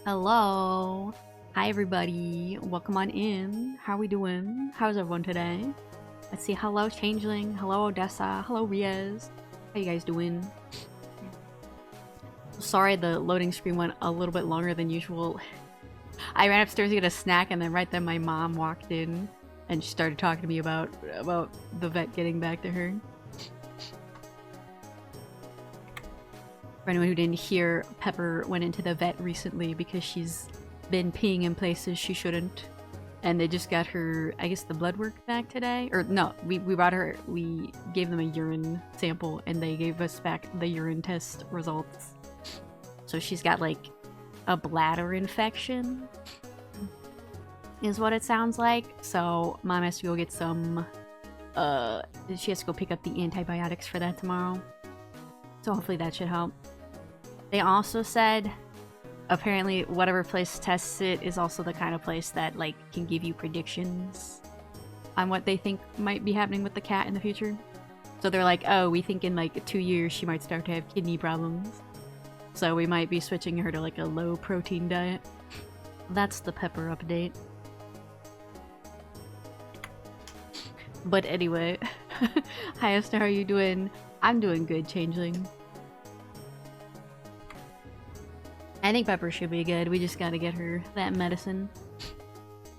Hello. Hi everybody. Welcome on in. How are we doing? How's everyone today? Let's see. Hello Changeling. Hello Odessa. Hello Riaz. How you guys doing? Sorry the loading screen went a little bit longer than usual. I ran upstairs to get a snack and then right then my mom walked in and she started talking to me about the vet getting back to her. For anyone who didn't hear, Pepper went into the vet recently because she's been peeing in places she shouldn't. And they just got her, I guess, the blood work back today. Or no, we gave them a urine sample and they gave us back the urine test results. So she's got like a bladder infection, is what it sounds like. So mom has to go get some, she has to go pick up the antibiotics for that tomorrow. So hopefully that should help. They also said apparently whatever place tests it is also the kind of place that like can give you predictions on what they think might be happening with the cat in the future. So they're like, oh, we think in like 2 years she might start to have kidney problems. So we might be switching her to like a low protein diet. That's the Pepper update. But anyway, hi Esther, how are you doing? I'm doing good, Changeling. I think Pepper should be good. We just gotta get her that medicine.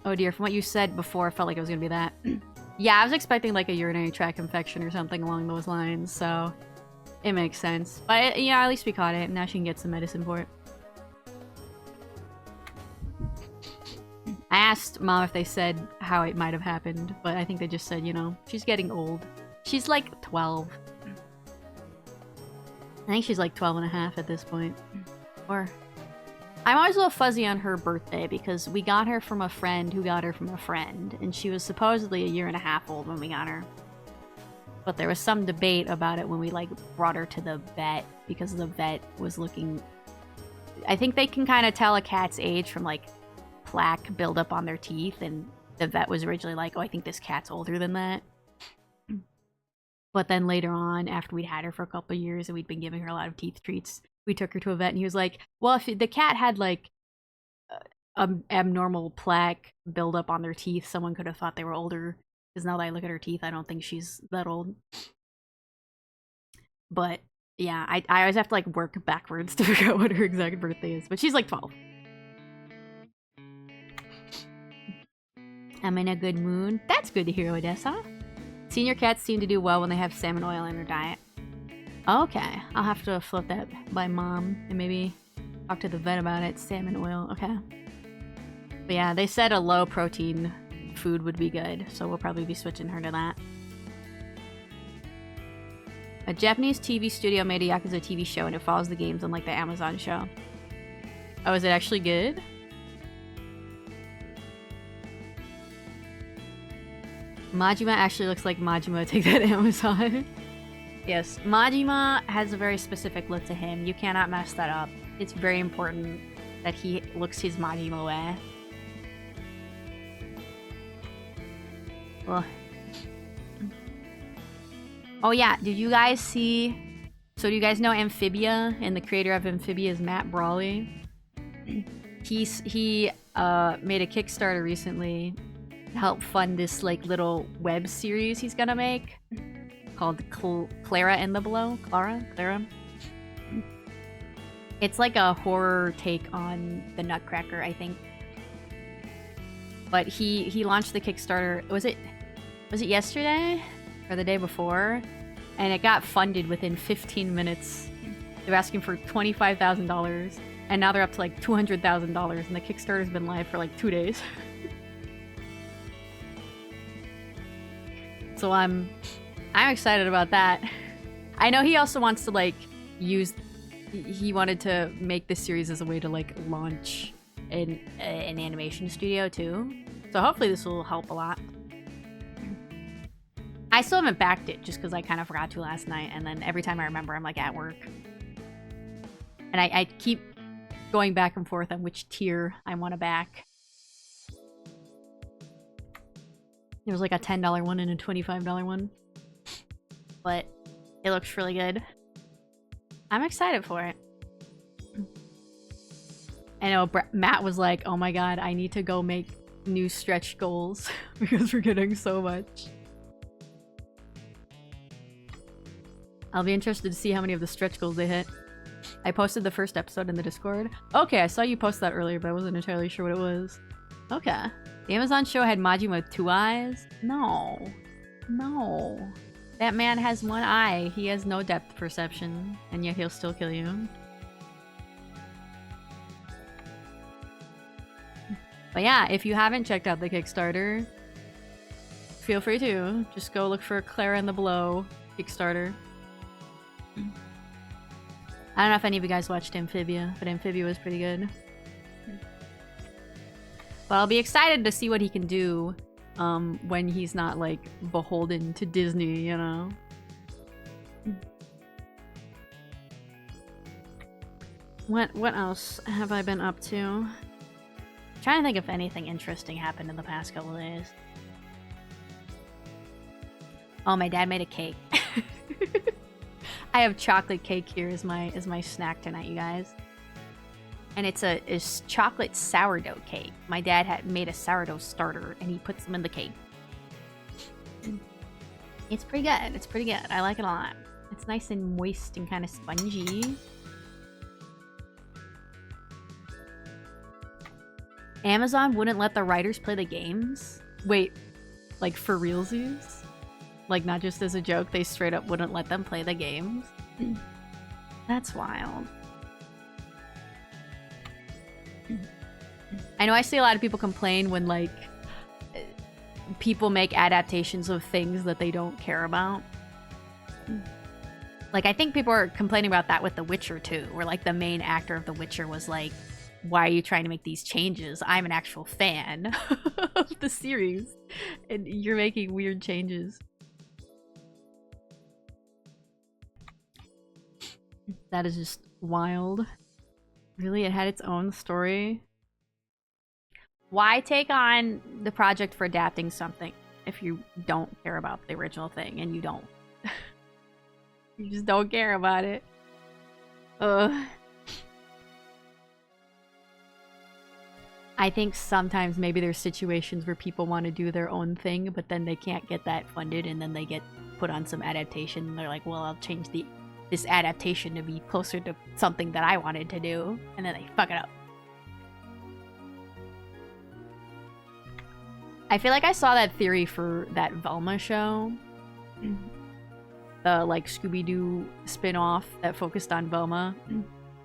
Oh dear, from what you said before, I felt like it was gonna be that. Yeah, I was expecting like a urinary tract infection or something along those lines, so it makes sense. But yeah, at least we caught it, and now she can get some medicine for it. I asked Mom if they said how it might have happened, but I think they just said, you know, she's getting old. She's like 12. I think she's like 12 and a half at this point. Or... I'm always a little fuzzy on her birthday because we got her from a friend who got her from a friend, and she was supposedly a year and a half old when we got her. But there was some debate about it when we like brought her to the vet because the vet was looking... I think they can kind of tell a cat's age from like plaque buildup on their teeth, and the vet was originally like, oh, I think this cat's older than that. But then later on, after we'd had her for a couple of years and we'd been giving her a lot of teeth treats, we took her to a vet and he was like, well, if the cat had like abnormal plaque buildup on their teeth, someone could have thought they were older. Because now that I look at her teeth, I don't think she's that old. But yeah, I always have to like work backwards to figure out what her exact birthday is. But she's like 12. I'm in a good mood. That's good to hear, Odessa. Senior cats seem to do well when they have salmon oil in their diet. Okay, I'll have to float that by Mom and maybe talk to the vet about it. Salmon oil, okay. But yeah, they said a low protein food would be good, so we'll probably be switching her to that. A Japanese TV studio made a Yakuza TV show and it follows the games unlike the Amazon show. Oh, is it actually good? Majima actually looks like Majima. Take that, Amazon. Yes, Majima has a very specific look to him. You cannot mess that up. It's very important that he looks his Majima way. Well. Oh yeah, did you guys see... So do you guys know Amphibia? And the creator of Amphibia is Matt Brawley. He made a Kickstarter recently to help fund this like little web series he's gonna make called Clara and the Below. Clara? It's like a horror take on the Nutcracker, I think. But he launched the Kickstarter. Was it yesterday or the day before? And it got funded within 15 minutes. They were asking for $25,000, and now they're up to like $200,000, and the Kickstarter's been live for like 2 days. So I'm excited about that. I know he also wants to like he wanted to make this series as a way to like launch an animation studio too. So hopefully this will help a lot. I still haven't backed it just because I kind of forgot to last night, and then every time I remember I'm like at work. And I keep going back and forth on which tier I want to back. There was like a $10 one and a $25 one. But it looks really good. I'm excited for it. I know Matt was like, oh my god, I need to go make new stretch goals because we're getting so much. I'll be interested to see how many of the stretch goals they hit. I posted the first episode in the Discord. Okay, I saw you post that earlier, but I wasn't entirely sure what it was. Okay. The Amazon show had Majima with 2 eyes? No. No. That man has 1 eye. He has no depth perception, and yet he'll still kill you. But yeah, if you haven't checked out the Kickstarter, feel free to. Just go look for Clara and the Below Kickstarter. I don't know if any of you guys watched Amphibia, but Amphibia was pretty good. But I'll be excited to see what he can do when he's not, like, beholden to Disney, you know? What else have I been up to? I'm trying to think if anything interesting happened in the past couple days. Oh, my dad made a cake. I have chocolate cake here as my snack tonight, you guys. And it's chocolate sourdough cake. My dad had made a sourdough starter and he puts them in the cake. It's pretty good. It's pretty good. I like it a lot. It's nice and moist and kind of spongy. Amazon wouldn't let the writers play the games? Wait, like for realsies? Like, not just as a joke, they straight up wouldn't let them play the games? That's wild. I know I see a lot of people complain when, like, people make adaptations of things that they don't care about. Like, I think people are complaining about that with The Witcher too, where, like, the main actor of The Witcher was like, why are you trying to make these changes? I'm an actual fan of the series, and you're making weird changes. That is just wild. Really, it had its own story. Why take on the project for adapting something if you don't care about the original thing, and you don't? You just don't care about it. Ugh. I think sometimes maybe there's situations where people want to do their own thing, but then they can't get that funded, and then they get put on some adaptation, and they're like, well, I'll change this adaptation to be closer to something that I wanted to do, and then they fuck it up. I feel like I saw that theory for that Velma show. The, like, Scooby-Doo spin-off that focused on Velma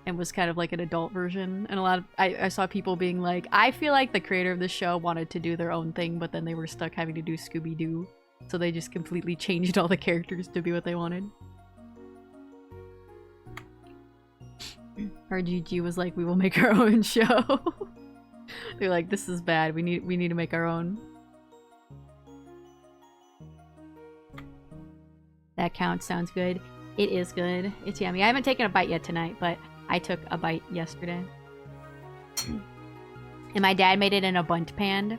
and was kind of like an adult version. And a lot of I saw people being like, I feel like the creator of the show wanted to do their own thing, but then they were stuck having to do Scooby-Doo. So they just completely changed all the characters to be what they wanted. RGG was like, we will make our own show. They're like, this is bad. We need to make our own. That counts. Sounds good. It is good. It's yummy. I haven't taken a bite yet tonight, but I took a bite yesterday. And my dad made it in a bundt pan.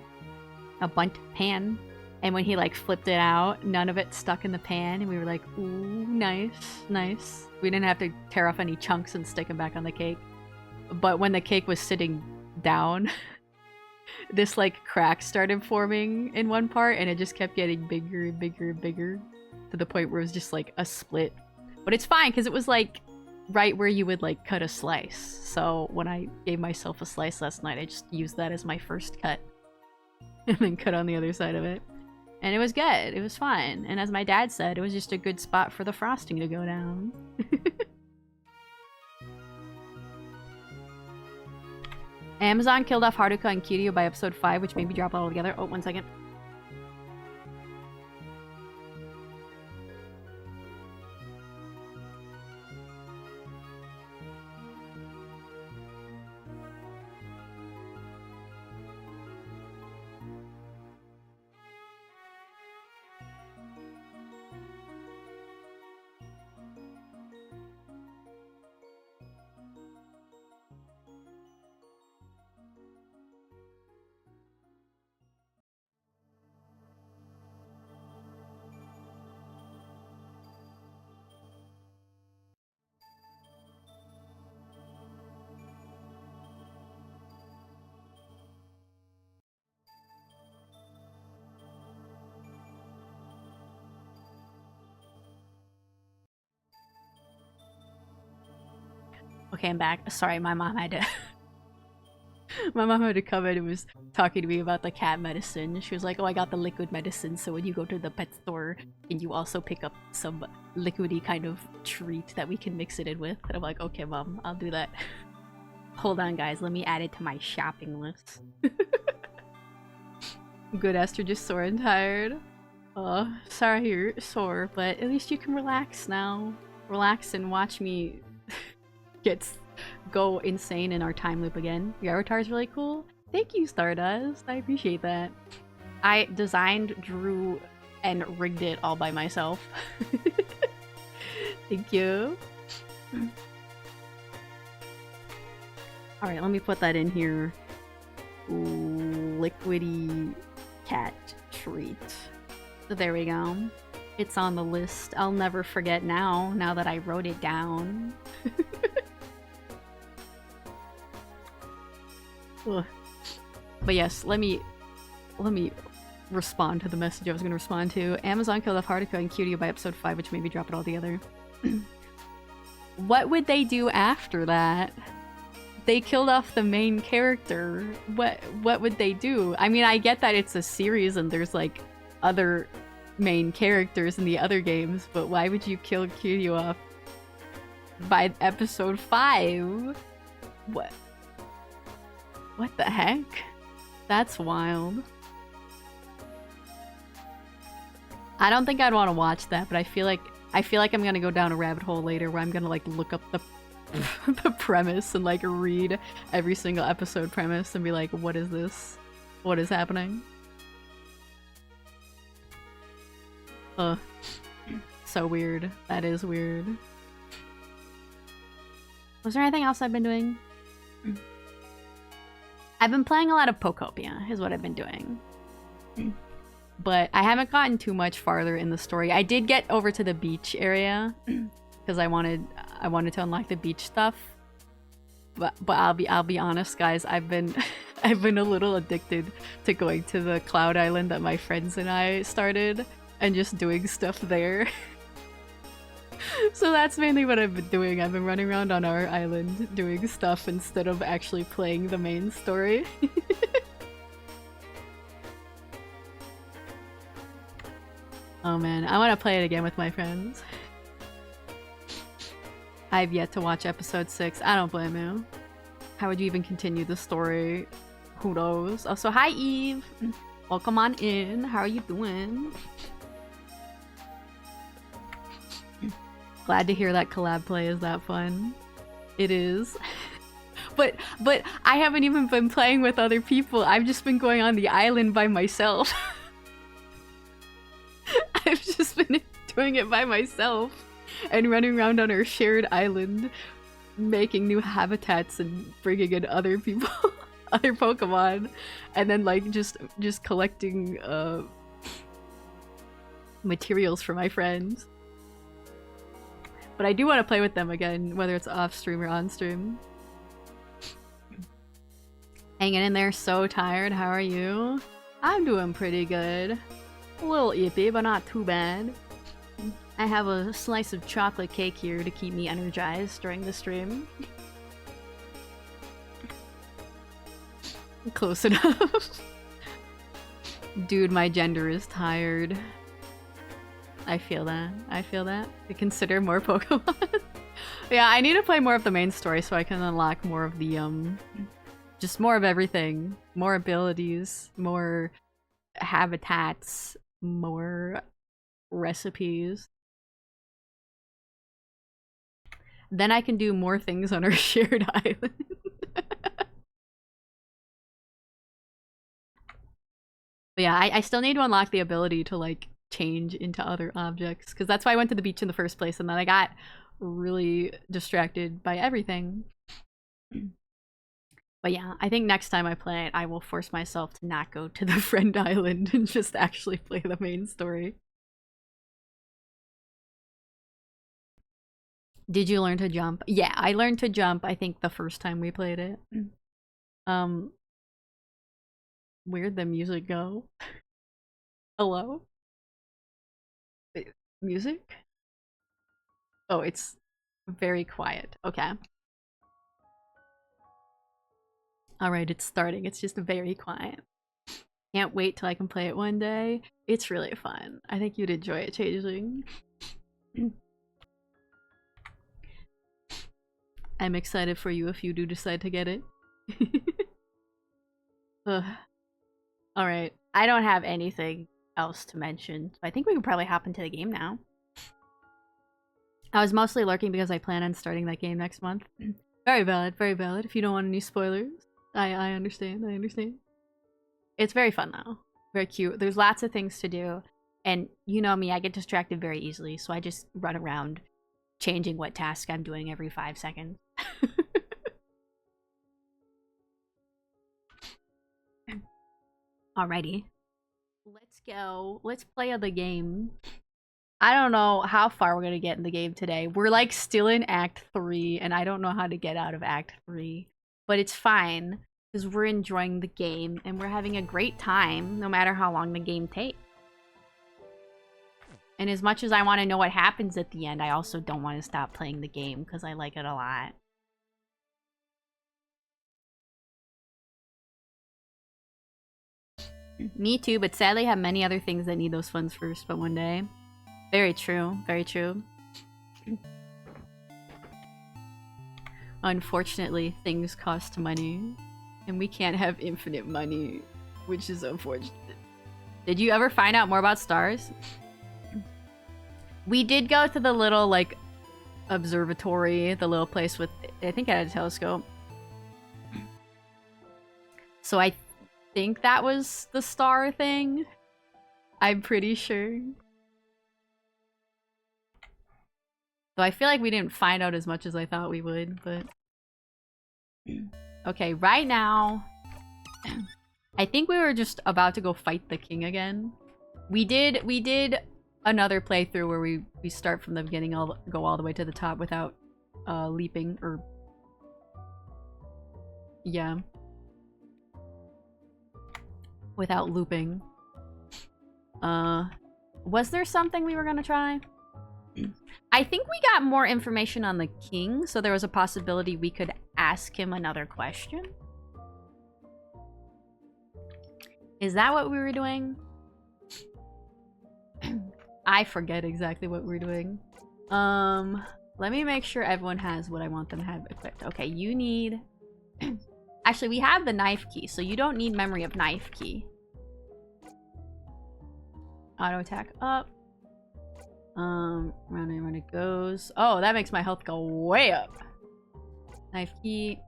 A bundt pan. And when he, like, flipped it out, none of it stuck in the pan. And we were like, ooh, nice, nice. We didn't have to tear off any chunks and stick them back on the cake. But when the cake was sitting down, this, like, crack started forming in one part. And it just kept getting bigger and bigger and bigger. To the point where it was just, like, a split. But it's fine, because it was, like, right where you would, like, cut a slice. So when I gave myself a slice last night, I just used that as my first cut. And then cut on the other side of it. And it was good. It was fine. And as my dad said, it was just a good spot for the frosting to go down. Amazon killed off Haruka and Kiryu by episode 5, which made me drop it all together. Oh, 1 second. Okay, I'm back. Sorry, my mom had to my mom had to come in and was talking to me about the cat medicine. She was like, "Oh, I got the liquid medicine, so when you go to the pet store, can you also pick up some liquidy kind of treat that we can mix it in with?" And I'm like, "Okay, mom, I'll do that." Hold on, guys. Let me add it to my shopping list. Good, Esther, just sore and tired. Sorry you're sore, but at least you can relax now. Relax and watch me go insane in our time loop again. Your avatar is really cool. Thank you, Stardust. I appreciate that. I designed, drew, and rigged it all by myself. Thank you. Alright, let me put that in here. Liquidy cat treat. So there we go. It's on the list. I'll never forget now that I wrote it down. But yes, let me respond to the message I was going to respond to. Amazon killed off Hardica and Cutie by episode 5, which made me drop it altogether. What would they do after that? They killed off the main character. What would they do? I mean, I get that it's a series and there's like other main characters in the other games, but why would you kill Cutie off by episode 5? What the heck? That's wild. I don't think I'd want to watch that, but I feel like I'm gonna go down a rabbit hole later where I'm gonna like look up the the premise and like read every single episode premise and be like, what is this? What is happening? So weird. That is weird. Was there anything else I've been doing? I've been playing a lot of Pokopia, is what I've been doing. But I haven't gotten too much farther in the story. I did get over to the beach area because I wanted to unlock the beach stuff. But I'll be honest, guys. I've been a little addicted to going to the Cloud Island that my friends and I started and just doing stuff there. So that's mainly what I've been doing. I've been running around on our island doing stuff instead of actually playing the main story. Oh man, I want to play it again with my friends. I've yet to watch episode 6. I don't blame you. How would you even continue the story? Who knows? Also, hi Eve! Welcome on in. How are you doing? Glad to hear that collab play is that fun. It is. But I haven't even been playing with other people. I've just been going on the island by myself. I've just been doing it by myself and running around on our shared island, making new habitats and bringing in other people, other Pokemon, and then like just collecting materials for my friends. But I do want to play with them again, whether it's off stream or on stream. Hanging in there, so tired. How are you? I'm doing pretty good. A little ippy, but not too bad. I have a slice of chocolate cake here to keep me energized during the stream. Close enough. Dude, my gender is tired. I feel that. I feel that. To consider more Pokemon. Yeah, I need to play more of the main story so I can unlock more of the, just more of everything. More abilities, more habitats, more recipes. Then I can do more things on our shared island. But yeah, I still need to unlock the ability to like change into other objects, because that's why I went to the beach in the first place, and then I got really distracted by everything. But yeah, I think next time I play it, I will force myself to not go to the friend island and just actually play the main story. Did you learn to jump? Yeah, I learned to jump, I think, the first time we played it. Where'd the music go? Hello? Wait, music? Oh, it's very quiet. Okay. Alright, it's starting. It's just very quiet. Can't wait till I can play it one day. It's really fun. I think you'd enjoy it, Changeling. I'm excited for you if you do decide to get it. Alright, I don't have anything else to mention, so I think we can probably hop into the game now. I was mostly lurking because I plan on starting that game next month. Very valid, very valid. If you don't want any spoilers, I understand, I understand. It's very fun though. Very cute. There's lots of things to do. And you know me, I get distracted very easily, so I just run around changing what task I'm doing every 5 seconds. Alrighty. Let's go. Let's play the game. I don't know how far we're gonna get in the game today. We're like still in Act 3, and I don't know how to get out of Act 3. But it's fine, because we're enjoying the game, and we're having a great time, no matter how long the game takes. And as much as I want to know what happens at the end, I also don't want to stop playing the game, because I like it a lot. Me too, but sadly I have many other things that need those funds first, but one day. Very true, very true. Unfortunately, things cost money, and we can't have infinite money, which is unfortunate. Did you ever find out more about stars? We did go to the little, like, observatory, the little place with, I think it had a telescope. So I think that was the star thing. I'm pretty sure. So I feel like we didn't find out as much as I thought we would, but... Okay, right now... I think we were just about to go fight the king again. We did another playthrough where we start from the beginning, go all the way to the top without leaping, or... Yeah. Without looping. Was there something we were gonna try? I think we got more information on the king, so there was a possibility we could ask him another question. Is that what we were doing? I forget exactly what we're doing. Let me make sure everyone has what I want them to have equipped. Okay, you need... Actually, we have the knife key, so you don't need memory of knife key. Auto attack up. Round and round it goes. Oh, that makes my health go way up. Knife key.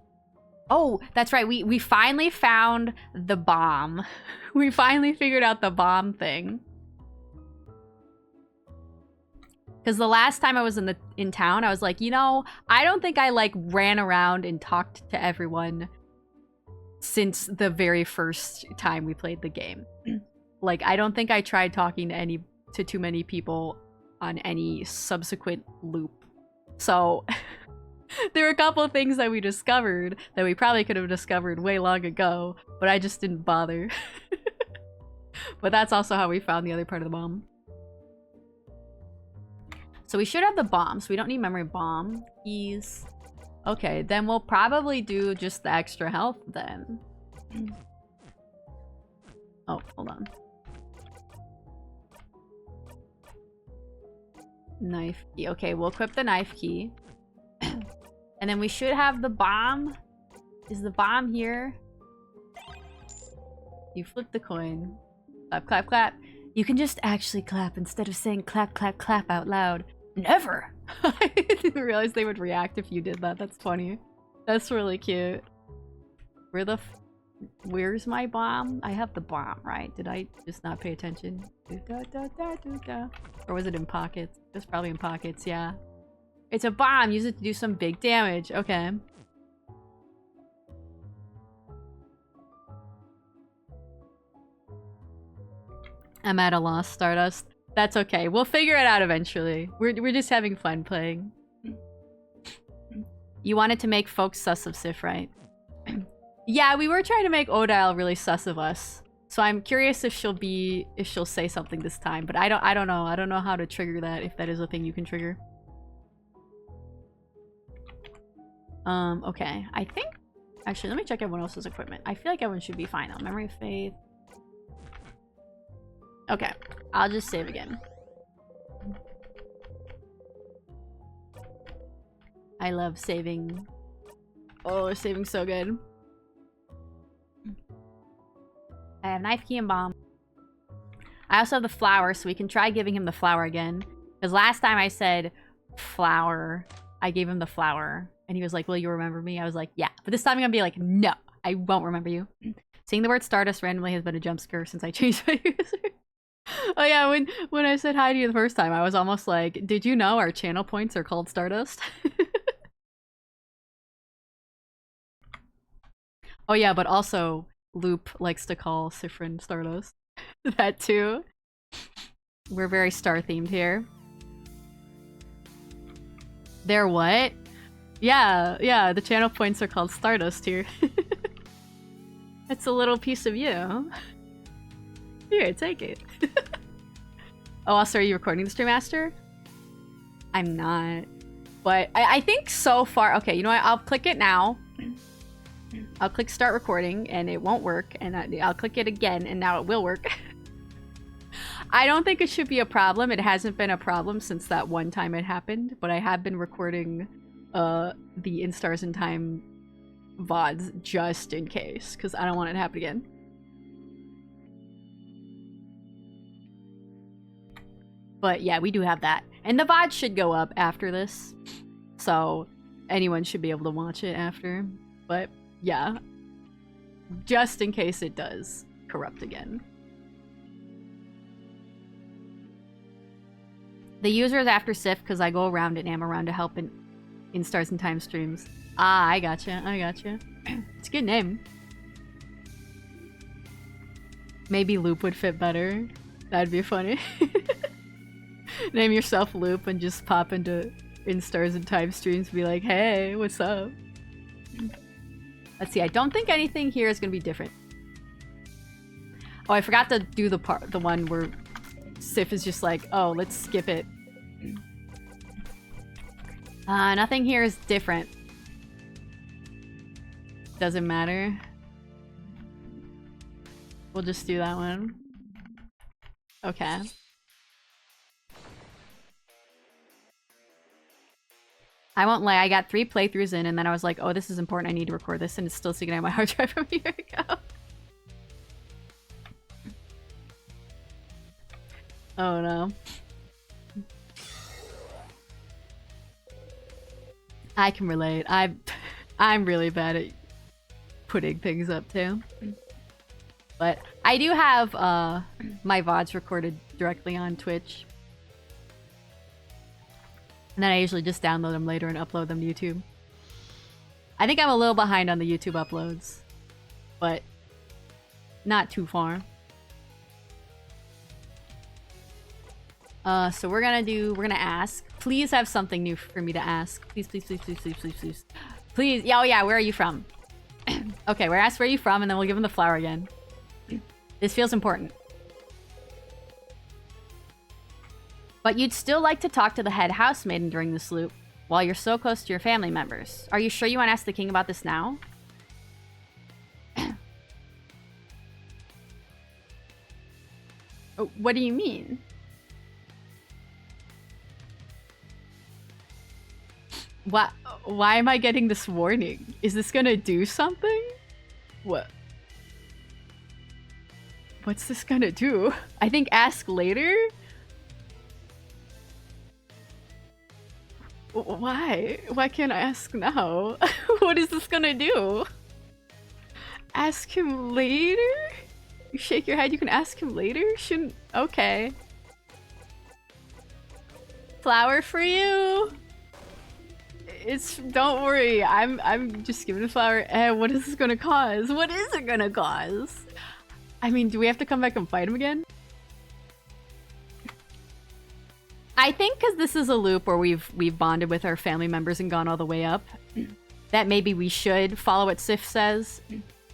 Oh, that's right. We finally found the bomb. We finally figured out the bomb thing. Because the last time I was in town, I was like, you know, I don't think I like ran around and talked to everyone since the very first time we played the game. Like, I don't think I tried talking to too many people on any subsequent loop. So there were a couple of things that we discovered that we probably could have discovered way long ago, but I just didn't bother. But that's also how we found the other part of the bomb. So we should have the bomb, so we don't need memory bomb keys. Okay, then we'll probably do just the extra health then. Oh, hold on. Knife key. Okay, we'll equip the knife key. And then we should have the bomb. Is the bomb here? You flip the coin. Clap, clap, clap. You can just actually clap instead of saying clap, clap, clap out loud. Never! I didn't realize they would react if you did that. That's funny. That's really cute. Where's my bomb? I have the bomb, right? Did I just not pay attention? Or was it in pockets? It was probably in pockets, yeah. It's a bomb! Use it to do some big damage. Okay. I'm at a loss, Stardust. That's okay. We'll figure it out eventually. We're just having fun playing. You wanted to make folks sus of Sif, right? Yeah, we were trying to make Odile really sus of us. So I'm curious if she'll say something this time, but I don't know. I don't know how to trigger that, if that is a thing you can trigger. Okay. I Actually, let me check everyone else's equipment. I feel like everyone should be fine though. Memory of Faith. Okay, I'll just save again. I love saving. Oh, saving so good. I have knife, key, and bomb. I also have the flower, so we can try giving him the flower again. Because last time I said flower, I gave him the flower. And he was like, will you remember me? I was like, yeah. But this time I'm going to be like, no, I won't remember you. Saying the word Stardust randomly has been a jump scare since I changed my user. Oh yeah, when I said hi to you the first time, I was almost like, did you know our channel points are called Stardust? Oh yeah, but also Loop likes to call Siffrin Stardust. That too. We're very star themed here. They're what? Yeah, the channel points are called Stardust here. It's a little piece of you. Here, take it. Oh, also, are you recording the Stream Master? I'm not. But I think so far... Okay, you know what? I'll click it now. I'll click start recording, and it won't work. And I'll click it again, and now it will work. I don't think it should be a problem. It hasn't been a problem since that one time it happened. But I have been recording the In Stars in Time VODs just in case. Because I don't want it to happen again. But yeah, we do have that. And the VOD should go up after this. So anyone should be able to watch it after. But yeah, just in case it does corrupt again. The user is after Sif because I go around and am around to help in Stars and Time streams. Ah, I gotcha. It's a good name. Maybe Loop would fit better. That'd be funny. Name yourself Loop and just pop into In Stars and Time streams and be like, hey, what's up? Let's see, I don't think anything here is gonna be different. Oh, I forgot to do the one where Sif is just like, oh, let's skip it. Nothing here is different. Doesn't matter. We'll just do that one. Okay. I won't lie, I got 3 playthroughs in and then I was like, oh, this is important, I need to record this, and it's still sticking on my hard drive from a year ago. Oh no. I can relate. I'm really bad at putting things up too. But I do have my VODs recorded directly on Twitch. And then I usually just download them later and upload them to YouTube. I think I'm a little behind on the YouTube uploads. But not too far. So we're gonna ask. Please have something new for me to ask. Please. Please, yeah, oh yeah, where are you from? Okay, we're asked where are you from, and then we'll give him the flower again. This feels important. But you'd still like to talk to the head housemaiden during this loop, while you're so close to your family members. Are you sure you want to ask the king about this now? What do you mean? Why am I getting this warning? Is this gonna do something? What? What's this gonna do? I think ask later? Why? Why can't I ask now? What is this gonna do? Ask him later? You shake your head, you can ask him later? Shouldn't... Okay. Flower for you? Don't worry, I'm just giving a flower. What is this gonna cause? What is it gonna cause? I mean, do we have to come back and fight him again? I think because this is a loop where we've bonded with our family members and gone all the way up, that maybe we should follow what Sif says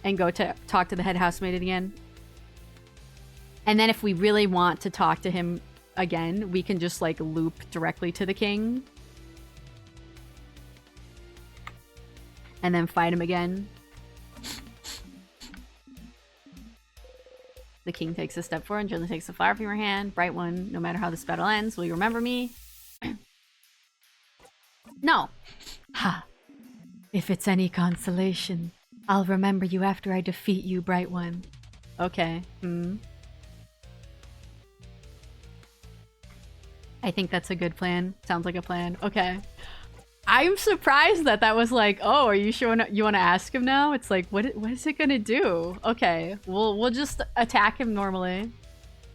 and go to talk to the head housemaid again. And then if we really want to talk to him again, we can just like loop directly to the king. And then fight him again. The king takes a step forward and gently takes the flower from your hand. Bright one, no matter how this battle ends, will you remember me? No. Ha. If it's any consolation, I'll remember you after I defeat you, Bright One. Okay. I think that's a good plan. Sounds like a plan. Okay. I'm surprised that that was like, oh, are you sure you want to ask him now? It's like, what is it gonna do? Okay, we'll just attack him normally,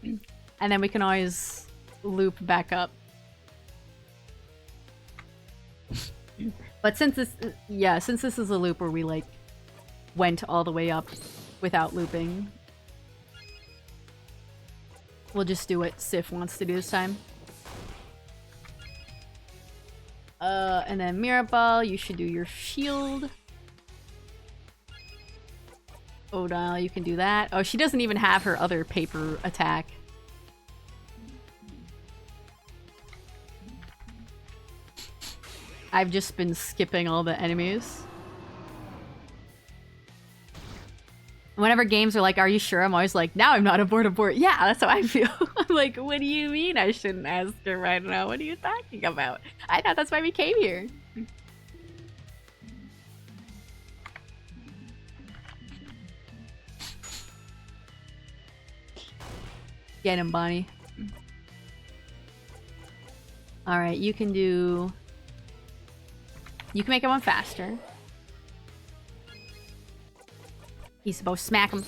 and then we can always loop back up. But since this is a loop where we like went all the way up without looping, we'll just do what Sif wants to do this time. And then Mirabelle, you should do your shield. Odile, you can do that. Oh, she doesn't even have her other paper attack. I've just been skipping all the enemies. Whenever games are like, are you sure? I'm always like, now I'm not abort. Yeah, that's how I feel. I'm like, what do you mean I shouldn't ask her right now? What are you talking about? I thought that's why we came here. Get him, Bonnie. Alright, you can do... You can make him one faster. He's supposed to smack him.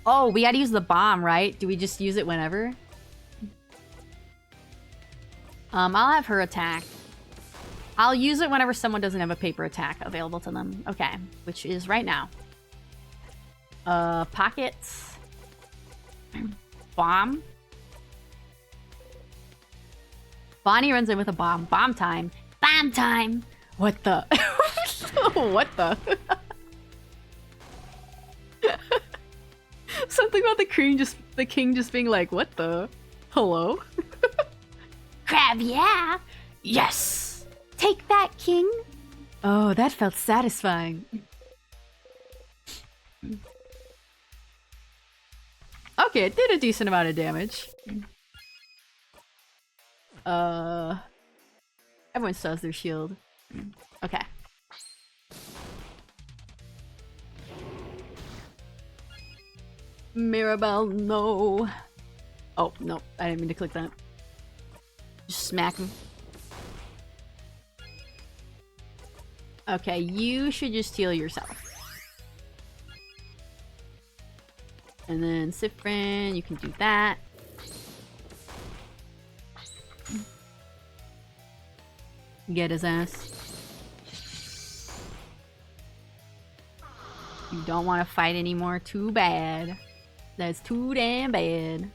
Oh, we gotta use the bomb, right? Do we just use it whenever? I'll have her attack. I'll use it whenever someone doesn't have a paper attack available to them. Okay, which is right now. Pockets. Bomb. Bonnie runs in with a bomb. Bomb time. Bomb time! What the? What the? Something about the king just being like, what the? Hello? Crab, yeah! Yes! Take that, king! Oh, that felt satisfying. Okay, it did a decent amount of damage. Everyone still has their shield. Okay. Mirabelle, no. Oh, no. I didn't mean to click that. Just smack him. Okay, you should just heal yourself. And then Sifrin, you can do that. Get his ass. You don't want to fight anymore? Too bad. That's too damn bad.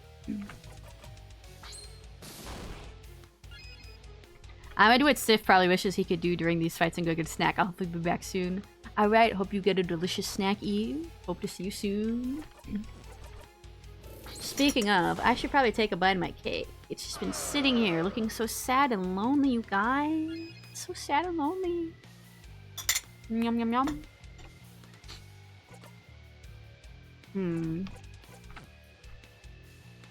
I'm gonna do what Sif probably wishes he could do during these fights and go get a snack. I'll hopefully be back soon. Alright, hope you get a delicious snack, Eve. Hope to see you soon. Speaking of, I should probably take a bite of my cake. It's just been sitting here looking so sad and lonely, you guys. So sad and lonely. Yum yum yum.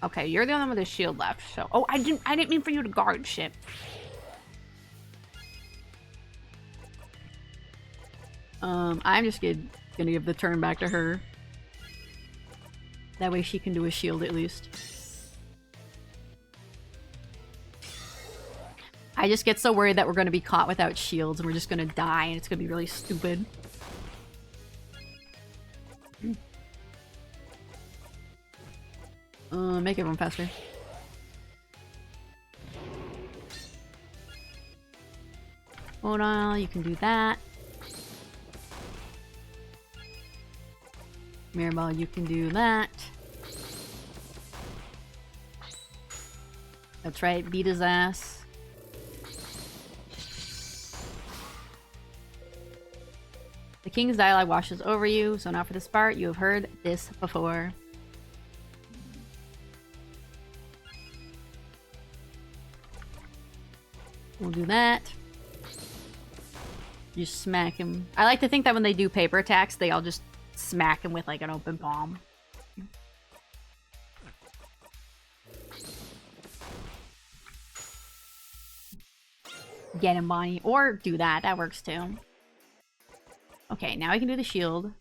Okay, you're the only one with a shield left, so... Oh, I didn't mean for you to guard shit. I'm just gonna give the turn back to her. That way she can do a shield at least. I just get so worried that we're gonna be caught without shields and we're just gonna die and it's gonna be really stupid. Make everyone faster. Hold on, you can do that. Mirabelle, you can do that. That's right, beat his ass. The king's dialogue washes over you, so now for this part, you have heard this before. We'll do that. You smack him. I like to think that when they do paper attacks, they all just smack him with like an open palm. Get him, Bonnie. Or do that. That works too. Okay, now we can do the shield.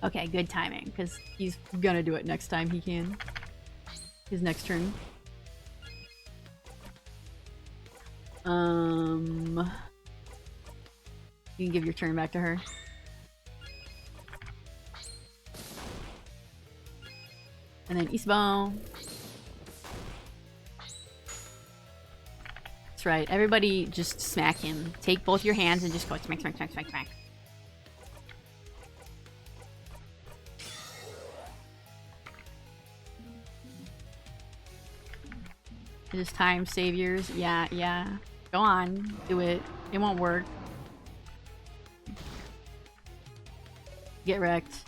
Okay, good timing, because he's gonna do it next time he can. His next turn. You can give your turn back to her. And then Isabelle. That's right. Everybody just smack him. Take both your hands and just go smack, smack, smack, smack, smack. Just time saviors. Yeah, yeah. Go on. Do it. It won't work. Get wrecked.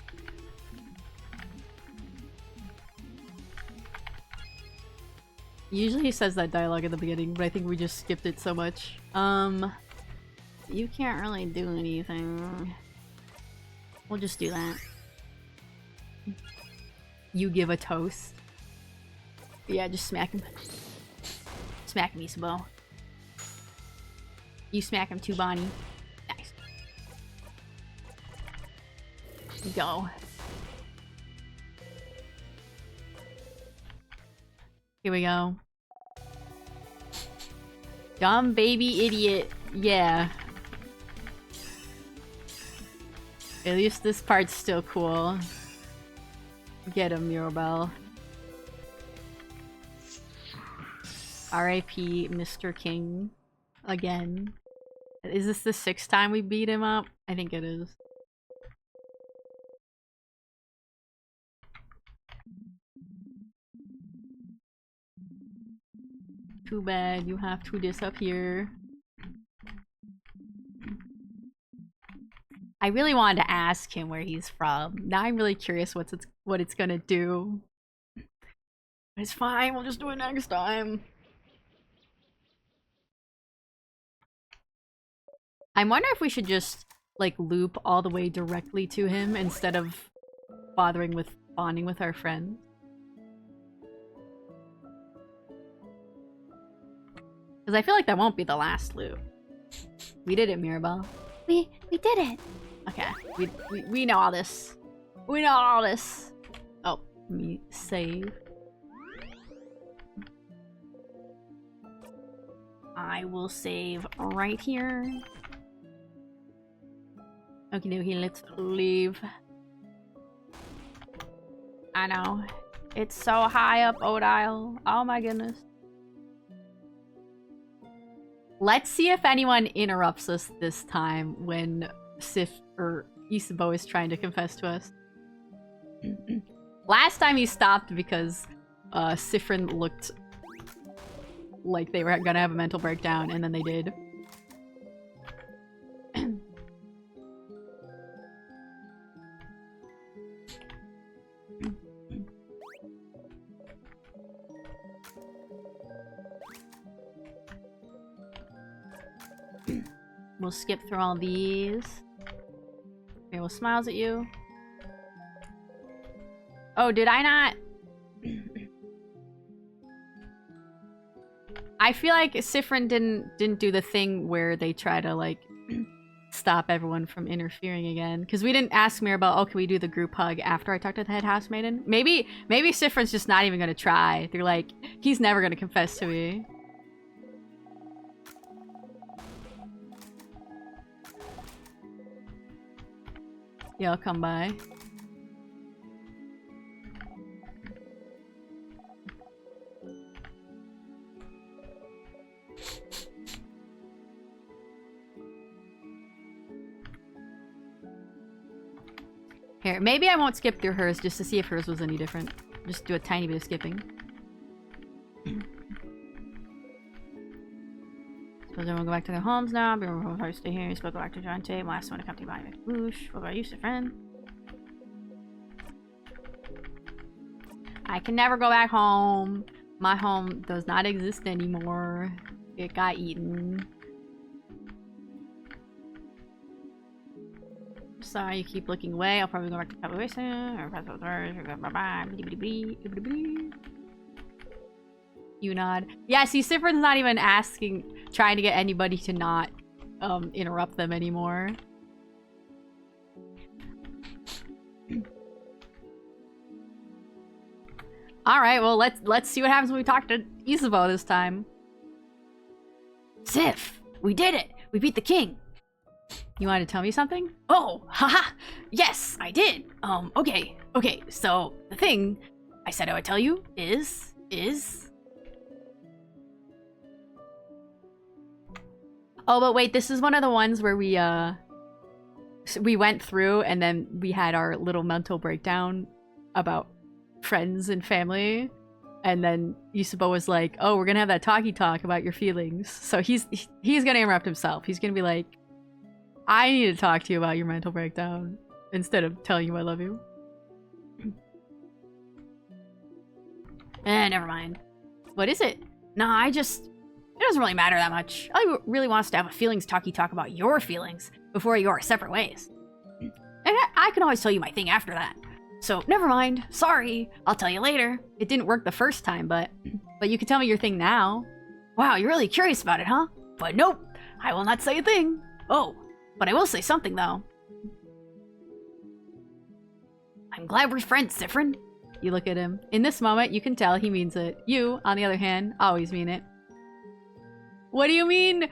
Usually he says that dialogue at the beginning, but I think we just skipped it so much. You can't really do anything. We'll just do that. You give a toast. Yeah, just smack him. Smack him, Isabelle. You smack him too, Bonnie. Nice. Go. Here we go. Dumb baby idiot. Yeah. At least this part's still cool. Get him, Mirabelle. R.I.P. Mr. King. Again. Is this the 6th time we beat him up? I think it is. Too bad you have to disappear. I really wanted to ask him where he's from. Now I'm really curious what it's gonna do. It's fine, we'll just do it next time. I wonder if we should just, like, loop all the way directly to him instead of bothering with bonding with our friends. Because I feel like that won't be the last loop. We did it, Mirabelle. We did it! Okay, we know all this. We know all this! Oh, let me save. I will save right here. Okie dokie, let's leave. I know. It's so high up, Odile. Oh my goodness. Let's see if anyone interrupts us this time when Sif or Isabeau is trying to confess to us. Last time he stopped because Siffrin looked like they were gonna have a mental breakdown, and then they did. We'll skip through all these. Okay, we'll smiles at you. Oh, did I not? I feel like Siffrin didn't do the thing where they try to, like, stop everyone from interfering again. Because we didn't ask Mirabelle, oh, can we do the group hug after I talked to the head housemaiden? Maybe Siffrin's just not even gonna try. They're like, he's never gonna confess to me. Yeah, I'll come by. Here, maybe I won't skip through hers just to see if hers was any different. Just do a tiny bit of skipping. Suppose everyone go back to their homes now. Be removed if I stay here. Suppose go back to Jonte. Last one to come to my boosh. What about you, friend? I can never go back home. My home does not exist anymore. It got eaten. Sorry, you keep looking away. I'll probably go back to Pebble soon. Or you nod. Yeah, see, Sifrin's not even trying to get anybody to not interrupt them anymore. All right, well, let's see what happens when we talk to Isabeau this time. Sif, we did it. We beat the king. You wanted to tell me something? Oh, haha. Yes, I did. Okay. So the thing I said I would tell you is. Oh, but wait, this is one of the ones where we went through and then we had our little mental breakdown about friends and family, and then Isabeau was like, "Oh, we're gonna have that talk about your feelings." So he's gonna interrupt himself. He's gonna be like, "I need to talk to you about your mental breakdown instead of telling you I love you." Never mind. What is it? Nah, it doesn't really matter that much. I really want us to have a feelings talk about your feelings before we go our separate ways. And I can always tell you my thing after that. So, never mind. Sorry. I'll tell you later. It didn't work the first time, but you can tell me your thing now. Wow, you're really curious about it, huh? But nope. I will not say a thing. Oh, but I will say something, though. I'm glad we're friends, Sifrin. You look at him. In this moment, you can tell he means it. You, on the other hand, always mean it. What do you mean?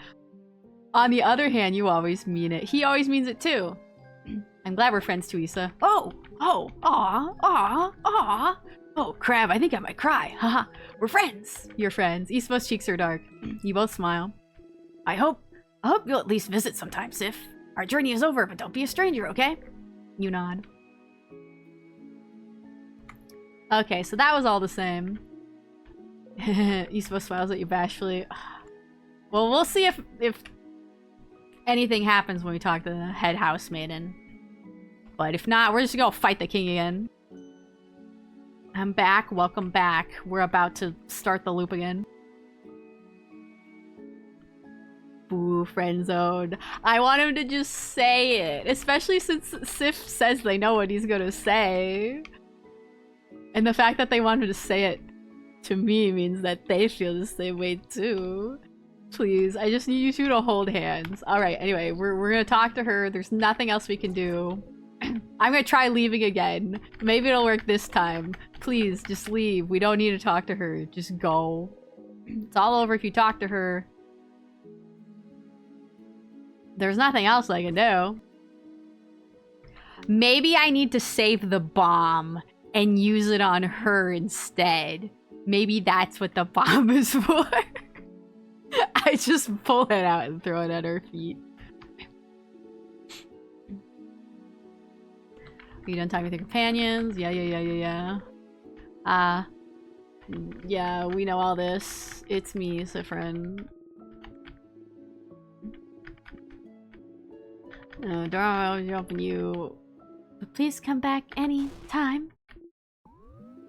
On the other hand, you always mean it. He always means it, too. I'm glad we're friends too, Issa. Oh, aw. Oh, crap, I think I might cry. Haha, we're friends. You're friends. Isabeau's cheeks are dark. You both smile. I hope you'll at least visit sometime, Sif. Our journey is over, but don't be a stranger, okay? You nod. Okay, so that was all the same. Isabeau smiles at you bashfully. Well, we'll see if anything happens when we talk to the head housemaiden. But if not, we're just gonna fight the king again. I'm back. Welcome back. We're about to start the loop again. Boo, friend zone. I want him to just say it. Especially since Sif says they know what he's gonna say. And the fact that they want him to say it to me means that they feel the same way too. Please, I just need you two to hold hands. Alright, anyway, we're gonna talk to her. There's nothing else we can do. I'm gonna try leaving again. Maybe it'll work this time. Please, just leave. We don't need to talk to her. Just go. It's all over if you talk to her. There's nothing else I can do. Maybe I need to save the bomb and use it on her instead. Maybe that's what the bomb is for. I just pull it out and throw it at her feet. Are you done talking with your companions? Yeah. Yeah, we know all this. It's me, Sifrin. Don't open you. But please come back any time.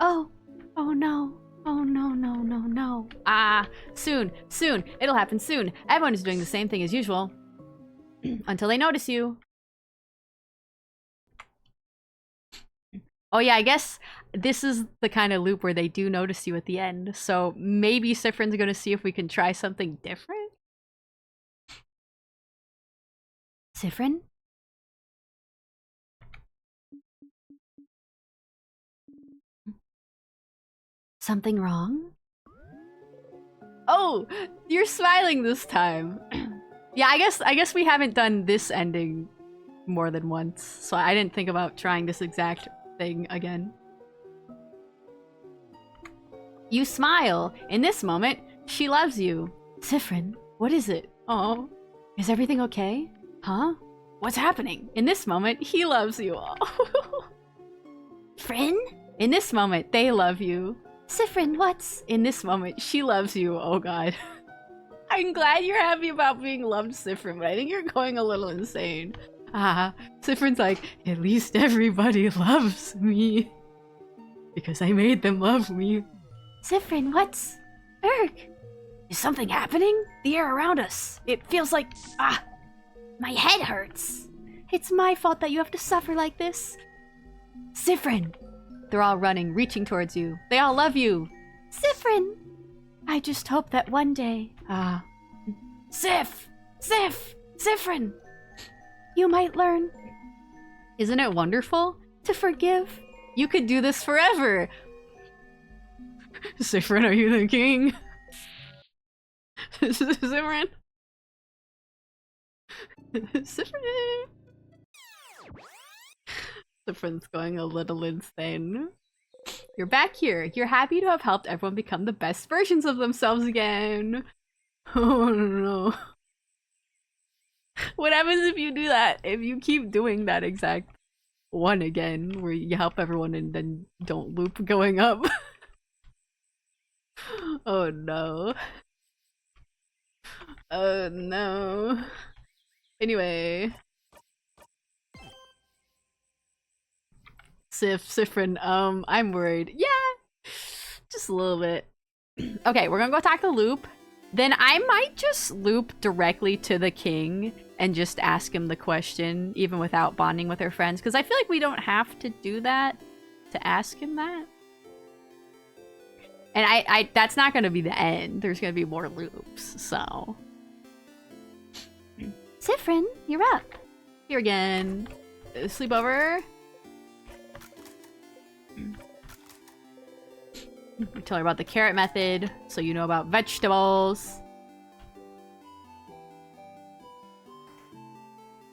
Oh no. Oh no. Soon. It'll happen soon. Everyone is doing the same thing as usual. Until they notice you. Oh yeah, I guess this is the kind of loop where they do notice you at the end. So maybe Sifrin's gonna see if we can try something different? Sifrin? Something wrong? Oh, you're smiling this time. Yeah, I guess we haven't done this ending more than once, so I didn't think about trying this exact thing again. You smile. In this moment, she loves you. Sifrin, what is it? Oh, is everything okay? Huh? What's happening? In this moment, he loves you. Friend? In this moment, they love you. Sifrin, what's... In this moment, she loves you. Oh god. I'm glad you're happy about being loved, Sifrin, but I think you're going a little insane. Sifrin's like, at least everybody loves me. Because I made them love me. Siffrin, what's... Erg? Is something happening? The air around us. It feels like... my head hurts. It's my fault that you have to suffer like this. Siffrin! They're all running, reaching towards you. They all love you. Siffrin! I just hope that one day... Sif! Siffrin! You might learn... Isn't it wonderful? To forgive. You could do this forever. Siffrin, are you the king? Siffrin? Siffrin! Siffrin's going a little insane. You're back here. You're happy to have helped everyone become the best versions of themselves again. Oh no. What happens if you do that? If you keep doing that exact one again, where you help everyone and then don't loop going up? Oh no. Oh no. Anyway. Siffrin, I'm worried. Yeah! Just a little bit. Okay, we're gonna go talk to Loop. Then I might just loop directly to the king and just ask him the question, even without bonding with our friends. Because I feel like we don't have to do that to ask him that. And I that's not gonna be the end. There's gonna be more loops, so. Siffrin, you're up. Here again. Sleepover. Tell her about the carrot method, so you know about vegetables.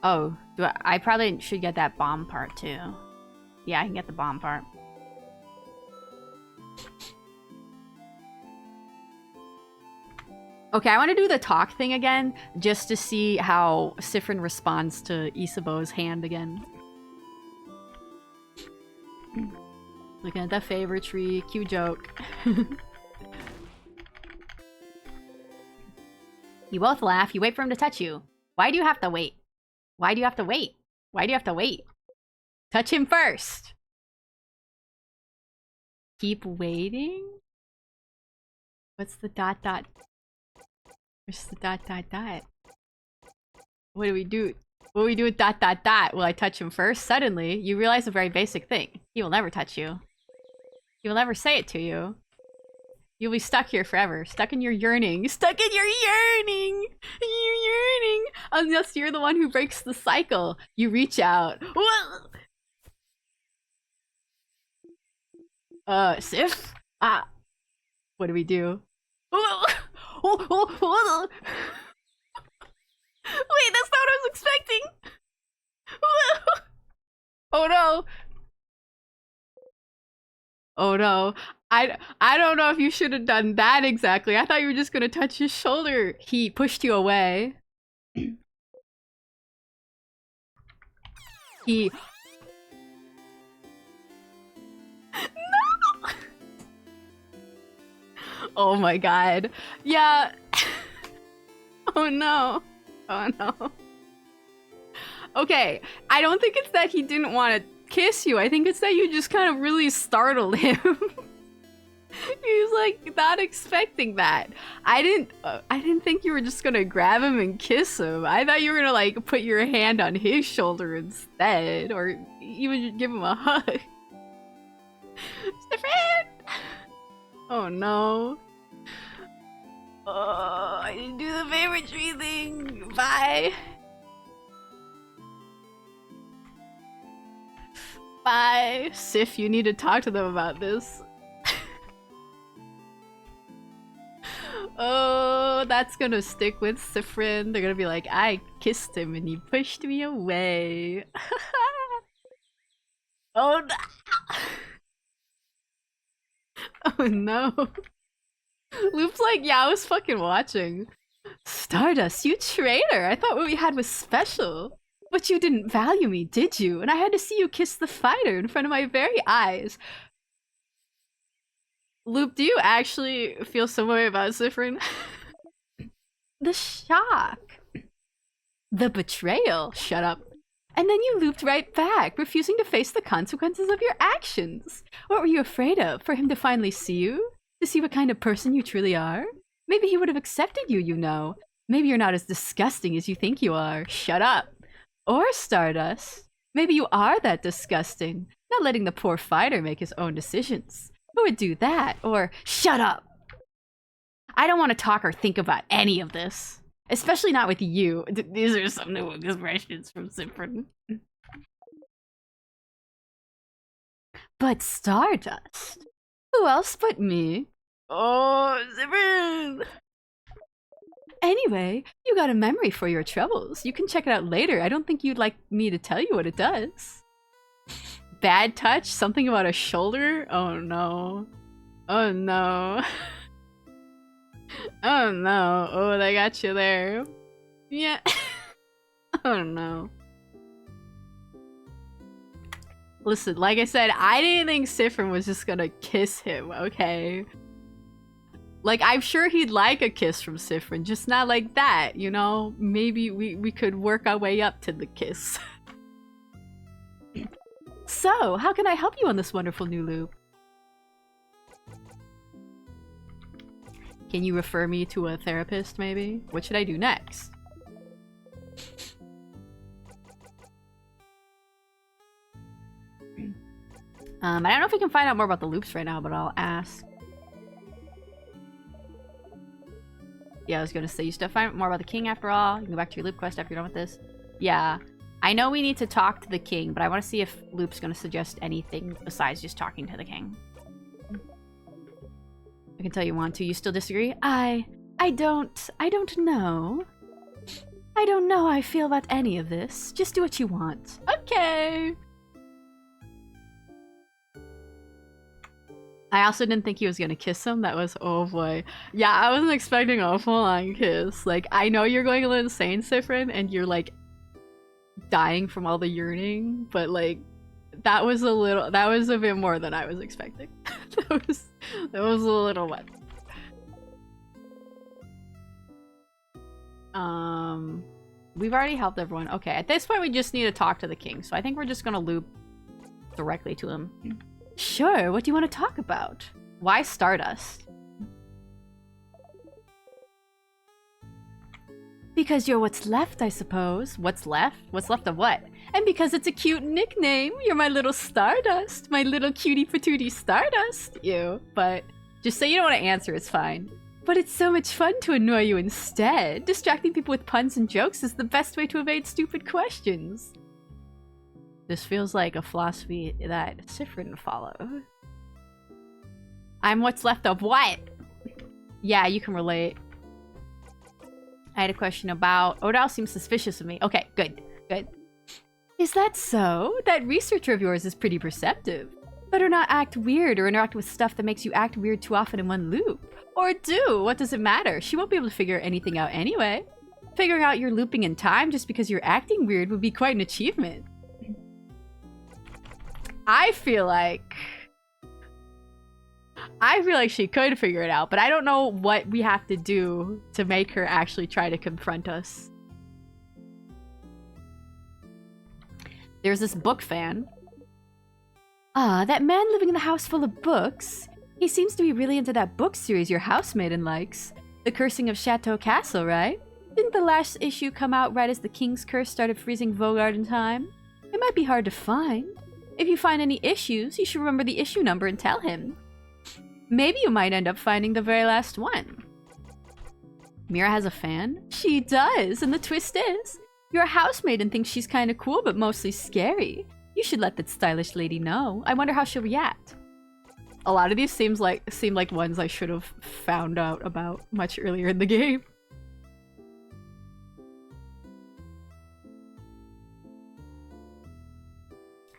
Oh, I probably should get that bomb part too. Yeah, I can get the bomb part. Okay, I want to do the talk thing again, just to see how Siffrin responds to Isabeau's hand again. Looking at that favorite tree. Cute joke. You both laugh. You wait for him to touch you. Why do you have to wait? Why do you have to wait? Why do you have to wait? Touch him first. Keep waiting? What's the dot dot? Where's the dot dot dot? What do we do? What do we do with dot dot dot? Will I touch him first? Suddenly, you realize a very basic thing. He will never touch you. He will never say it to you. You'll be stuck here forever. Stuck in your yearning. Stuck in your yearning! Your yearning! Unless you're the one who breaks the cycle. You reach out. Sif? What do we do? Wait, that's not what I was expecting! Oh no! Oh no. I don't know if you should have done that exactly. I thought you were just gonna touch his shoulder. He pushed you away. He... No! Oh my god. Yeah. Oh no. Oh no. Okay, I don't think it's that he didn't want to kiss you. I think it's that you just kind of really startled him. He was like not expecting that. I didn't think you were just gonna grab him and kiss him. I thought you were gonna like put your hand on his shoulder instead, or even give him a hug. Stefan! Oh no. Oh, I didn't do the favorite tree thing. Bye. Bye. Sif, you need to talk to them about this. Oh, that's gonna stick with Siffrin. They're gonna be like, I kissed him and he pushed me away. Oh no. Oh no. Loop's like, yeah, I was fucking watching. Stardust, you traitor! I thought what we had was special. But you didn't value me, did you? And I had to see you kiss the fighter in front of my very eyes. Loop, do you actually feel some way about Siffrin? The shock. The betrayal. Shut up. And then you looped right back, refusing to face the consequences of your actions. What were you afraid of? For him to finally see you? to see what kind of person you truly are. Maybe he would have accepted you, you know. Maybe you're not as disgusting as you think you are. Shut up. Or Stardust. Maybe you are that disgusting, not letting the poor fighter make his own decisions. Who would do that? Or, shut up! I don't want to talk or think about any of this. Especially not with you. These are some new expressions from Siffrin. But Stardust? Who else but me? Oh, Siffrin! Anyway, you got a memory for your troubles. You can check it out later. I don't think you'd like me to tell you what it does. Bad touch? Something about a shoulder? Oh no. Oh no. Oh no. Oh, they got you there. Yeah. Oh no. Listen, like I said, I didn't think Siffrin was just gonna kiss him, okay? Like, I'm sure he'd like a kiss from Siffrin, just not like that, you know? Maybe we could work our way up to the kiss. So, how can I help you on this wonderful new loop? Can you refer me to a therapist, maybe? What should I do next? I don't know if we can find out more about the loops right now, but I'll ask. Yeah, I was gonna say, you still find out more about the king after all. You can go back to your loop quest after you're done with this. Yeah. I know we need to talk to the king, but I want to see if Loop's gonna suggest anything besides just talking to the king. I can tell you want to. You still disagree? I don't know. I don't know how I feel about any of this. Just do what you want. Okay. I also didn't think he was gonna kiss him. That was, oh boy. Yeah, I wasn't expecting a full-on kiss. Like, I know you're going a little insane, Siffrin, and you're like dying from all the yearning, but like, that was a bit more than I was expecting. that was a little much. We've already helped everyone. Okay, at this point we just need to talk to the king, so I think we're just gonna loop directly to him. Sure, what do you want to talk about? Why Stardust? Because you're what's left, I suppose. What's left? What's left of what? And because it's a cute nickname, you're my little Stardust. My little cutie patootie Stardust. Ew. But just say you don't want to answer, it's fine. But it's so much fun to annoy you instead. Distracting people with puns and jokes is the best way to evade stupid questions. This feels like a philosophy that Siffrin followed. I'm what's left of what? Yeah, you can relate. I had a question about... Odal seems suspicious of me. Okay, good. Good. Is that so? That researcher of yours is pretty perceptive. Better not act weird or interact with stuff that makes you act weird too often in one loop. Or do. What does it matter? She won't be able to figure anything out anyway. Figuring out you're looping in time just because you're acting weird would be quite an achievement. I feel like she could figure it out, but I don't know what we have to do to make her actually try to confront us. There's this book fan. Ah, that man living in the house full of books. He seems to be really into that book series your housemaiden likes. The Cursing of Chateau Castle, right? Didn't the last issue come out right as the King's Curse started freezing Vaugarde in time? It might be hard to find. If you find any issues, you should remember the issue number and tell him. Maybe you might end up finding the very last one. Mira has a fan? She does, and the twist is, your housemaiden thinks she's kinda cool but mostly scary. You should let that stylish lady know. I wonder how she'll react. A lot of these seem like ones I should have found out about much earlier in the game.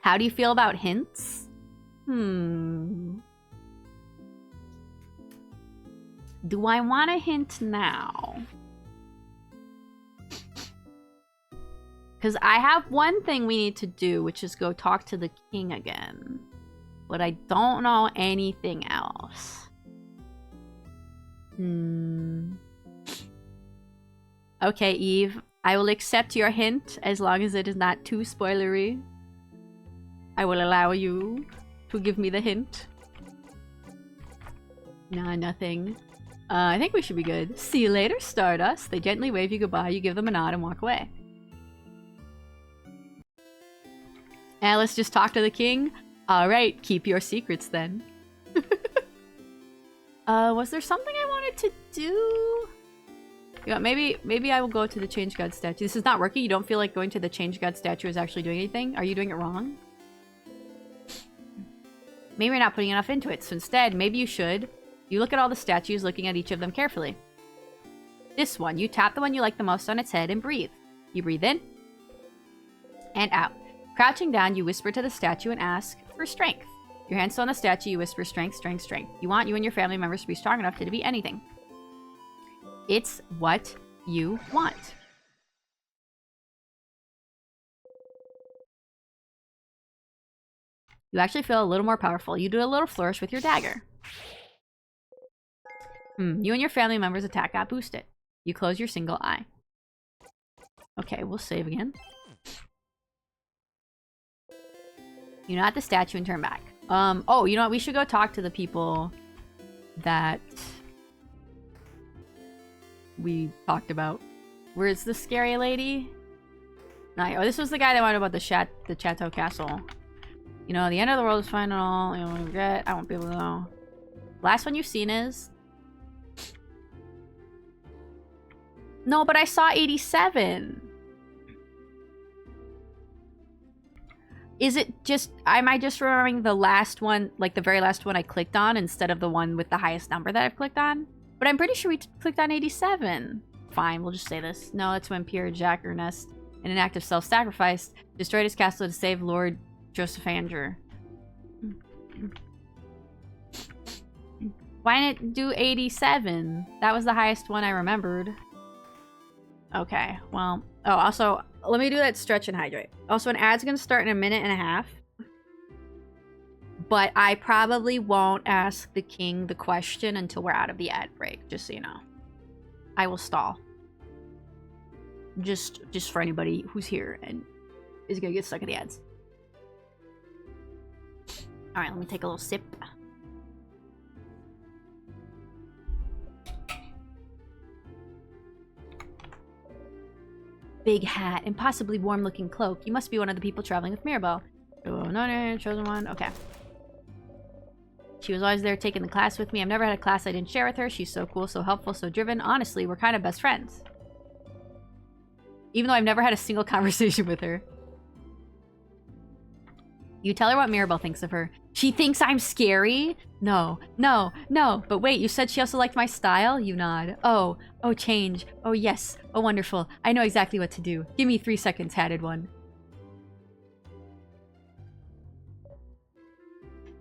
How do you feel about hints? Do I want a hint now? Because I have one thing we need to do, which is go talk to the king again. But I don't know anything else. Okay, Eve. I will accept your hint as long as it is not too spoilery. I will allow you to give me the hint. Nah, nothing. I think we should be good. See you later, Stardust. They gently wave you goodbye, you give them a nod and walk away. Alice just talked to the king. Alright, keep your secrets then. Was there something I wanted to do? You know, maybe I will go to the Change God statue. This is not working? You don't feel like going to the Change God statue is actually doing anything? Are you doing it wrong? Maybe you're not putting enough into it, so instead, maybe you should. You look at all the statues, looking at each of them carefully. This one, you tap the one you like the most on its head and breathe. You breathe in and out. Crouching down, you whisper to the statue and ask for strength. Your hands still on the statue, you whisper strength, strength, strength. You want you and your family members to be strong enough to defeat anything. It's what you want. You actually feel a little more powerful. You do a little flourish with your dagger. You and your family members' attack got boosted. You close your single eye. Okay, we'll save again. You nod at the statue and turn back. Oh, you know what? We should go talk to the people that we talked about. Where's the scary lady? Oh, this was the guy that wanted about the Chateau Castle. You know, the end of the world is fine and all. You know, regret. I won't be able to know. Last one you've seen is... No, but I saw 87. Is it just... Am I just remembering the last one, like the very last one I clicked on instead of the one with the highest number that I've clicked on? But I'm pretty sure we clicked on 87. Fine, we'll just say this. No, that's when Pierre Jacques Ernest, in an act of self-sacrifice, destroyed his castle to save Lord Josephanger. Why didn't it do 87? That was the highest one I remembered. Okay, well... Oh, also, let me do that stretch and hydrate. Also, an ad's gonna start in a minute and a half. But I probably won't ask the king the question until we're out of the ad break, just so you know. I will stall. Just for anybody who's here and is gonna get stuck in the ads. Alright, let me take a little sip. Big hat, impossibly warm-looking cloak. You must be one of the people traveling with Mirabelle. Oh, no, chosen one. Okay. She was always there taking the class with me. I've never had a class I didn't share with her. She's so cool, so helpful, so driven. Honestly, we're kind of best friends. Even though I've never had a single conversation with her. You tell her what Mirabelle thinks of her. She thinks I'm scary? No. But wait, you said she also liked my style? You nod. Oh, change. Oh, yes. Oh, wonderful. I know exactly what to do. Give me 3 seconds, hatted one.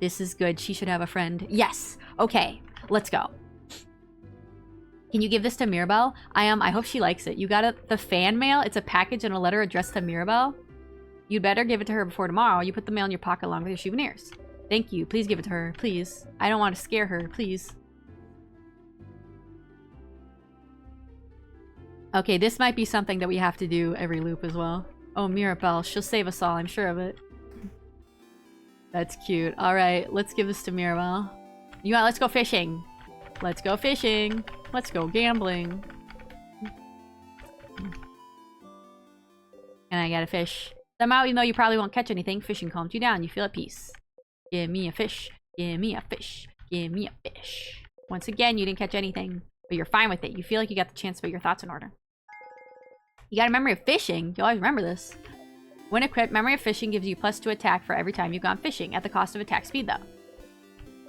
This is good. She should have a friend. Yes. Okay, let's go. Can you give this to Mirabelle? I hope she likes it. You got the fan mail? It's a package and a letter addressed to Mirabelle? You'd better give it to her before tomorrow. You put the mail in your pocket along with your souvenirs. Thank you. Please give it to her. Please. I don't want to scare her. Please. Okay, this might be something that we have to do every loop as well. Oh, Mirabelle. She'll save us all. I'm sure of it. That's cute. Alright, let's give this to Mirabelle. You want? Let's go fishing. Let's go fishing. Let's go gambling. And I got a fish. Somehow, even though you probably won't catch anything, fishing calms you down. You feel at peace. Give me a fish. Give me a fish. Give me a fish. Once again, you didn't catch anything, but you're fine with it. You feel like you got the chance to put your thoughts in order. You got a memory of fishing. You always remember this. When equipped, memory of fishing gives you +2 attack for every time you've gone fishing, at the cost of attack speed, though.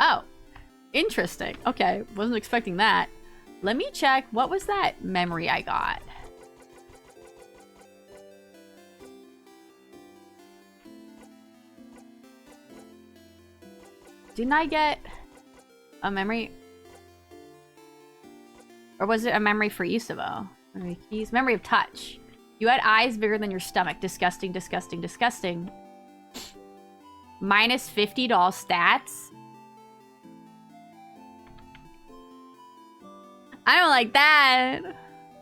Oh. Interesting. Okay, wasn't expecting that. Let me check. What was that memory I got? Didn't I get a memory? Or was it a memory for Isabeau? Memory keys. Memory of touch. You had eyes bigger than your stomach. Disgusting, disgusting, disgusting. -50 to all stats. I don't like that.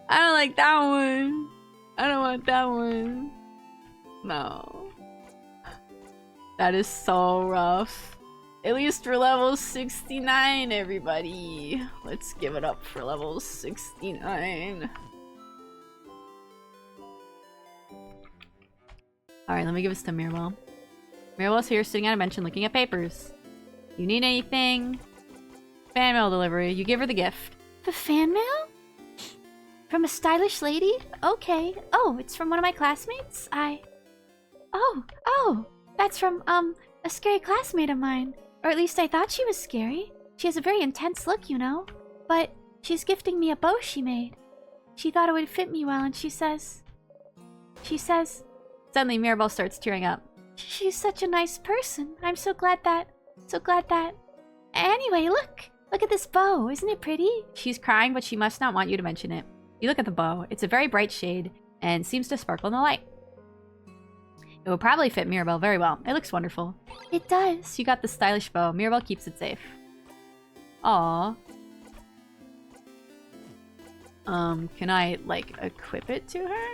I don't like that one. I don't want that one. No. That is so rough. At least for level 69, everybody. Let's give it up for level 69. Alright, let me give this to Mirabelle. Mirabelle's here sitting on a bench and looking at papers. You need anything? Fan mail delivery. You give her the gift. The fan mail? From a stylish lady? Okay. Oh, it's from one of my classmates? Oh, that's from, a scary classmate of mine. Or at least I thought she was scary. She has a very intense look, you know. But she's gifting me a bow she made. She thought it would fit me well, and she says... Suddenly, Mirabelle starts tearing up. She's such a nice person. I'm so glad that... Anyway, look! Look at this bow. Isn't it pretty? She's crying, but she must not want you to mention it. You look at the bow. It's a very bright shade, and seems to sparkle in the light. It will probably fit Mirabelle very well. It looks wonderful. It does. You got the stylish bow. Mirabelle keeps it safe. Aww. Can I, like, equip it to her?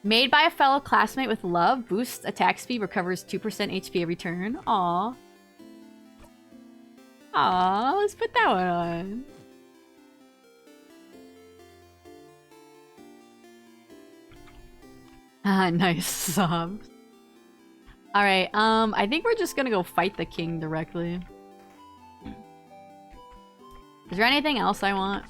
Made by a fellow classmate with love. Boosts attack speed. Recovers 2% HP every turn. Aww. Aww, let's put that one on. Ah, nice sobs. Alright, I think we're just gonna go fight the king directly. Is there anything else I want?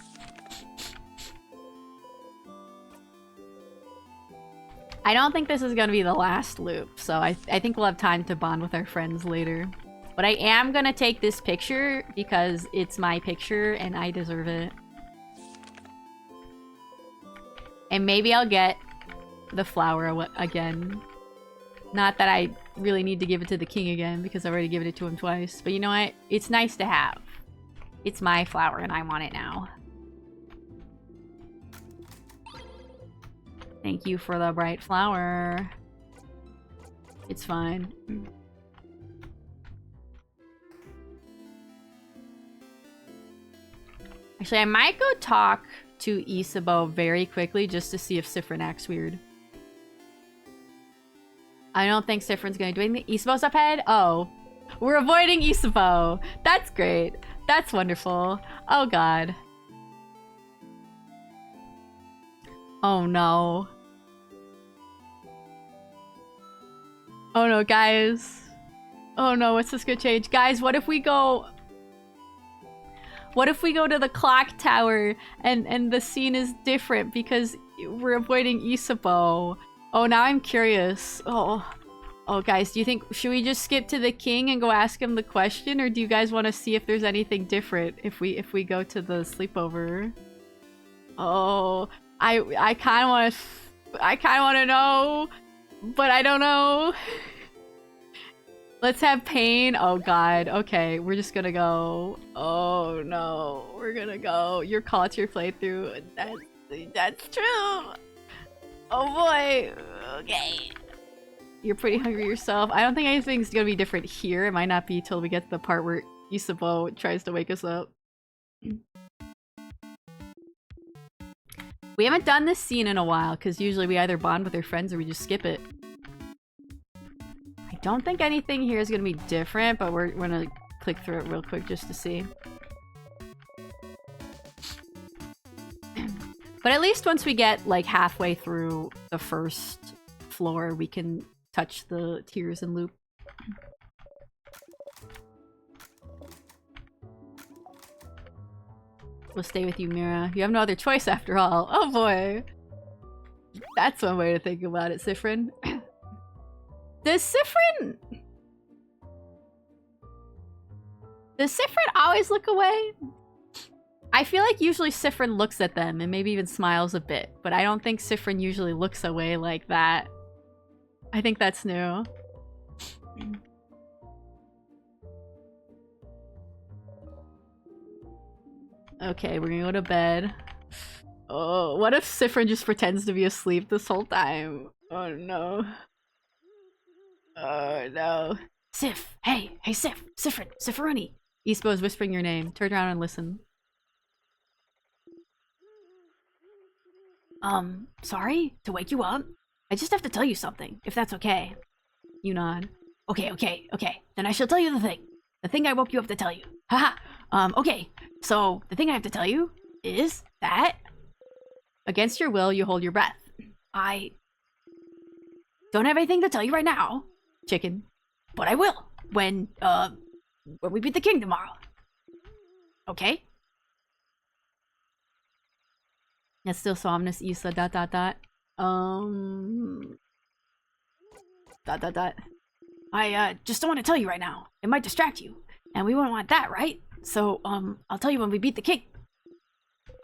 I don't think this is gonna be the last loop, so I think we'll have time to bond with our friends later. But I am gonna take this picture because it's my picture and I deserve it. And maybe I'll get the flower again. Not that I really need to give it to the king again because I've already given it to him twice. But you know what? It's nice to have. It's my flower and I want it now. Thank you for the bright flower. It's fine. Actually, I might go talk to Isabeau very quickly just to see if Siffrin acts weird. I don't think Siffrin's gonna do anything. Isabeau's up ahead? Oh. We're avoiding Isabeau. That's great. That's wonderful. Oh god. Oh no. Oh no, guys. Oh no, what's this gonna change? Guys, what if we go... What if we go to the clock tower and the scene is different because we're avoiding Isabeau? Oh, now I'm curious. Oh, guys, do you think... Should we just skip to the king and go ask him the question? Or do you guys want to see if there's anything different if we go to the sleepover? Oh, I kind of want to... I kind of want to know, but I don't know. Let's have pain. Oh god. Okay, we're just gonna go. Oh no, we're gonna go. Your call to your playthrough. That's true. Oh boy. Okay. You're pretty hungry yourself. I don't think anything's gonna be different here. It might not be till we get to the part where Isabeau tries to wake us up. We haven't done this scene in a while because usually we either bond with our friends or we just skip it. I don't think anything here is going to be different, but we're going to click through it real quick just to see. But at least once we get like halfway through the first floor, we can touch the tears and loop. We'll stay with you, Mira. You have no other choice after all. Oh boy. That's one way to think about it, Siffrin. Does Siffrin always look away? I feel like usually Siffrin looks at them and maybe even smiles a bit, but I don't think Siffrin usually looks away like that. I think that's new. Okay, we're gonna go to bed. Oh, what if Siffrin just pretends to be asleep this whole time? Oh no. Oh no. Sif! Hey! Hey Sif! Siffrin! Sifferoni! Isabeau is whispering your name. Turn around and listen. Sorry? To wake you up? I just have to tell you something, if that's okay. You nod. Okay, okay, okay. Then I shall tell you the thing. The thing I woke you up to tell you. Haha. Okay. So, the thing I have to tell you is that against your will, you hold your breath. I don't have anything to tell you right now, chicken. But I will when we beat the king tomorrow. Okay? It's still Somnus Isa ... I just don't want to tell you right now. It might distract you. And we wouldn't want that, right? So, I'll tell you when we beat the king.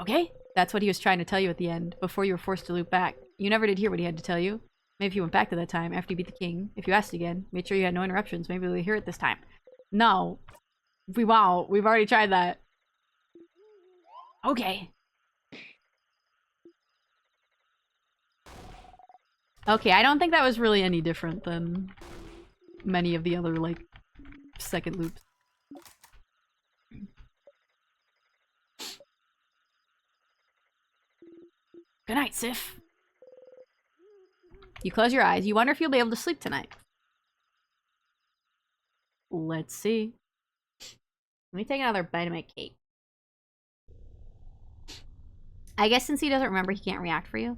Okay? That's what he was trying to tell you at the end, before you were forced to loop back. You never did hear what he had to tell you. Maybe if you went back to that time, after you beat the king. If you asked again, made sure you had no interruptions. Maybe we'll hear it this time. No. We won't. We've already tried that. Okay. Okay, I don't think that was really any different than many of the other, like, second loops. Good night, Sif. You close your eyes. You wonder if you'll be able to sleep tonight. Let's see. Let me take another bite of my cake. I guess since he doesn't remember, he can't react for you.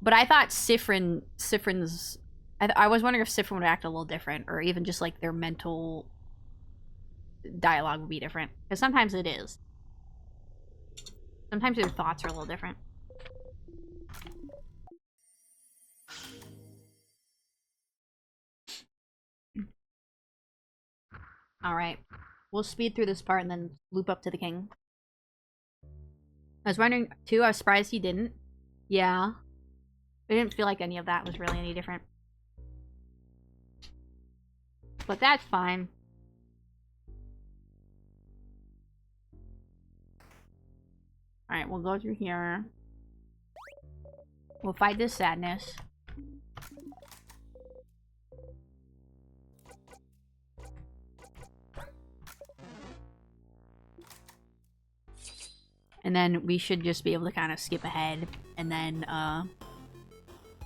But I thought Siffrin's... I was wondering if Siffrin would act a little different, or even just, like, their mental dialogue would be different. Because sometimes it is. Sometimes their thoughts are a little different. Alright. We'll speed through this part and then loop up to the king. I was wondering, too, I was surprised he didn't. Yeah. I didn't feel like any of that was really any different. But that's fine. Alright, we'll go through here. We'll fight this sadness. And then we should just be able to kind of skip ahead and then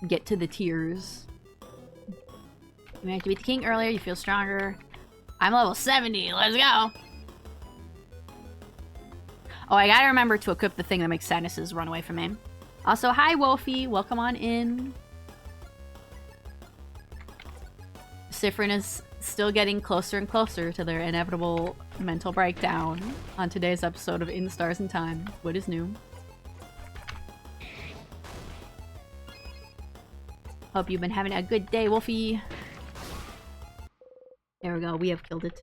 get to the tears. You managed to beat the king earlier, you feel stronger. I'm level 70, let's go! Oh, I gotta remember to equip the thing that makes sadnesses run away from me. Also, hi Wolfie, welcome on in. Siffrin is still getting closer and closer to their inevitable mental breakdown on today's episode of In Stars and Time. What is new? Hope you've been having a good day, Wolfie. There we go, we have killed it.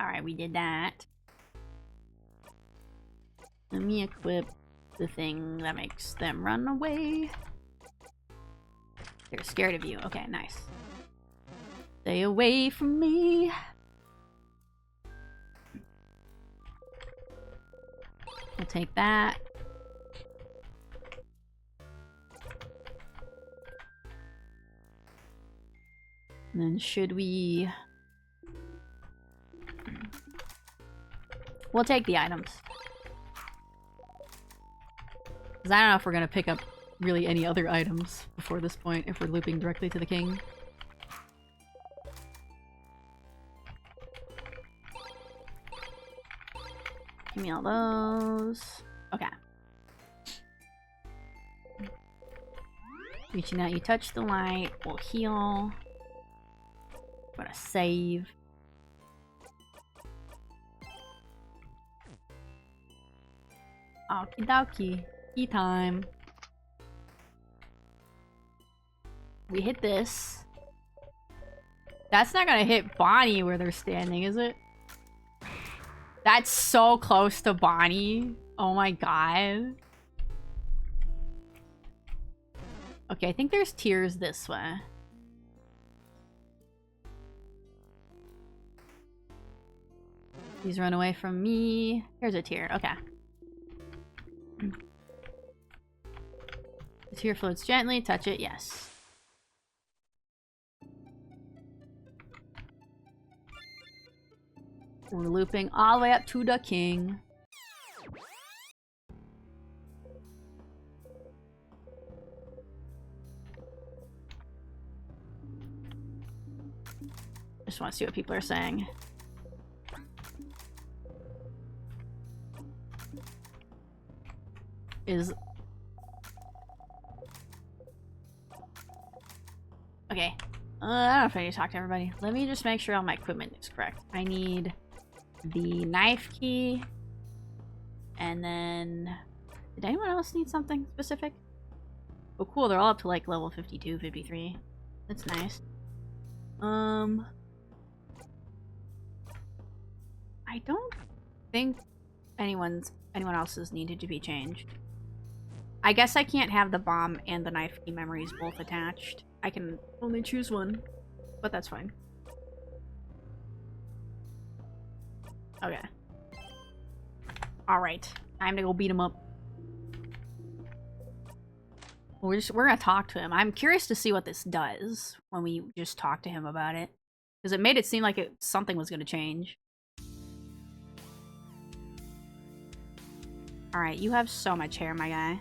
Alright, we did that. Let me equip the thing that makes them run away. They're scared of you. Okay, nice. Stay away from me. We'll take that. And then should we... We'll take the items. Because I don't know if we're going to pick up really any other items before this point, if we're looping directly to the king. Give me all those. Okay. Reaching out, you touch the light. We'll heal. Gonna save. Okie dokie. Key time. We hit this. That's not gonna hit Bonnie where they're standing, is it? That's so close to Bonnie. Oh my god. Okay, I think there's tears this way. Please run away from me. Here's a tear. Okay. The tear floats gently. Touch it. Yes. We're looping all the way up to the king. Just want to see what people are saying. Okay. I don't know if I need to talk to everybody. Let me just make sure all my equipment is correct. I need the knife key. And then... Did anyone else need something specific? Oh, cool. They're all up to, like, level 52, 53. That's nice. I don't think anyone else's needed to be changed. I guess I can't have the bomb and the knife key memories both attached. I can only choose one, but that's fine. Okay. Alright. Time to go beat him up. We're gonna talk to him. I'm curious to see what this does when we just talk to him about it. Because it made it seem like something was gonna change. Alright, you have so much hair, my guy.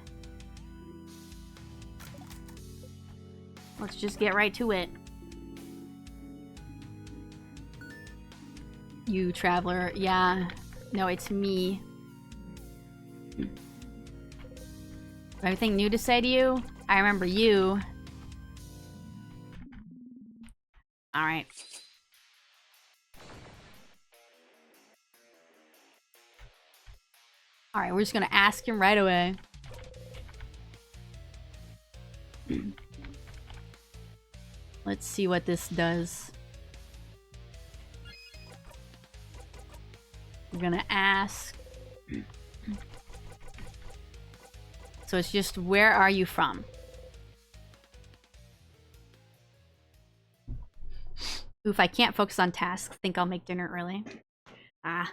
Let's just get right to it. You, traveler. Yeah. No, it's me. Anything new to say to you? I remember you. Alright. Alright, we're just gonna ask him right away. Let's see what this does. We're gonna ask. So it's just, where are you from? Oof, I can't focus on tasks. Think I'll make dinner early. Ah.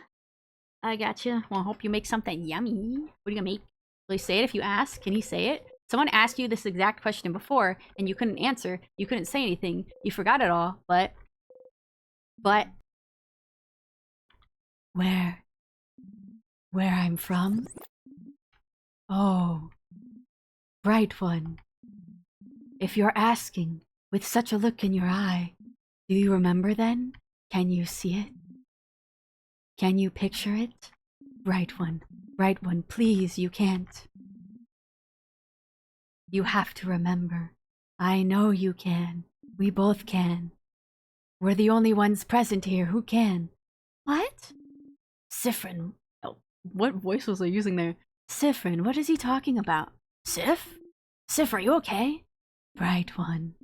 I gotcha. Well, I hope you make something yummy. What are you gonna make? Will he say it if you ask? Can he say it? Someone asked you this exact question before, and you couldn't answer. You couldn't say anything. You forgot it all, but... Where I'm from? Oh. Bright one. If you're asking, with such a look in your eye, do you remember then? Can you see it? Can you picture it? Bright one, please, you can't. You have to remember. I know you can. We both can. We're the only ones present here who can. What? Siffrin. Oh, what voice was I using there? Siffrin, what is he talking about? Sif? Sif, are you okay? Bright one.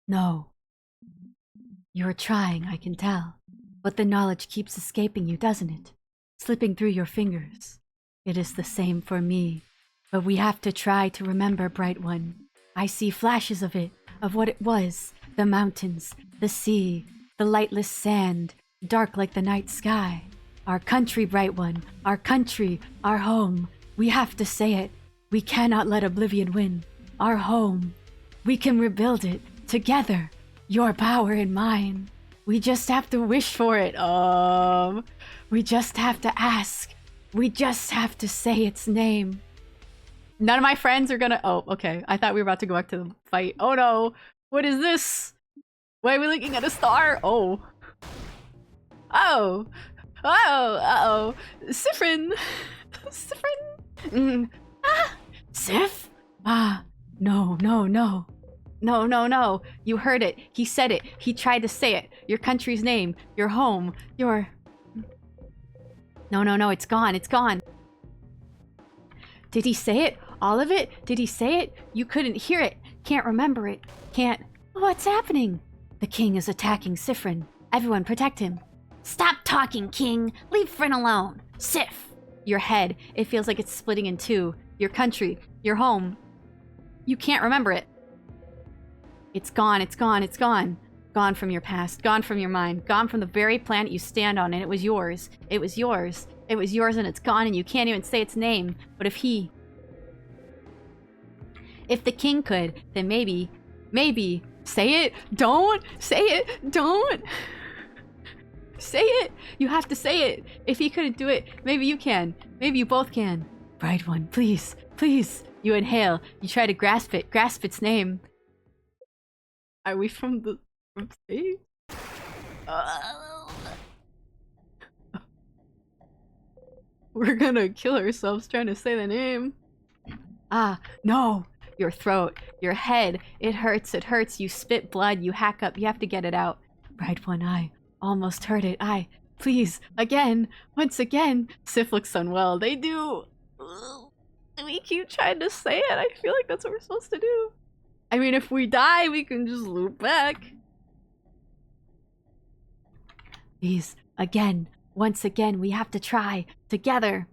No. You're trying, I can tell. But the knowledge keeps escaping you, doesn't it? Slipping through your fingers. It is the same for me. But we have to try to remember, Bright One. I see flashes of it, of what it was. The mountains, the sea, the lightless sand, dark like the night sky. Our country, Bright One. Our country, our home. We have to say it. We cannot let oblivion win. Our home. We can rebuild it, together. Your power and mine. We just have to wish for it. We just have to ask. We just have to say its name. None of my friends are gonna... Oh, okay. I thought we were about to go back to the fight. Oh no. What is this? Why are we looking at a star? Oh. Oh. Oh. Uh-oh. Siffrin. Siffrin. Ah. Sif? Ah. No. No. You heard it. He said it. He tried to say it. Your country's name. Your home. Your... No. It's gone. Did he say it? All of it? Did he say it? You couldn't hear it. Can't remember it. Can't... What's happening? The king is attacking Siffrin. Everyone protect him. Stop talking, king. Leave Frin alone. Sif. Your head. It feels like it's splitting in two. Your country. Your home. You can't remember it. It's gone. Gone from your past. Gone from your mind. Gone from the very planet you stand on, and it was yours. It was yours, and it's gone, and you can't even say its name. But if the king could, then maybe, say it. Don't say it. Don't say it. You have to say it. If he couldn't do it, maybe you can. Maybe you both can. Bright One, please. You inhale. You try to grasp its name. Are we from space? We're gonna kill ourselves trying to say the name. Ah, no! Your throat, your head, it hurts, you spit blood, you hack up, you have to get it out. Right one eye, almost hurt it, please, again, once again. Sif looks unwell, they do. We keep trying to say it, I feel like that's what we're supposed to do. I mean, if we die, we can just loop back. Please, again, once again, we have to try, together.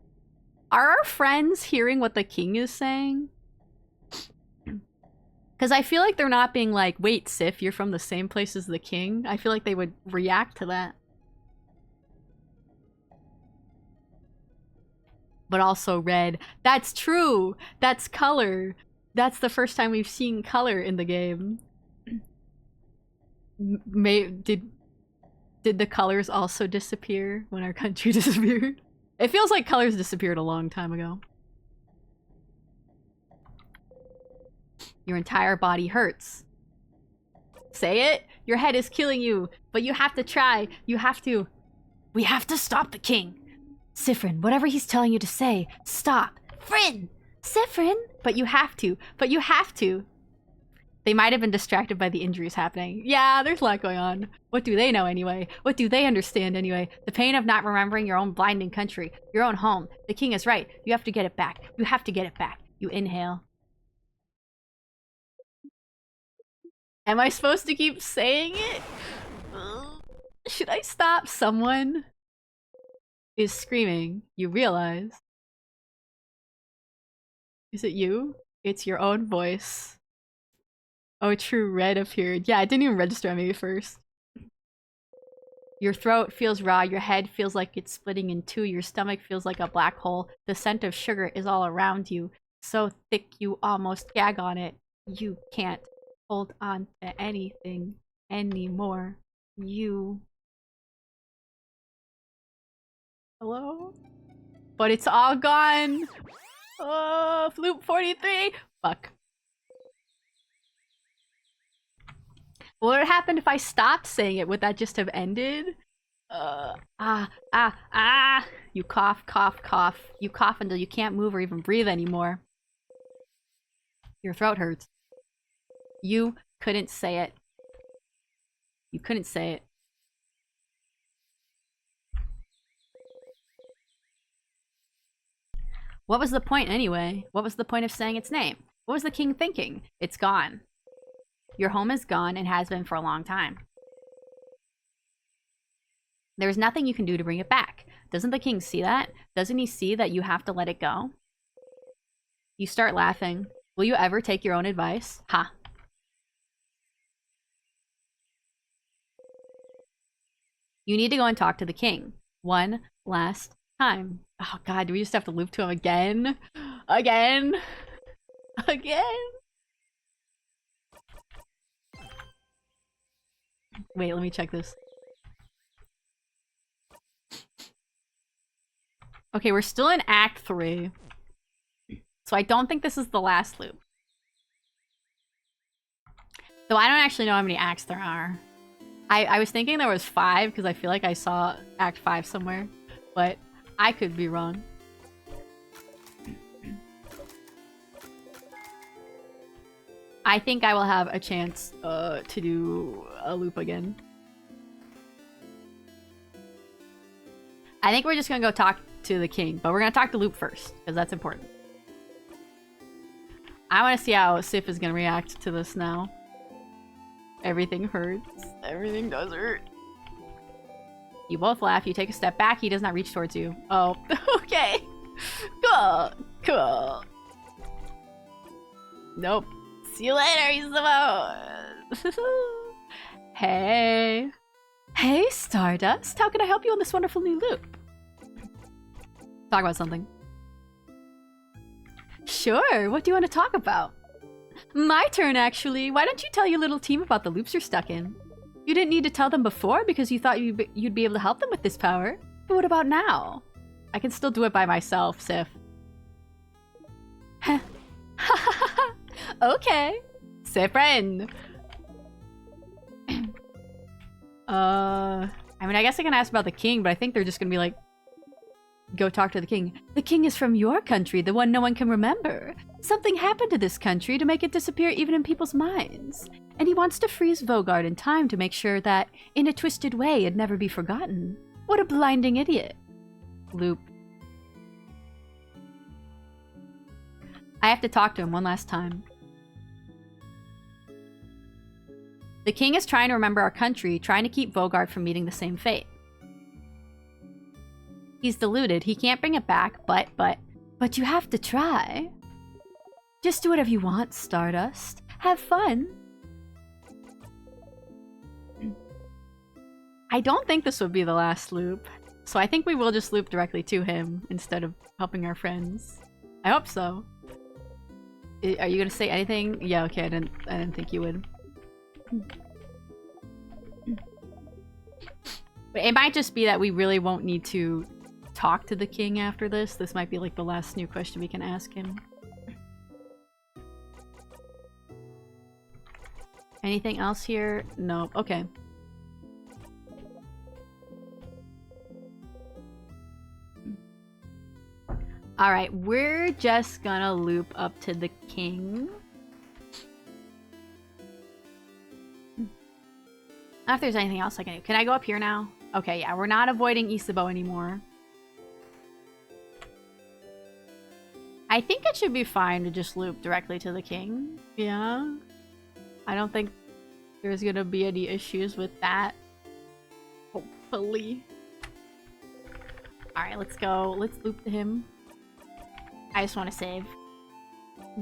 Are our friends hearing what the king is saying? Because I feel like they're not being like, wait, Sif, you're from the same place as the king. I feel like they would react to that. But also red. That's true! That's color! That's the first time we've seen color in the game. Did the colors also disappear when our country disappeared? It feels like colors disappeared a long time ago. Your entire body hurts. Say it? Your head is killing you, but you have to try. You have to. We have to stop the king. Siffrin, whatever he's telling you to say, stop. Frin! Siffrin! But you have to. But you have to. They might have been distracted by the injuries happening. Yeah, there's a lot going on. What do they know anyway? What do they understand anyway? The pain of not remembering your own blinding country, your own home. The king is right. You have to get it back. You have to get it back. You inhale. Am I supposed to keep saying it? Should I stop? Someone is screaming. You realize. Is it you? It's your own voice. Oh, true, red appeared. Yeah, it didn't even register on me first. Your throat feels raw, your head feels like it's splitting in two, your stomach feels like a black hole. The scent of sugar is all around you, so thick you almost gag on it. You can't hold on to anything anymore. You... Hello? But it's all gone! Oh, Floop 43! Fuck. What would happen if I stopped saying it? Would that just have ended? You cough, cough, cough. You cough until you can't move or even breathe anymore. Your throat hurts. You couldn't say it. You couldn't say it. What was the point anyway? What was the point of saying its name? What was the king thinking? It's gone. Your home is gone and has been for a long time. There's nothing you can do to bring it back. Doesn't the king see that? Doesn't he see that you have to let it go? You start laughing. Will you ever take your own advice? Ha. You need to go and talk to the king. One last time. Oh god, do we just have to loop to him again? Again? Again? Wait, let me check this. Okay, we're still in Act 3. So I don't think this is the last loop. So I don't actually know how many acts there are. I was thinking there was 5 because I feel like I saw Act 5 somewhere. But I could be wrong. I think I will have a chance to do a loop again. I think we're just gonna go talk to the king, but we're gonna talk to Loop first, because that's important. I want to see how Sif is gonna react to this now. Everything hurts. Everything does hurt. You both laugh, you take a step back, he does not reach towards you. Oh, okay. Cool, cool. Nope. See you later, Isamu! Hey. Hey, Stardust. How can I help you on this wonderful new loop? Talk about something. Sure, what do you want to talk about? My turn, actually. Why don't you tell your little team about the loops you're stuck in? You didn't need to tell them before because you thought you'd be able to help them with this power. But what about now? I can still do it by myself, Sif. Okay. Sifrin. I mean, I guess I can ask about the king, but I think they're just gonna be like, go talk to the king. The king is from your country, the one no one can remember. Something happened to this country to make it disappear even in people's minds. And he wants to freeze Vogard in time to make sure that, in a twisted way, it'd never be forgotten. What a blinding idiot. Loop. I have to talk to him one last time. The king is trying to remember our country, trying to keep Vogard from meeting the same fate. He's deluded. He can't bring it back, but you have to try. Just do whatever you want, Stardust. Have fun. I don't think this would be the last loop, so I think we will just loop directly to him instead of helping our friends. I hope so. Are you gonna say anything? Yeah, okay, I didn't think you would. But it might just be that we really won't need to talk to the king after this. This might be like the last new question we can ask him. Anything else here? No. Okay. Alright, we're just gonna loop up to the king. I don't know if there's anything else I can do. Can I go up here now? Okay, yeah, we're not avoiding Isabeau anymore. I think it should be fine to just loop directly to the king. Yeah. I don't think there's gonna be any issues with that. Hopefully. Alright, let's go. Let's loop to him. I just want to save.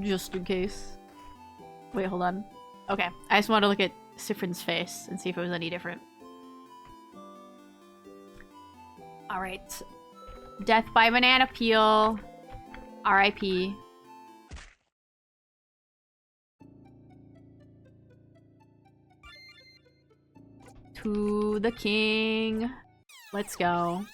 Just in case. Wait, hold on. Okay, I just want to look at Siffrin's face and see if it was any different. Alright. Death by banana peel. R.I.P. To the king. Let's go.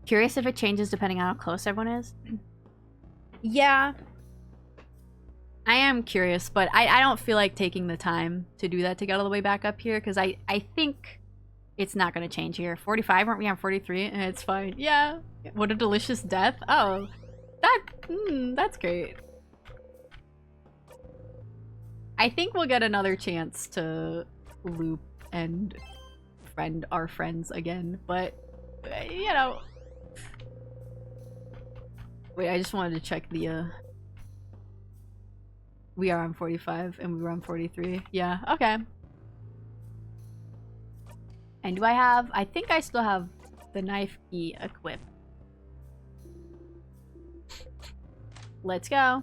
Curious if it changes depending on how close everyone is. Yeah. I am curious, but I don't feel like taking the time to do that to get all the way back up here, because I think it's not going to change here. 45, aren't we on 43? It's fine. Yeah. What a delicious death. Oh. That's great. I think we'll get another chance to loop and friend our friends again, but, you know... Wait, I just wanted to check the, We are on 45 and we were on 43. Yeah, okay. And do I have... I think I still have the knife key equipped. Let's go.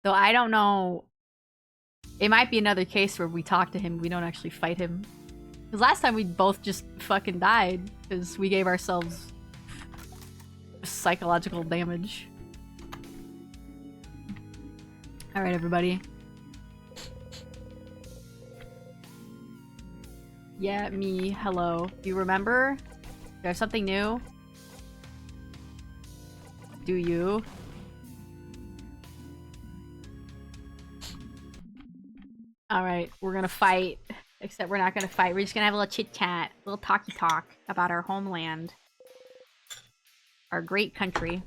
Though I don't know... It might be another case where we talk to him, we don't actually fight him. Because last time we both just fucking died because we gave ourselves psychological damage. Alright, everybody. Yeah, me. Hello. Do you remember? There's something new? Do you? Alright, we're gonna fight. Except we're not gonna fight. We're just gonna have a little chit-chat. A little talky-talk about our homeland. Our great country.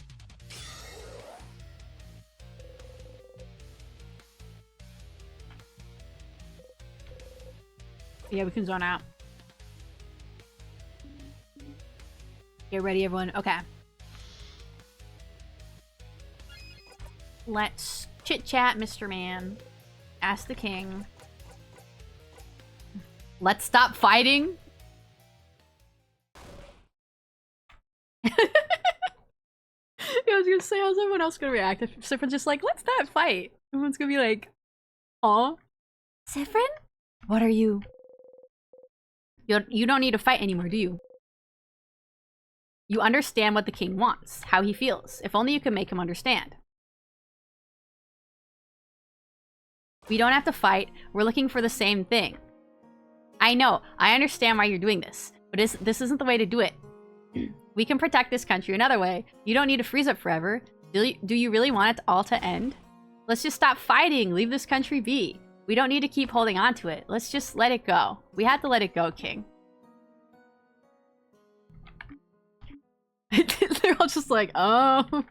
Yeah, we can zone out. Get ready, everyone. Okay. Let's chit-chat, Mr. Man. Ask the king. Let's stop fighting. I was gonna say, how's everyone else gonna react if Siffrin's just like, let's not fight? Everyone's gonna be like, aw. Siffrin? What are you? You don't need to fight anymore, do you? You understand what the king wants, how he feels. If only you could make him understand. We don't have to fight. We're looking for the same thing. I know. I understand why you're doing this. But this isn't the way to do it. We can protect this country another way. You don't need to freeze up forever. Do you really want it all to end? Let's just stop fighting. Leave this country be. We don't need to keep holding on to it. Let's just let it go. We have to let it go, King. They're all just like, oh.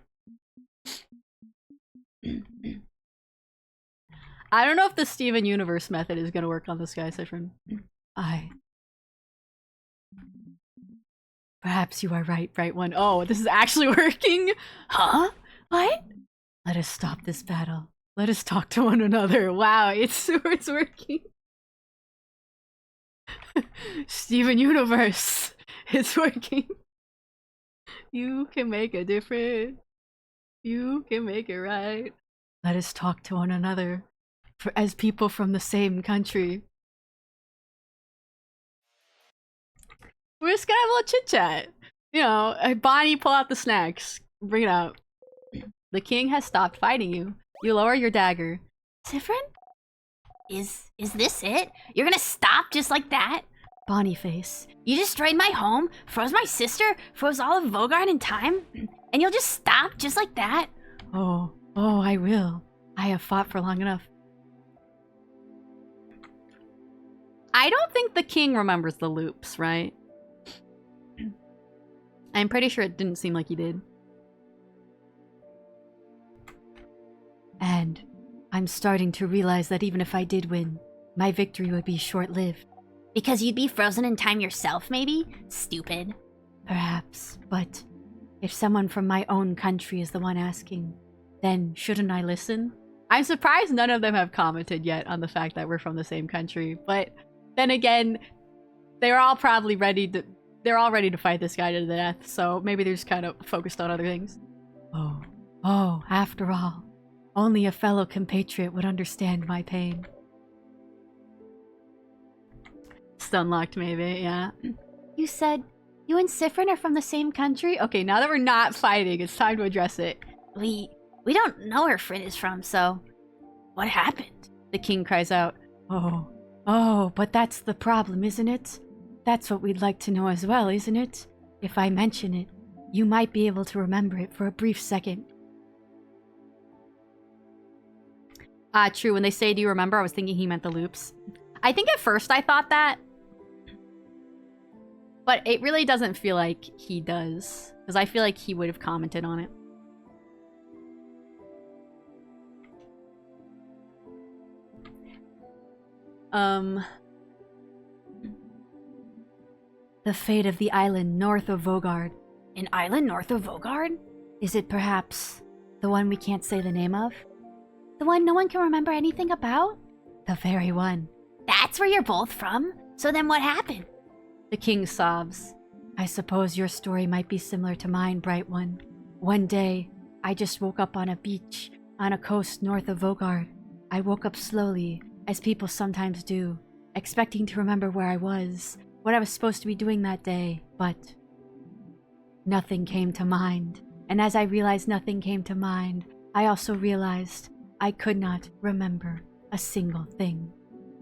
I don't know if the Steven Universe method is going to work on this guy, Siffrin. Perhaps you are right, Bright One. Oh, this is actually working? Huh? What? Let us stop this battle. Let us talk to one another. Wow, it's working. Steven Universe. It's working. You can make a difference. You can make it right. Let us talk to one another as people from the same country. We're just gonna have a little chit chat. You know, Bonnie, pull out the snacks. Bring it out. The king has stopped fighting you. You lower your dagger. Siffrin? Is this it? You're gonna stop just like that? Bonnie face. You destroyed my home, froze my sister, froze all of Vogard in time, and you'll just stop just like that? Oh, I will. I have fought for long enough. I don't think the king remembers the loops, right? I'm pretty sure it didn't seem like he did. And I'm starting to realize that even if I did win, my victory would be short-lived. Because you'd be frozen in time yourself, maybe? Stupid. Perhaps, but if someone from my own country is the one asking, then shouldn't I listen? I'm surprised none of them have commented yet on the fact that we're from the same country, but then again, they're all probably ready to fight this guy to the death, so maybe they're just kind of focused on other things. Oh, after all, only a fellow compatriot would understand my pain. Stun locked, maybe, yeah. You said you and Siffrin are from the same country? Okay, now that we're not fighting, it's time to address it. We don't know where Frin is from, so what happened? The king cries out. Oh, but that's the problem, isn't it? That's what we'd like to know as well, isn't it? If I mention it, you might be able to remember it for a brief second. True, when they say, do you remember, I was thinking he meant the loops. I think at first I thought that. But it really doesn't feel like he does. Because I feel like he would have commented on it. The fate of the island north of Vogard. An island north of Vogard? Is it perhaps the one we can't say the name of? The one no one can remember anything about? The very one. That's where you're both from? So then what happened? The king sobs. I suppose your story might be similar to mine, Bright One. One day, I just woke up on a beach, on a coast north of Vogard. I woke up slowly, as people sometimes do, expecting to remember where I was, what I was supposed to be doing that day, but nothing came to mind. And as I realized nothing came to mind, I also realized I could not remember a single thing.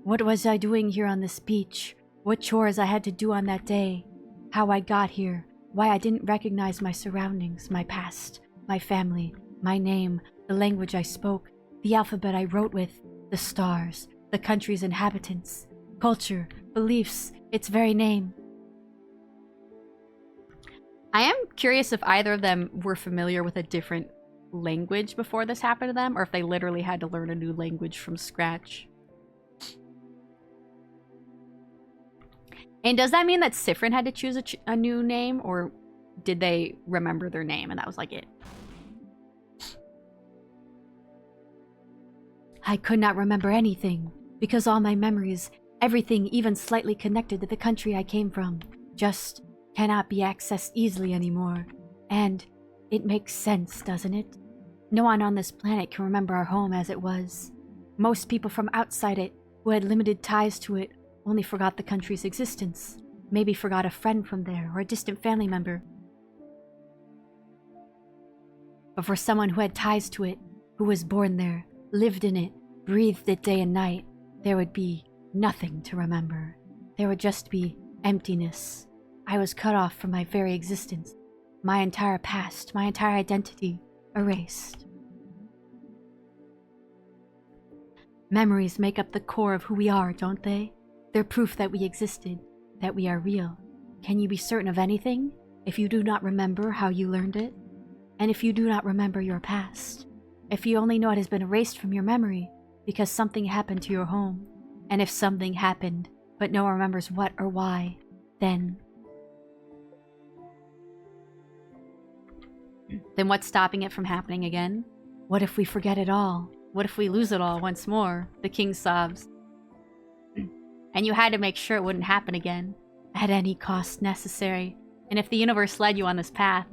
What was I doing here on this beach? What chores I had to do on that day? How I got here? Why I didn't recognize my surroundings, my past, my family, my name, the language I spoke, the alphabet I wrote with, the stars, the country's inhabitants, culture, beliefs, its very name. I am curious if either of them were familiar with a different language before this happened to them, or if they literally had to learn a new language from scratch. And does that mean that Siffrin had to choose a new name, or did they remember their name and that was like it? I could not remember anything, because all my memories, everything even slightly connected to the country I came from, just cannot be accessed easily anymore. And it makes sense, doesn't it? No one on this planet can remember our home as it was. Most people from outside it, who had limited ties to it, only forgot the country's existence. Maybe forgot a friend from there or a distant family member. But for someone who had ties to it, who was born there, lived in it, breathed it day and night, there would be nothing to remember. There would just be emptiness. I was cut off from my very existence. My entire past, my entire identity, erased. Memories make up the core of who we are, don't they? They're proof that we existed, that we are real. Can you be certain of anything if you do not remember how you learned it? And if you do not remember your past? If you only know it has been erased from your memory because something happened to your home? And if something happened, but no one remembers what or why, then what's stopping it from happening again? What if we forget it all? What if we lose it all once more? The king sobs. And you had to make sure it wouldn't happen again, at any cost necessary. And if the universe led you on this path,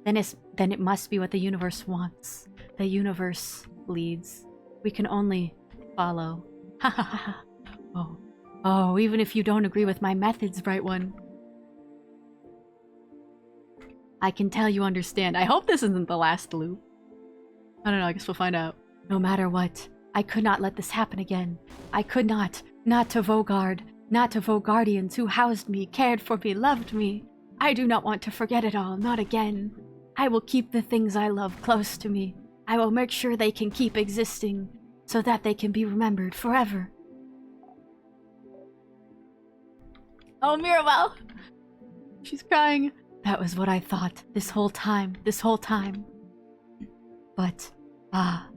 then it must be what the universe wants. The universe leads. We can only follow. Ha ha ha. Oh, even if you don't agree with my methods, Bright One. I can tell you understand. I hope this isn't the last loop. I don't know, I guess we'll find out. No matter what, I could not let this happen again. I could not. Not to Vogard. Not to Vogardians who housed me, cared for me, loved me. I do not want to forget it all, not again. I will keep the things I love close to me. I will make sure they can keep existing, so that they can be remembered forever. Oh, Mirabelle! She's crying. That was what I thought this whole time. But, I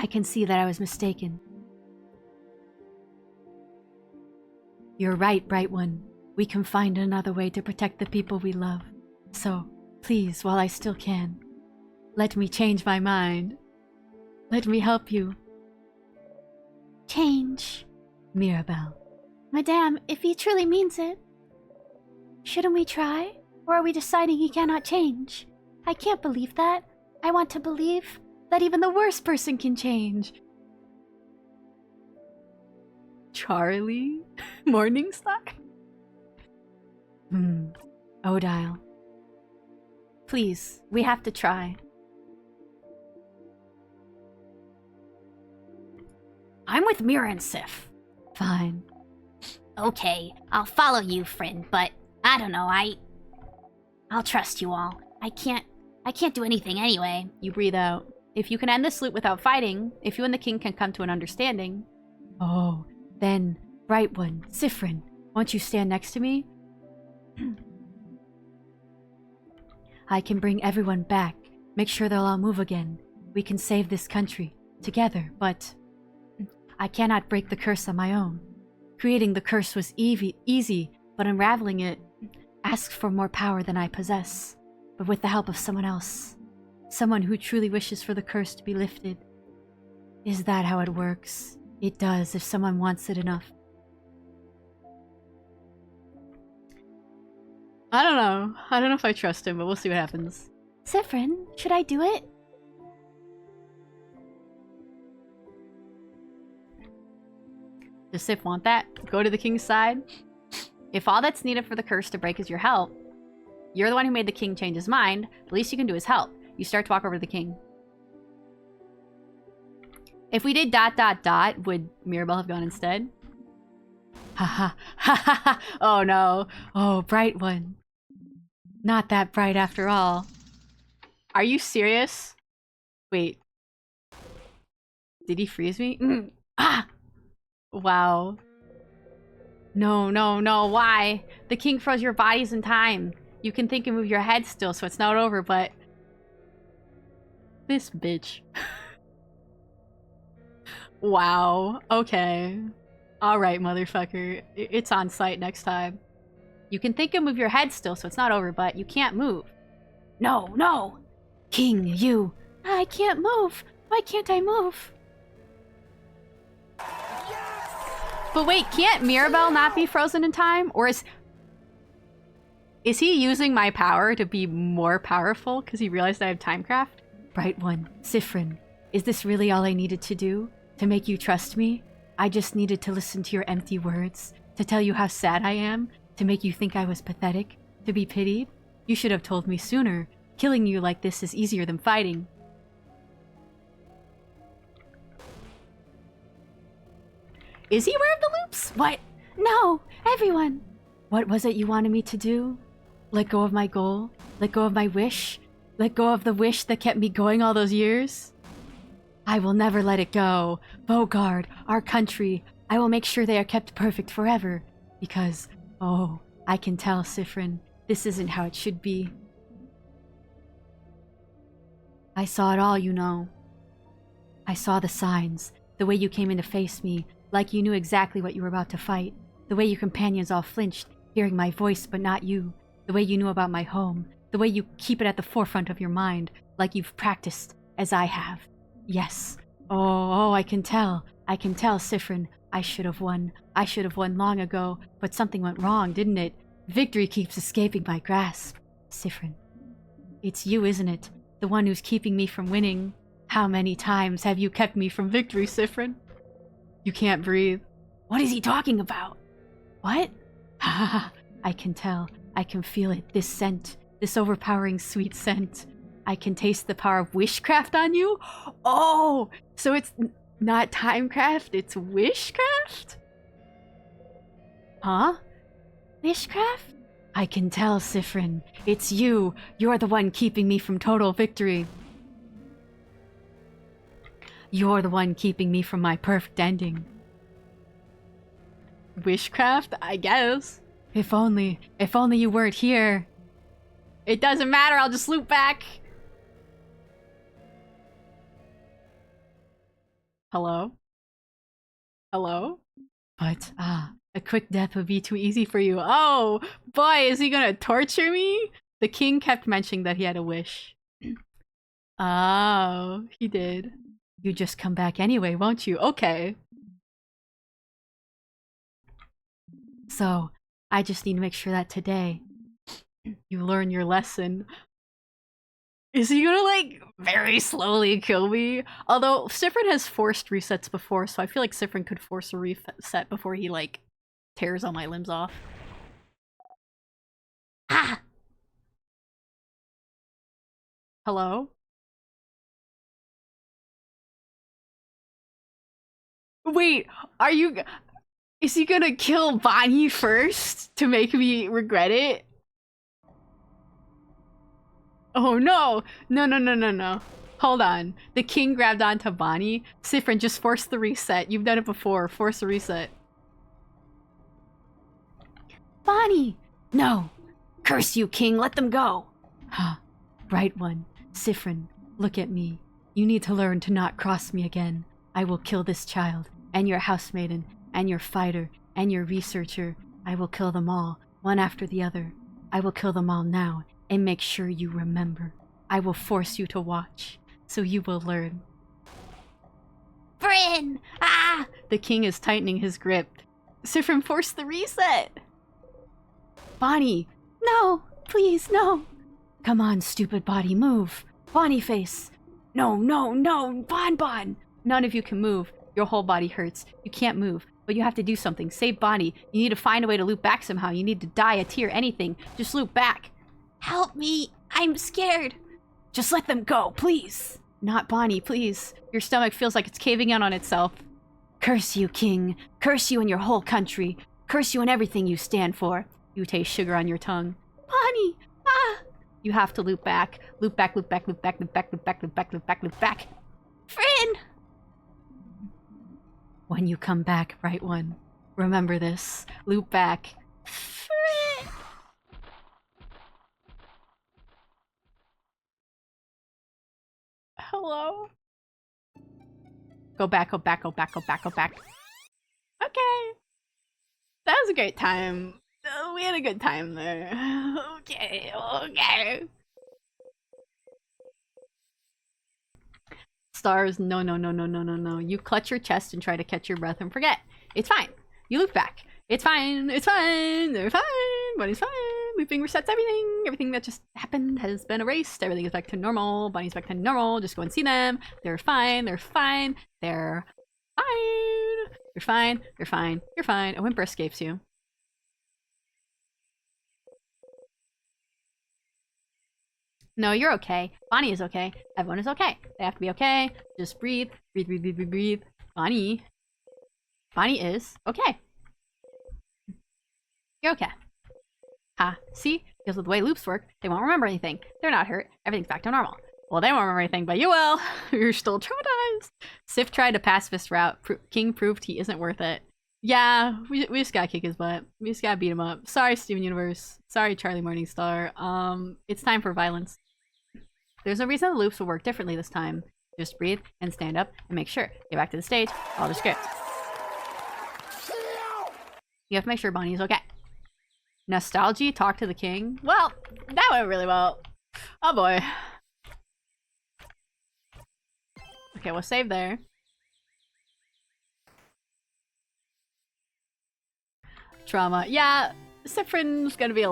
can see that I was mistaken. You're right, Bright One. We can find another way to protect the people we love. So, please, while I still can, let me change my mind. Let me help you. Change. Mirabelle. Madame, if he truly means it, shouldn't we try? Or are we deciding he cannot change? I can't believe that. I want to believe that even the worst person can change. Charlie? Morningstar? Odile. Please, we have to try. I'm with Mira and Sif. Fine. Okay, I'll follow you, friend, but I don't know, I'll trust you all. I can't do anything anyway. You breathe out. If you can end this loop without fighting, if you and the king can come to an understanding... Oh, then, Bright One, Siffrin, won't you stand next to me? I can bring everyone back, make sure they'll all move again. We can save this country, together, but... I cannot break the curse on my own. Creating the curse was easy, but unraveling it asks for more power than I possess, but with the help of someone else. Someone who truly wishes for the curse to be lifted. Is that how it works? It does if someone wants it enough. I don't know. I don't know if I trust him, but we'll see what happens. Siffrin, should I do it? Does Sif want that? Go to the king's side? If all that's needed for the curse to break is your help, you're the one who made the king change his mind, the least you can do is help. You start to walk over to the king. If we did ... would Mirabelle have gone instead? Ha ha. Oh no. Oh, Bright One. Not that bright after all. Are you serious? Wait. Did he freeze me? Ah! Wow. No, why? The king froze your bodies in time. You can think and move your head still, so it's not over, but... This bitch. Wow. Okay. Alright, motherfucker. It's on site next time. You can think and move your head still, so it's not over, but you can't move. No! King, you... I can't move. Why can't I move? But wait, can't Mirabelle not be frozen in time? Or is he using my power to be more powerful because he realized I have timecraft? Bright One, Siffrin, is this really all I needed to do? To make you trust me? I just needed to listen to your empty words? To tell you how sad I am? To make you think I was pathetic? To be pitied? You should have told me sooner. Killing you like this is easier than fighting. Is he aware of the loops? What? No! Everyone! What was it you wanted me to do? Let go of my goal? Let go of my wish? Let go of the wish that kept me going all those years? I will never let it go. Bogard, our country, I will make sure they are kept perfect forever. Because, oh, I can tell, Siffrin, this isn't how it should be. I saw it all, you know. I saw the signs, the way you came in to face me, like you knew exactly what you were about to fight, the way your companions all flinched, hearing my voice but not you, the way you knew about my home, the way you keep it at the forefront of your mind, like you've practiced, as I have. Yes. Oh, I can tell, Siffrin. I should have won. I should have won long ago, but something went wrong, didn't it? Victory keeps escaping my grasp. Siffrin. It's you, isn't it? The one who's keeping me from winning. How many times have you kept me from victory, Siffrin? You can't breathe. What is he talking about? What? Ha! I can tell. I can feel it. This scent. This overpowering sweet scent. I can taste the power of wishcraft on you? Oh! So it's not timecraft, it's wishcraft? Huh? Wishcraft? I can tell, Siffrin. It's you. You're the one keeping me from total victory. You're the one keeping me from my perfect ending. Wishcraft? I guess. If only you weren't here. It doesn't matter, I'll just loop back. Hello? Hello? But, a quick death would be too easy for you. Oh, boy, is he gonna torture me? The king kept mentioning that he had a wish. Oh, he did. You just come back anyway, won't you? Okay. So, I just need to make sure that today you learn your lesson. Is he gonna, like, very slowly kill me? Although, Siffrin has forced resets before, so I feel like Siffrin could force a reset before he, like, tears all my limbs off. Ah! Hello? Wait, are you... Is he gonna kill Bonnie first to make me regret it? Oh no! No. Hold on. The king grabbed onto Bonnie. Siffrin, just force the reset. You've done it before. Force a reset. Bonnie! No! Curse you, king! Let them go! Huh. Right one. Siffrin, look at me. You need to learn to not cross me again. I will kill this child, and your housemaiden, and your fighter, and your researcher. I will kill them all, one after the other. I will kill them all now, and make sure you remember. I will force you to watch, so you will learn. Bryn! Ah! The king is tightening his grip. Siffrin, force the reset! Bonnie! No! Please, no! Come on, stupid body, move! Bonnie face! No! Bon! None of you can move. Your whole body hurts. You can't move, but you have to do something. Save Bonnie. You need to find a way to loop back somehow. You need to die a tear, anything. Just loop back. Help me! I'm scared! Just let them go, please! Not Bonnie, please. Your stomach feels like it's caving in on itself. Curse you, king. Curse you and your whole country. Curse you and everything you stand for. You taste sugar on your tongue. Bonnie! Ah! You have to loop back. Loop back. Bryn! When you come back, right one. Remember this. Loop back. Bryn! Hello? Go back. Okay. That was a great time. We had a good time there. Okay. Stars, no. You clutch your chest and try to catch your breath and forget. It's fine. You loop back. It's fine. They're fine. Bunny's fine. Looping resets everything. Everything that just happened has been erased. Everything is back to normal. Bunny's back to normal. Just go and see them. They're fine. You're fine. A whimper escapes you. No, you're okay. Bonnie is okay. Everyone is okay. They have to be okay. Just breathe. Breathe. Bonnie is okay. You're okay. Ha, see? Because of the way loops work, they won't remember anything. They're not hurt. Everything's back to normal. Well, they won't remember anything, but you will. You're still traumatized. Sif tried a pacifist route. King proved he isn't worth it. Yeah, we just gotta kick his butt. We just gotta beat him up. Sorry, Steven Universe. Sorry, Charlie Morningstar. It's time for violence. There's no reason the loops will work differently this time. Just breathe and stand up and make sure. Get back to the stage. Follow the script. You have to make sure Bonnie's okay. Nostalgia, talk to the king. Well, that went really well. Oh boy. Okay, we'll save there. Trauma. Yeah, Sifrin's gonna be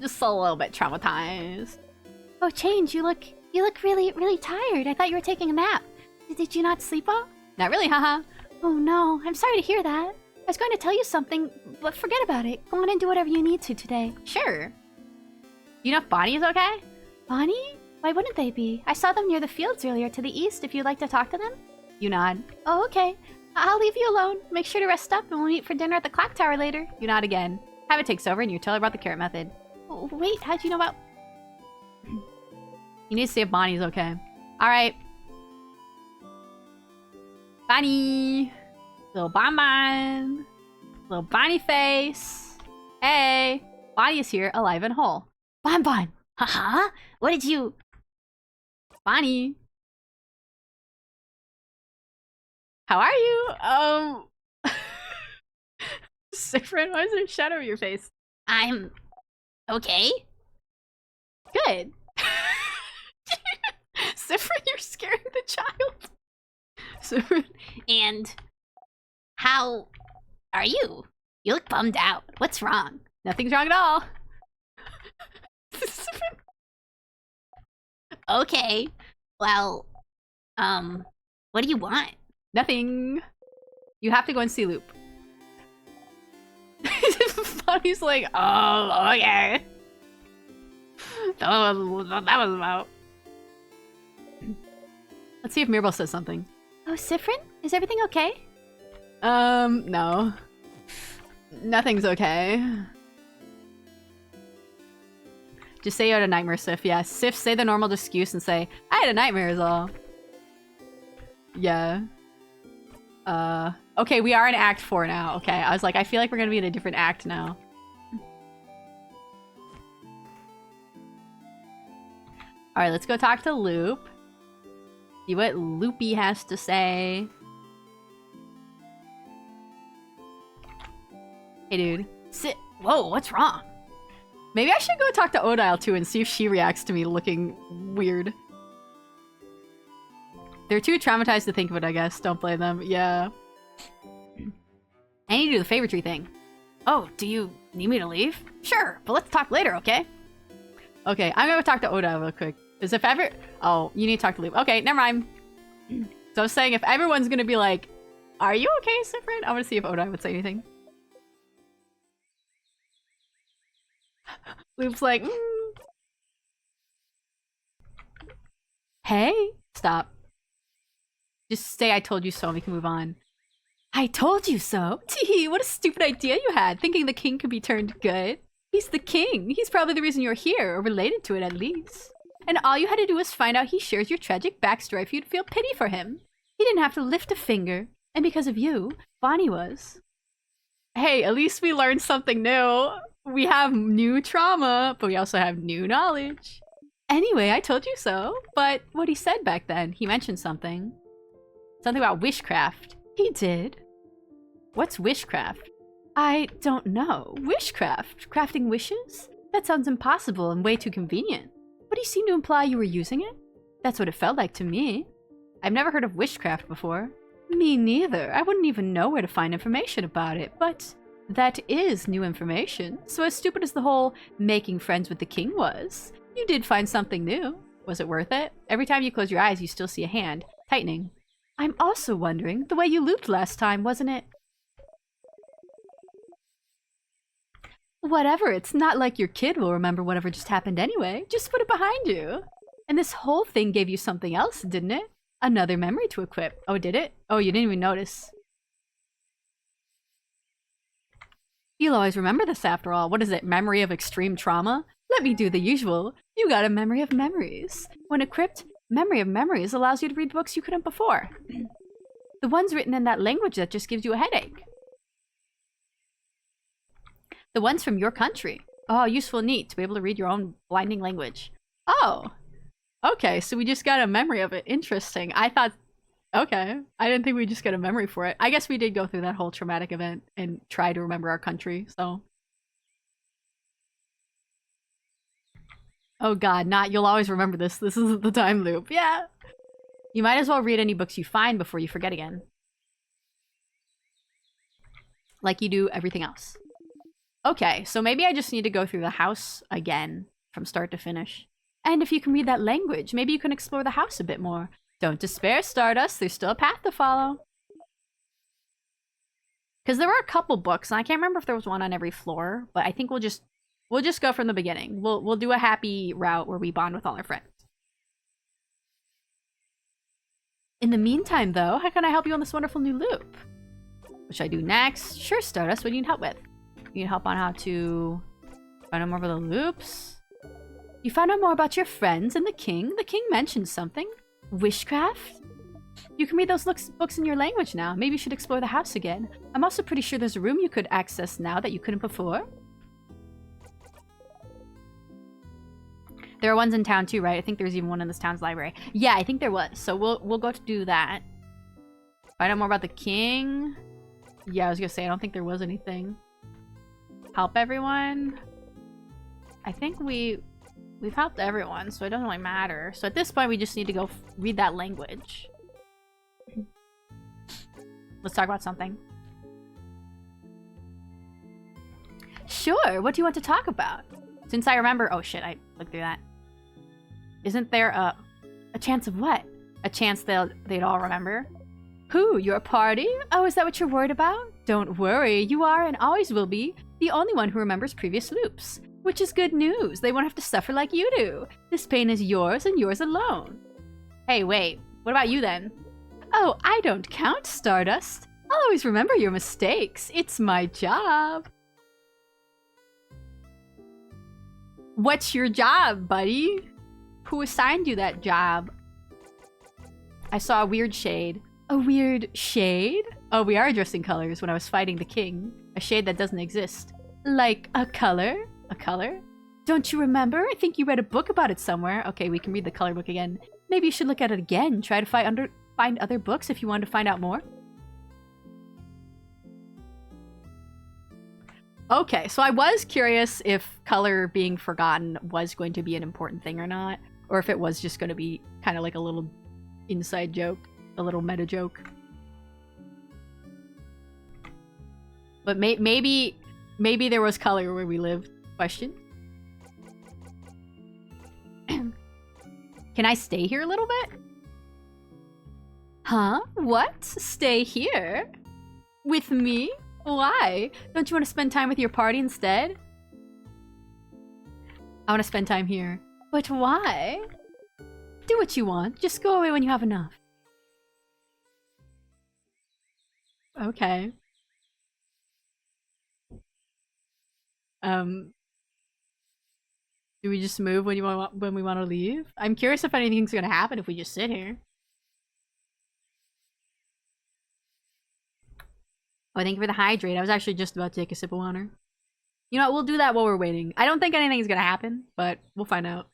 just a little bit traumatized. Oh, Change, you look really, really tired. I thought you were taking a nap. Did you not sleep well? Not really, haha. Oh no, I'm sorry to hear that. I was going to tell you something, but forget about it. Go on and do whatever you need to today. Sure. You know if Bonnie is okay? Bonnie? Why wouldn't they be? I saw them near the fields earlier to the east if you'd like to talk to them. You nod. Oh, okay. I'll leave you alone. Make sure to rest up and we'll meet for dinner at the clock tower later. You nod again. Habit takes over and you tell her about the carrot method. Oh, wait, how'd you know about... You need to see if Bonnie's okay. Alright. Bonnie! Little bonbon! Little Bonnie face! Hey! Bonnie is here, alive and whole. Bonbon! Haha? What did you... Bonnie! How are you? Sifrin, why is there a shadow over your face? I'm... okay? Good. Sifrin, you're scaring the child. Sifrin. And... how... are you? You look bummed out. What's wrong? Nothing's wrong at all. Okay. Well... what do you want? Nothing. You have to go and see Loop. Bonnie's like, oh, okay. That was what that was about. Let's see if Mirabel says something. Oh, Sifrin? Is everything okay? No. Nothing's okay. Just say you had a nightmare, Sif. Yeah, Sif, say the normal excuse and say, I had a nightmare is all. Yeah. Okay, we are in Act 4 now. Okay, I was like, I feel like we're gonna be in a different act now. Alright, let's go talk to Loop. See what Loopy has to say. Hey, dude. Sit. Whoa, what's wrong? Maybe I should go talk to Odile too and see if she reacts to me looking weird. They're too traumatized to think of it, I guess. Don't blame them. Yeah. I need to do the favor tree thing. Oh, do you need me to leave? Sure, but let's talk later, okay? Okay, I'm gonna go talk to Odile real quick. Because if ever... Oh, you need to talk to Loop. Okay, never mind. So I was saying, if everyone's gonna be like, are you okay, Sifrin? I want to see if Odile would say anything. Loop's like, Hey, stop. Just say I told you so and we can move on. I told you so? Tee, what a stupid idea you had, thinking the king could be turned good. He's the king. He's probably the reason you're here, or related to it at least. And all you had to do was find out he shares your tragic backstory for you to feel pity for him. He didn't have to lift a finger. And because of you, Bonnie was. Hey, at least we learned something new. We have new trauma, but we also have new knowledge. Anyway, I told you so. But what he said back then, he mentioned something. Something about wishcraft. He did. What's wishcraft? I don't know. Wishcraft? Crafting wishes? That sounds impossible and way too convenient. But he seemed to imply you were using it? That's what it felt like to me. I've never heard of wishcraft before. Me neither. I wouldn't even know where to find information about it, but that is new information. So as stupid as the whole making friends with the king was, you did find something new. Was it worth it? Every time you close your eyes, you still see a hand tightening. I'm also wondering, the way you looped last time, wasn't it? Whatever, it's not like your kid will remember whatever just happened anyway. Just put it behind you. And this whole thing gave you something else, didn't it? Another memory to equip. Oh, did it? Oh, you didn't even notice. You'll always remember this after all. What is it, memory of extreme trauma? Let me do the usual. You got a memory of memories. When equipped, memory of memories allows you to read books you couldn't before. The ones written in that language that just gives you a headache. The ones from your country. Oh, useful, neat, to be able to read your own blinding language. Oh. Okay, so we just got a memory of it. Interesting. I thought... Okay. I didn't think we just got a memory for it. I guess we did go through that whole traumatic event and try to remember our country, so... Oh god, not you'll always remember this. This is the time loop. Yeah. You might as well read any books you find before you forget again. Like you do everything else. Okay, so maybe I just need to go through the house again from start to finish. And if you can read that language, maybe you can explore the house a bit more. Don't despair, Stardust. There's still a path to follow. Because there were a couple books, and I can't remember if there was one on every floor, but I think we'll just go from the beginning. We'll do a happy route where we bond with all our friends. In the meantime, though, how can I help you on this wonderful new loop? What should I do next? Sure, Stardust. What do you need help with? You need help on how to find out more about the loops? You found out more about your friends and the king? The king mentioned something. Wishcraft? You can read those books in your language now. Maybe you should explore the house again. I'm also pretty sure there's a room you could access now that you couldn't before. There are ones in town too, right? I think there's even one in this town's library. Yeah, I think there was. So we'll go to do that. Find out more about the king. Yeah, I was gonna say, I don't think there was anything. Help everyone. I think we've helped everyone, so it doesn't really matter. So at this point, we just need to go read that language. Let's talk about something. Sure, what do you want to talk about? Since I remember... Oh shit, I looked through that. Isn't there a chance of what? A chance they'd all remember? Who, your party? Oh, is that what you're worried about? Don't worry, you are and always will be the only one who remembers previous loops. Which is good news, they won't have to suffer like you do. This pain is yours and yours alone. Hey, wait, what about you then? Oh, I don't count, Stardust. I'll always remember your mistakes. It's my job. What's your job, buddy? Who assigned you that job? I saw a weird shade. A weird shade? Oh, we are addressing colors when I was fighting the king. A shade that doesn't exist. Like a color? A color? Don't you remember? I think you read a book about it somewhere. Okay, we can read the color book again. Maybe you should look at it again. Try to find other books if you want to find out more. Okay, so I was curious if color being forgotten was going to be an important thing or not. Or if it was just going to be kind of like a little inside joke. A little meta joke. But maybe there was color where we lived. Question? Can I stay here a little bit? Huh? What? Stay here? With me? Why? Don't you want to spend time with your party instead? I want to spend time here. But why? Do what you want. Just go away when you have enough. Okay. Do we just move when we want to leave? I'm curious if anything's gonna happen if we just sit here. Oh, thank you for the hydrate. I was actually just about to take a sip of water. You know what? We'll do that while we're waiting. I don't think anything's gonna happen, but we'll find out.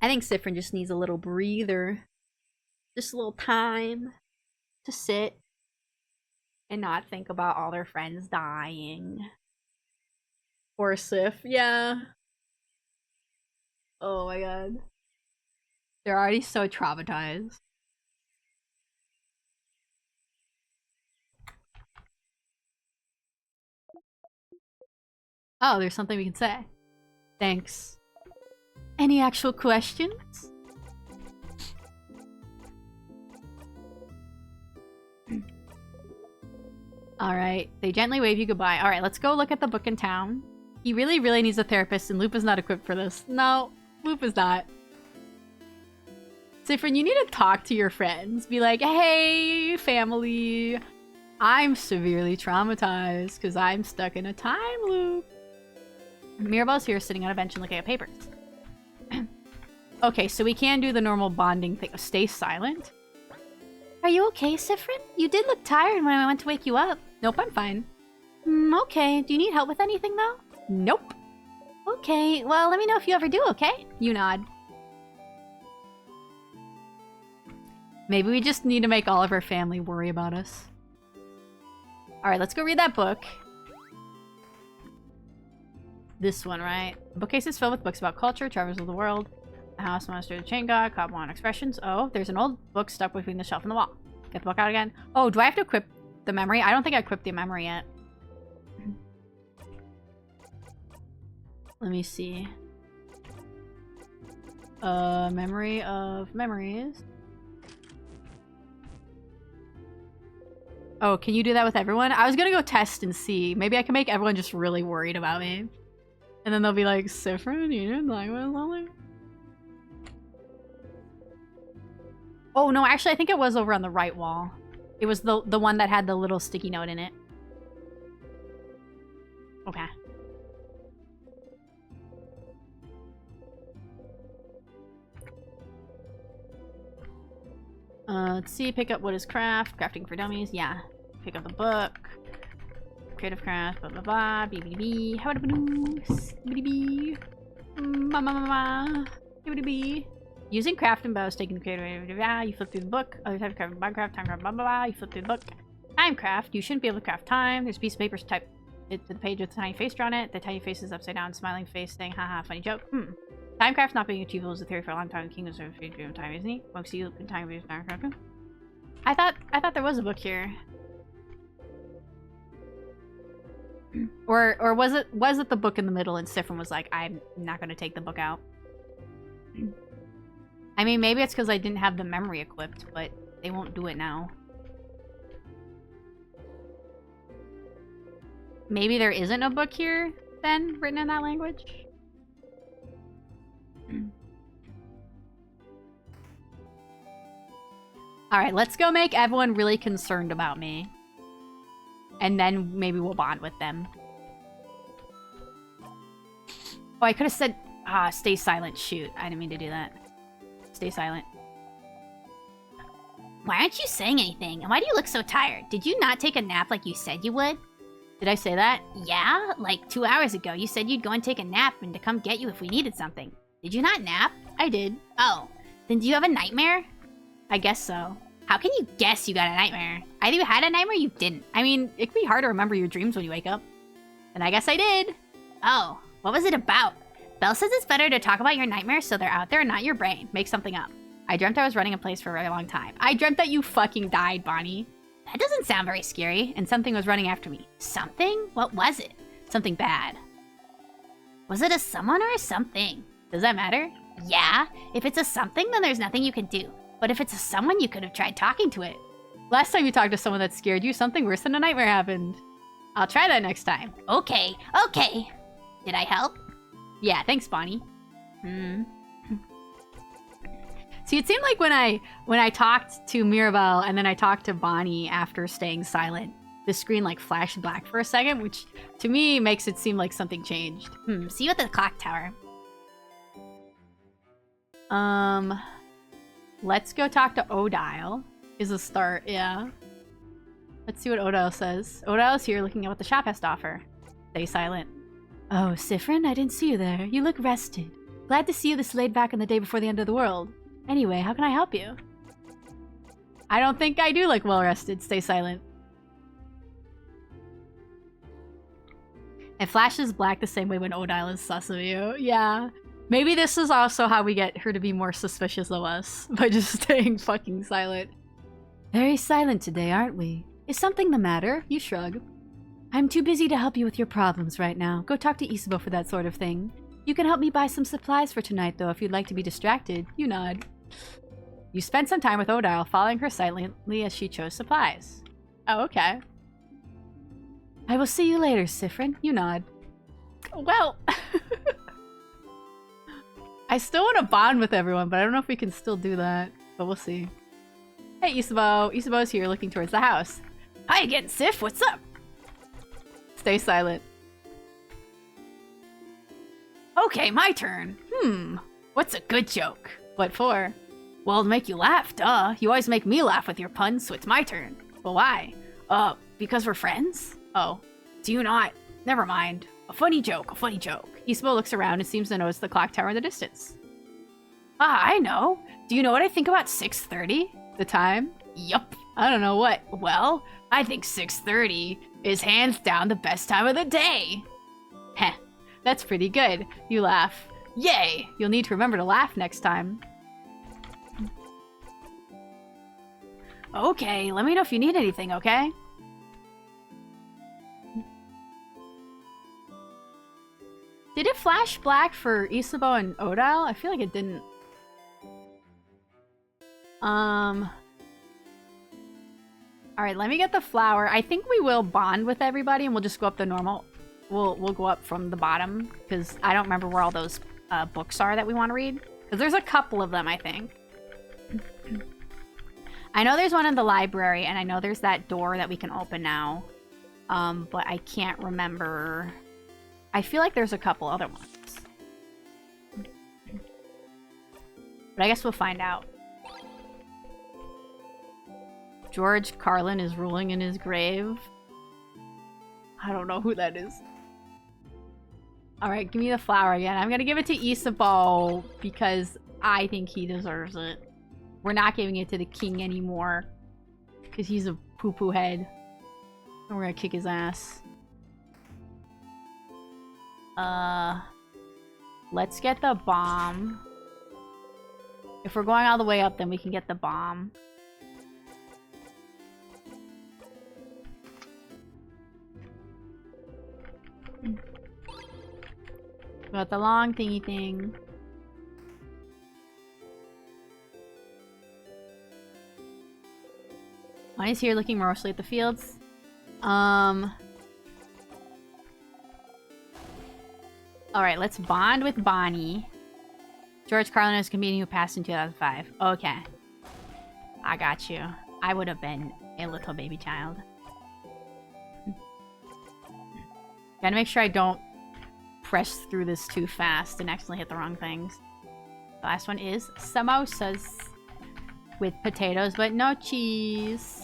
I think Siffrin just needs a little breather. Just a little time to sit and not think about all their friends dying. Poor Sif, yeah. Oh my god. They're already so traumatized. Oh, there's something we can say. Thanks. Any actual questions? Alright, they gently wave you goodbye. Alright, let's go look at the book in town. He really, really needs a therapist, and Loop is not equipped for this. No, Loop is not. Sifrin, you need to talk to your friends. Be like, hey, family, I'm severely traumatized because I'm stuck in a time loop. Mirabelle's here sitting on a bench and looking at papers. Okay, so we can do the normal bonding thing. Stay silent. Are you okay, Sifrin? You did look tired when I went to wake you up. Nope, I'm fine. Okay. Do you need help with anything, though? Nope. Okay, well, let me know if you ever do, okay? You nod. Maybe we just need to make all of our family worry about us. Alright, let's go read that book. This one, right? The bookcase is filled with books about culture, travels of the world, the house, monster, the chain god, Cobblepot expressions. Oh, there's an old book stuck between the shelf and the wall. Get the book out again. Oh, do I have to equip the memory? I don't think I equipped the memory yet. Let me see. Memory of memories. Oh, can you do that with everyone? I was gonna go test and see. Maybe I can make everyone just really worried about me. And then they'll be like, Sifrin, you didn't like with something? Oh, no, actually, I think it was over on the right wall. It was the one that had the little sticky note in it. Okay. Let's see. Pick up what is craft. Crafting for dummies. Yeah. Pick up the book. Creative craft. Blah, blah, blah. BBB. How about a boo? BBB. Ma ma ma ma. BBB. Using craft and bows, taking the creative. You flip through the book. Other type of craft. Craft. Time craft. Blah, blah, blah. You flip through the book. Time craft. You shouldn't be able to craft time. There's a piece of paper typed to the page with a tiny face drawn on it. The tiny face is upside down, smiling face saying, haha, funny joke. Timecraft not being achievable is a theory for a long time in Kingdoms of Dream of Time, isn't he? Won't see you in time of Timecraft. I thought there was a book here. Or was it the book in the middle and Sifrin was like, I'm not gonna take the book out. I mean, maybe it's because I didn't have the memory equipped, but they won't do it now. Maybe there isn't a book here, then, written in that language? Alright, let's go make everyone really concerned about me. And then maybe we'll bond with them. Oh, I could have said, stay silent. Shoot, I didn't mean to do that. Stay silent. Why aren't you saying anything? And why do you look so tired? Did you not take a nap like you said you would? Did I say that? Yeah, like 2 hours ago you said you'd go and take a nap and to come get you if we needed something. Did you not nap? I did. Oh, then do you have a nightmare? I guess so. How can you guess you got a nightmare? Either you had a nightmare or you didn't. I mean, it can be hard to remember your dreams when you wake up. And I guess I did. Oh, what was it about? Belle says it's better to talk about your nightmares so they're out there and not your brain. Make something up. I dreamt I was running a place for a very long time. I dreamt that you fucking died, Bonnie. That doesn't sound very scary. And something was running after me. Something? What was it? Something bad. Was it a someone or a something? Does that matter? Yeah. If it's a something, then there's nothing you can do. But if it's a someone, you could have tried talking to it. Last time you talked to someone that scared you, something worse than a nightmare happened. I'll try that next time. Okay. Did I help? Yeah, thanks, Bonnie. See, it seemed like when I talked to Mirabelle and then I talked to Bonnie after staying silent, the screen like flashed black for a second, which to me makes it seem like something changed. See you at the clock tower. Let's go talk to Odile. Is a start, yeah. Let's see what Odile says. Odile's here looking at what the shop has to offer. Stay silent. Oh, Sifrin, I didn't see you there. You look rested. Glad to see you this laid back on the day before the end of the world. Anyway, how can I help you? I don't think I do look well rested. Stay silent. It flashes black the same way when Odile is sus of you. Yeah. Maybe this is also how we get her to be more suspicious of us. By just staying fucking silent. Very silent today, aren't we? Is something the matter? You shrug. I'm too busy to help you with your problems right now. Go talk to Isabeau for that sort of thing. You can help me buy some supplies for tonight, though, if you'd like to be distracted. You nod. You spent some time with Odile, following her silently as she chose supplies. Oh, okay. I will see you later, Sifrin. You nod. Well... I still want to bond with everyone, but I don't know if we can still do that. But we'll see. Hey, Isabeau. Isabeau's here looking towards the house. Hi again, Sif. What's up? Stay silent. Okay, my turn. What's a good joke? What for? Well, to make you laugh, duh. You always make me laugh with your puns, so it's my turn. Well, why? Because we're friends? Oh. Do you not? Never mind. A funny joke, a funny joke. Isabeau looks around and seems to notice the clock tower in the distance. Ah, I know. Do you know what I think about 6:30? The time? Yup. I don't know what. Well, I think 6:30 is hands down the best time of the day. Heh. That's pretty good. You laugh. Yay! You'll need to remember to laugh next time. Okay, let me know if you need anything, okay? Did it flash black for Isabeau and Odile? I feel like it didn't. Alright, let me get the flower. I think we will bond with everybody and we'll just go up the normal. We'll go up from the bottom because I don't remember where all those books are that we want to read. Because there's a couple of them, I think. I know there's one in the library and I know there's that door that we can open now. But I can't remember. I feel like there's a couple other ones. But I guess we'll find out. George Carlin is ruling in his grave. I don't know who that is. Alright, give me the flower again. I'm gonna give it to Isabeau because I think he deserves it. We're not giving it to the king anymore. Because he's a poo-poo head. And we're gonna kick his ass. Let's get the bomb. If we're going all the way up, then we can get the bomb. Got the long thingy thing. One is here looking morosely at the fields. Alright, let's bond with Bonnie. George Carlin is a comedian who passed in 2005. Okay. I got you. I would have been a little baby child. Gotta make sure I don't press through this too fast and accidentally hit the wrong things. The last one is samosas. With potatoes, but no cheese.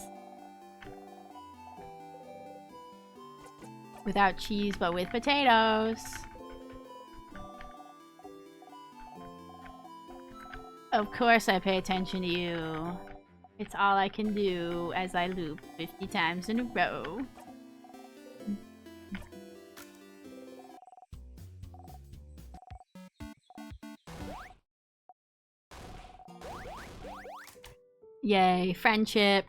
Without cheese, but with potatoes. Of course I pay attention to you. It's all I can do as I loop 50 times in a row. Yay, friendship.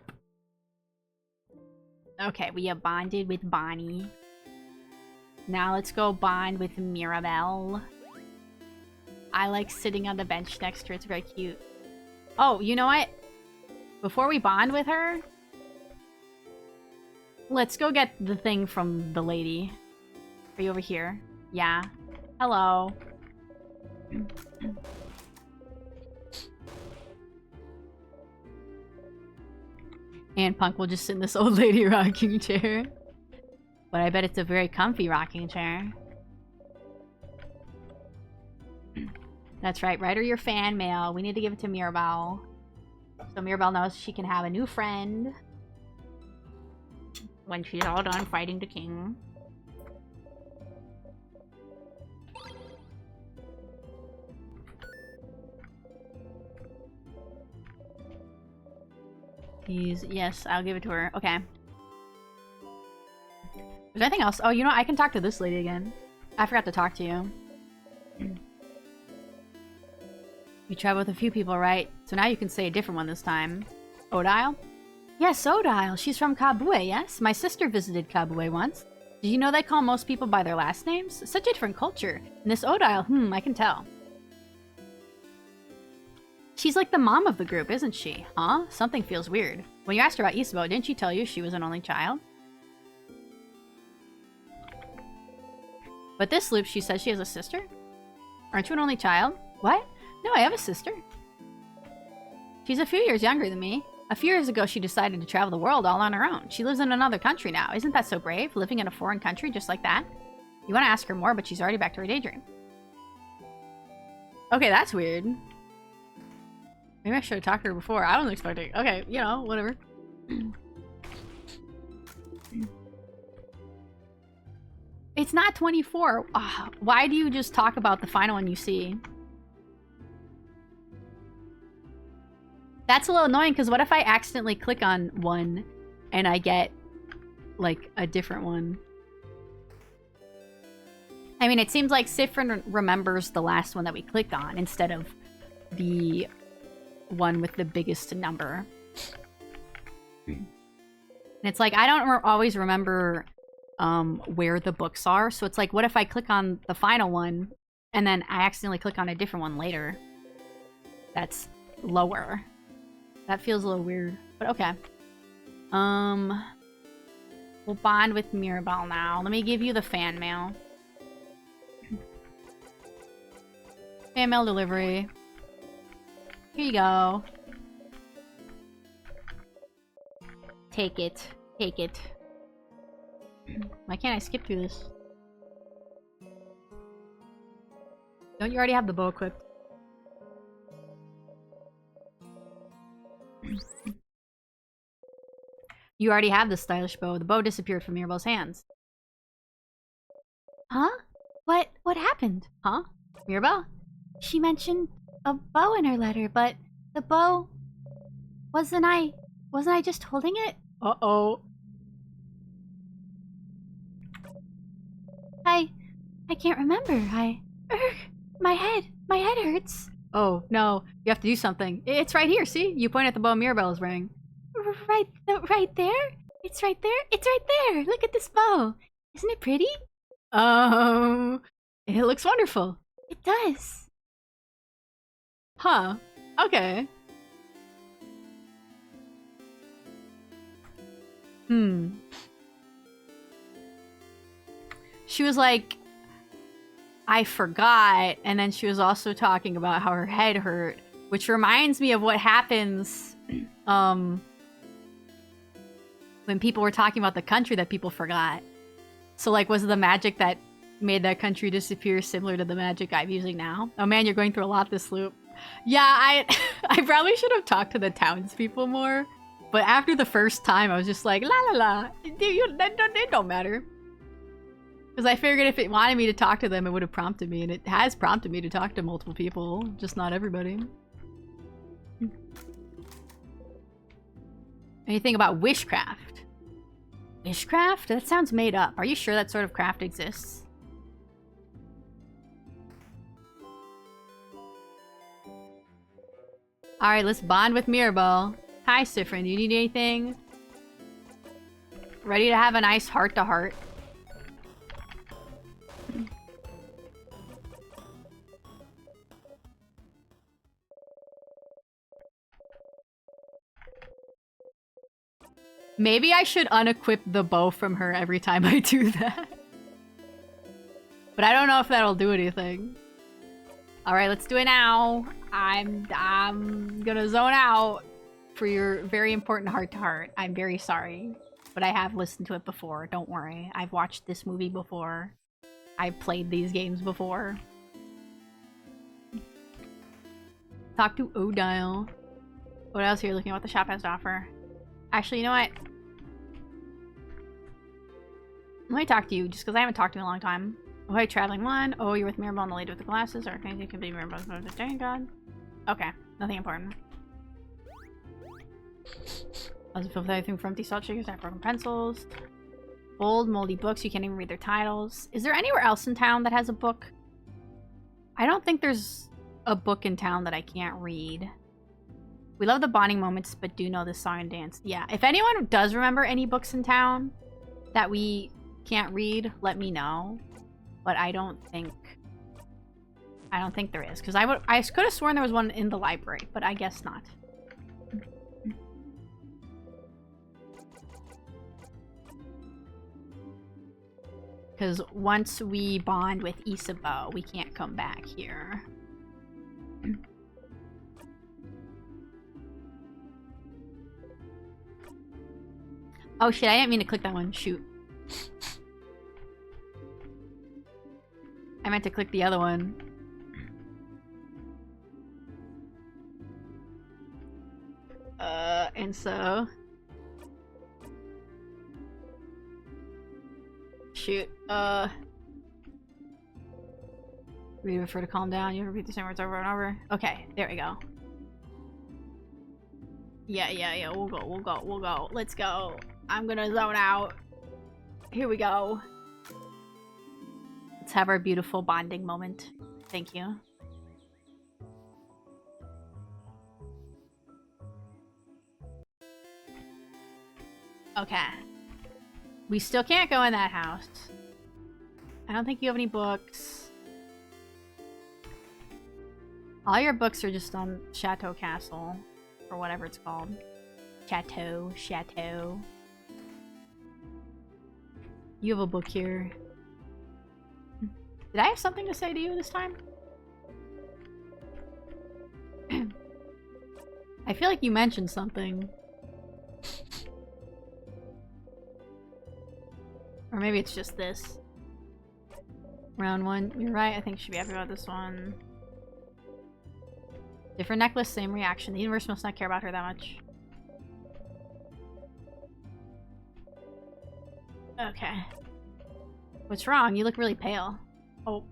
Okay, we have bonded with Bonnie. Now let's go bond with Mirabelle. I like sitting on the bench next to her. It's very cute. Oh, you know what? Before we bond with her, let's go get the thing from the lady. Are you over here? Yeah. Hello. And Punk will just sit in this old lady rocking chair. But I bet it's a very comfy rocking chair. That's right, write her your fan mail. We need to give it to Mirabelle. So Mirabelle knows she can have a new friend. When she's all done fighting the king. Yes, I'll give it to her. Okay. Is there anything else? Oh, you know what? I can talk to this lady again. I forgot to talk to you. You travel with a few people, right? So now you can say a different one this time. Odile? Yes, Odile. She's from Kabue, yes? My sister visited Kabue once. Did you know they call most people by their last names? Such a different culture. And this Odile, I can tell. She's like the mom of the group, isn't she? Huh? Something feels weird. When you asked her about Isabeau, didn't she tell you she was an only child? But this loop, she says she has a sister? Aren't you an only child? What? No, I have a sister. She's a few years younger than me. A few years ago, she decided to travel the world all on her own. She lives in another country now. Isn't that so brave, living in a foreign country just like that? You want to ask her more, but she's already back to her daydream. Okay, that's weird. Maybe I should have talked to her before. I wasn't expecting. Okay, you know, whatever. It's not 24. Why do you just talk about the final one you see? That's a little annoying, because what if I accidentally click on one and I get, like, a different one? I mean, it seems like Siffrin remembers the last one that we clicked on instead of the one with the biggest number. And it's like, I don't always remember where the books are. So it's like, what if I click on the final one and then I accidentally click on a different one later? That's lower. That feels a little weird, but okay. We'll bond with Mirabelle now. Let me give you the fan mail. Fan mail delivery. Here you go. Take it. Take it. Why can't I skip through this? Don't you already have the bow equipped? You already have the stylish bow. The bow disappeared from Mirabelle's hands. Huh? What happened? Huh? Mirabelle? She mentioned a bow in her letter, but the bow... Wasn't I just holding it? Uh-oh. I can't remember. My head hurts. Oh, no. You have to do something. It's right here, see? You point at the bow Mirabelle is wearing. Right there? It's right there? It's right there! Look at this bow! Isn't it pretty? It looks wonderful. It does. Huh. Okay. She was like, I forgot, and then she was also talking about how her head hurt, which reminds me of what happens, when people were talking about the country that people forgot. So, like, was the magic that made that country disappear similar to the magic I'm using now? Oh man, you're going through a lot this loop. Yeah, I probably should have talked to the townspeople more. But after the first time, I was just like, la la la, it don't matter. Because I figured if it wanted me to talk to them, it would have prompted me. And it has prompted me to talk to multiple people, just not everybody. Anything about wishcraft? Wishcraft? That sounds made up. Are you sure that sort of craft exists? Alright, let's bond with Mirabelle. Hi, Siffrin. Do you need anything? Ready to have a nice heart-to-heart? Maybe I should unequip the bow from her every time I do that. But I don't know if that'll do anything. Alright, let's do it now. I'm gonna zone out for your very important heart-to-heart. I'm very sorry. But I have listened to it before, don't worry. I've watched this movie before. I've played these games before. Talk to Odile. What else are you looking at what the shop has to offer? Actually, you know what? Let me talk to you, just because I haven't talked to you in a long time. Oh, hey, traveling one. Oh, you're with Mirabelle and the lady with the glasses. Or anything can be Mirabelle's vegetarian god. Okay, nothing important. Doesn't feel with anything from empty salt shakers, broken pencils. Old, moldy books, you can't even read their titles. Is there anywhere else in town that has a book? I don't think there's a book in town that I can't read. We love the bonding moments, but do know this song and dance. Yeah, if anyone does remember any books in town that we can't read, let me know. But I don't think there is, because I could have sworn there was one in the library, but I guess not. Because once we bond with Isabeau, we can't come back here. Oh shit, I didn't mean to click that one. Shoot. I meant to click the other one. And so... Shoot, We prefer to calm down. You repeat the same words over and over. Okay, there we go. Yeah. We'll go. Let's go. I'm gonna zone out. Here we go. Let's have our beautiful bonding moment. Thank you. Okay. We still can't go in that house. I don't think you have any books. All your books are just on Chateau Castle. Or whatever it's called. Chateau. You have a book here. Did I have something to say to you this time? I feel like you mentioned something. Or maybe it's just this. Round one. You're right, I think you should be happy about this one. Different necklace, same reaction. The universe must not care about her that much. Okay. What's wrong? You look really pale. Oh.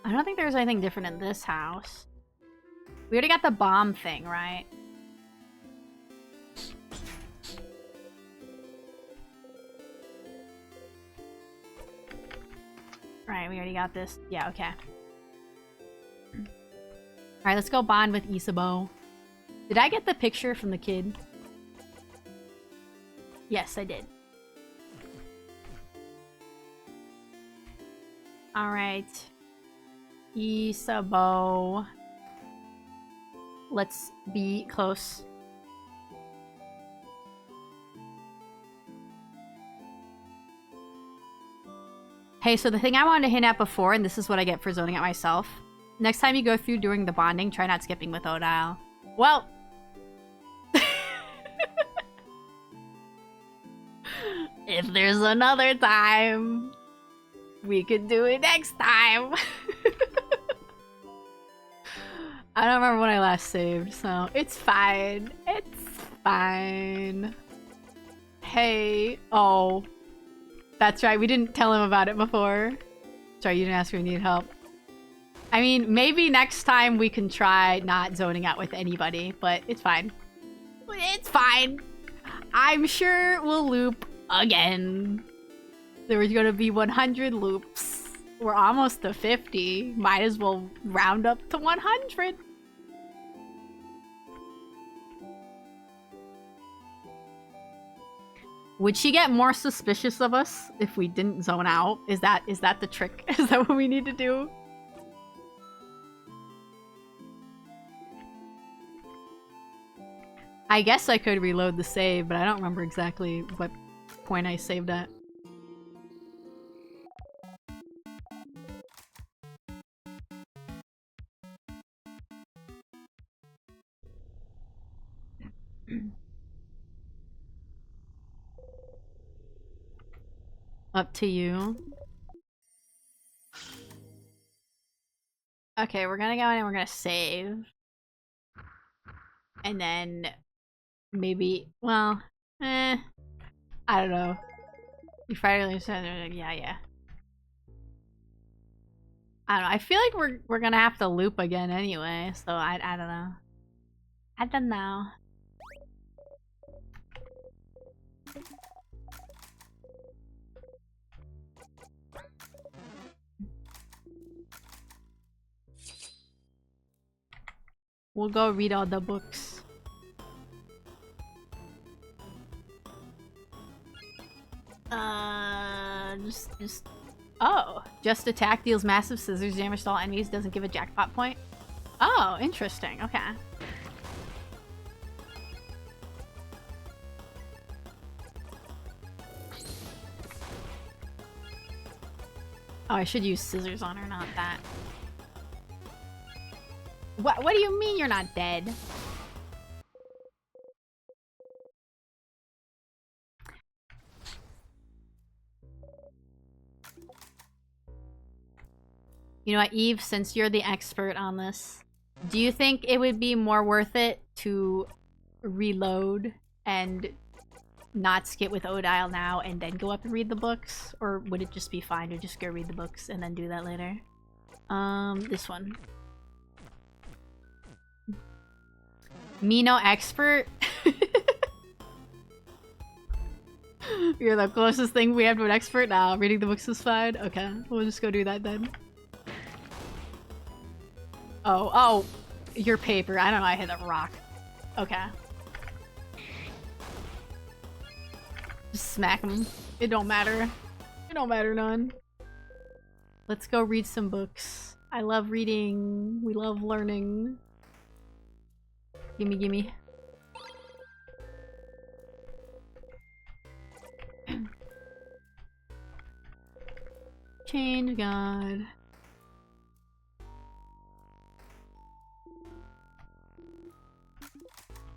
I don't think there's anything different in this house. We already got the bomb thing, right? Right, we already got this. Yeah, okay. Alright, let's go bond with Isabeau. Did I get the picture from the kid? Yes, I did. Alright. Isabeau. Let's be close. Hey, so the thing I wanted to hint at before, and this is what I get for zoning out myself. Next time you go through doing the bonding, try not skipping with Odile. Well... if there's another time, we could do it next time. I don't remember when I last saved, so it's fine. It's fine. Hey. Oh. That's right, we didn't tell him about it before. Sorry, you didn't ask if we need help. I mean, maybe next time we can try not zoning out with anybody, but it's fine. It's fine. I'm sure we'll loop again. There was gonna be 100 loops. We're almost to 50. Might as well round up to 100. Would she get more suspicious of us if we didn't zone out? Is that the trick? Is that what we need to do? I guess I could reload the save, but I don't remember exactly what point I saved at. Up to you. Okay, we're gonna go in and we're gonna save. And then maybe, well, I don't know. You finally said, yeah. I don't know. I feel like we're gonna have to loop again anyway, so I don't know. I don't know. We'll go read all the books. Oh, just attack deals massive scissors damage to all enemies, doesn't give a jackpot point. Oh, interesting. Okay. Oh, I should use scissors on her, not that. What do you mean you're not dead? You know what, Eve, since you're the expert on this, do you think it would be more worth it to reload and not skip with Odile now and then go up and read the books? Or would it just be fine to just go read the books and then do that later? This one. Me no expert? You're the closest thing we have to an expert now. Reading the books is fine? Okay, we'll just go do that then. Oh, your paper. I don't know, I hit a rock. Okay. Just smack him. It don't matter. It don't matter none. Let's go read some books. I love reading. We love learning. Gimme, gimme. Change God.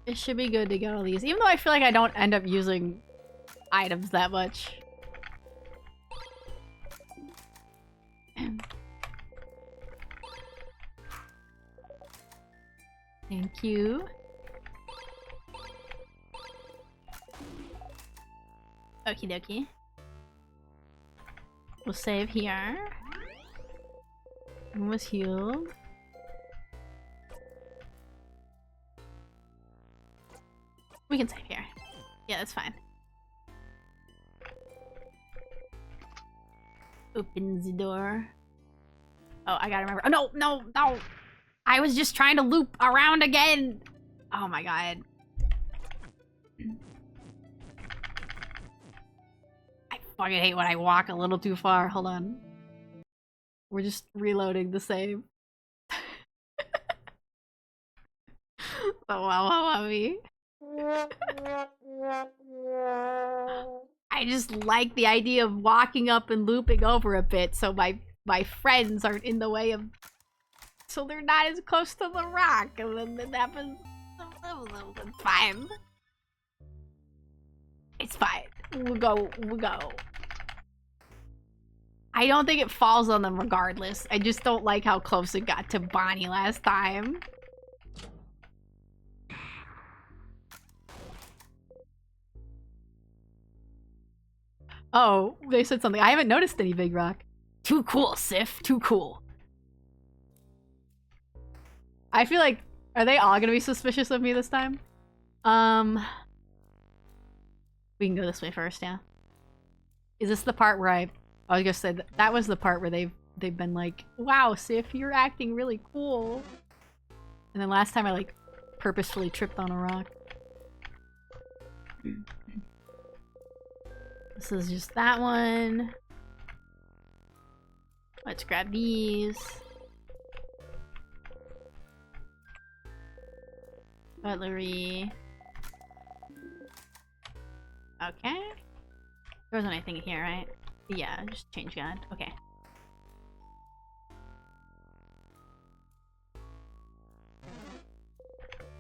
It should be good to get all these, even though I feel like I don't end up using items that much. Thank you. Okie dokie. We'll save here. One was healed. We can save here. Yeah, that's fine. Open the door. Oh, I gotta remember. Oh, no, no, no! I was just trying to loop around again! Oh my god. I fucking hate when I walk a little too far. Hold on. We're just reloading the same. Oh, wow, me. I just like the idea of walking up and looping over a bit so my friends aren't in the way of... So they're not as close to the rock, and then it happens... It's fine. It's fine. We'll go. I don't think it falls on them regardless. I just don't like how close it got to Bonnie last time. Oh, they said something. I haven't noticed any big rock. Too cool, Sif. Too cool. I feel like... Are they all gonna be suspicious of me this time? We can go this way first, yeah. Is this the part where I was gonna say that was the part where they've been like, wow, Sif, you're acting really cool. And then last time I like purposefully tripped on a rock. This is just that one. Let's grab these. Cutlery. Okay. There wasn't anything in here, right? Yeah, just change God. Okay.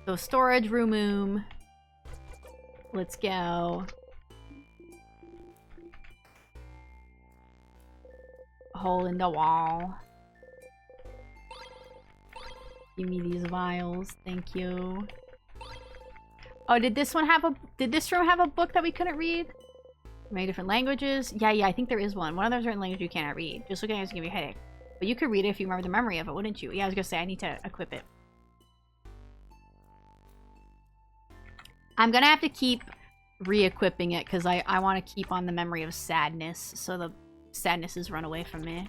So storage room. Let's go. Hole in the wall. Give me these vials, thank you. Oh, did this room have a book that we couldn't read? Many different languages? Yeah, I think there is one. One of those are in language you cannot read. Just looking at it is gonna give you a headache. But you could read it if you remember the memory of it, wouldn't you? Yeah, I was gonna say, I need to equip it. I'm gonna have to keep re-equipping it because I want to keep on the memory of sadness, so the sadnesses run away from me.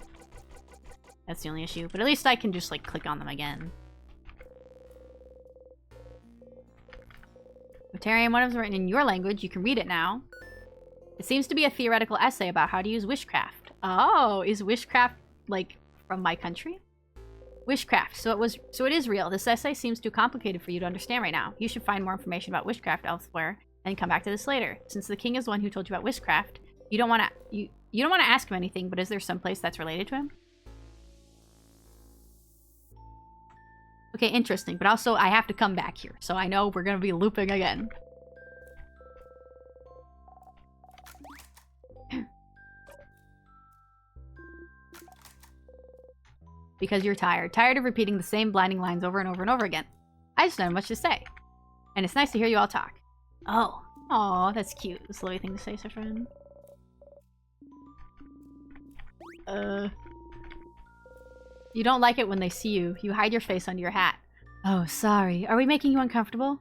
That's the only issue. But at least I can just, like, click on them again. Rotarian, what is written in your language? You can read it now. It seems to be a theoretical essay about how to use witchcraft. Oh, is witchcraft, like, from my country? Witchcraft. So it is real. This essay seems too complicated for you to understand right now. You should find more information about witchcraft elsewhere and come back to this later. Since the king is the one who told you about witchcraft, you don't want to You don't want to ask him anything, but is there some place that's related to him? Okay, interesting. But also, I have to come back here. So I know we're going to be looping again. Because you're tired. Tired of repeating the same blinding lines over and over and over again. I just don't have much to say. And it's nice to hear you all talk. Oh. Aw, that's cute. That's a lovely thing to say, Siffrin. You don't like it when they see you. You hide your face under your hat. Oh, sorry. Are we making you uncomfortable?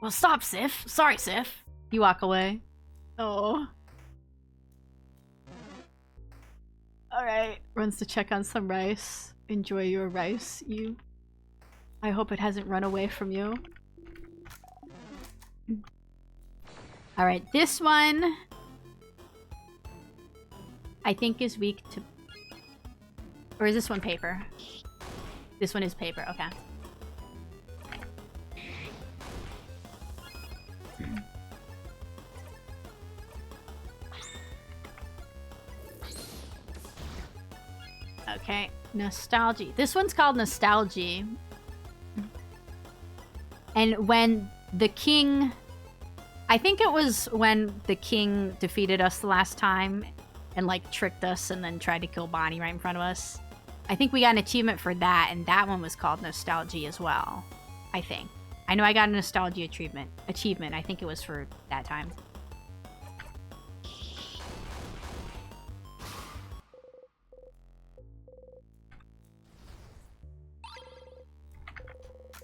Well, stop, Sif. Sorry, Sif. You walk away. Oh. Alright. Runs to check on some rice. Enjoy your rice, you. I hope it hasn't run away from you. Alright, this one I think is weak to... Or is this one paper? This one is paper, okay. Okay, nostalgia. This one's called nostalgia. And when the king... I think it was when the king defeated us the last time and, like, tricked us and then tried to kill Bonnie right in front of us. I think we got an achievement for that, and that one was called nostalgia as well. I think. I know I got a nostalgia achievement. I think it was for that time.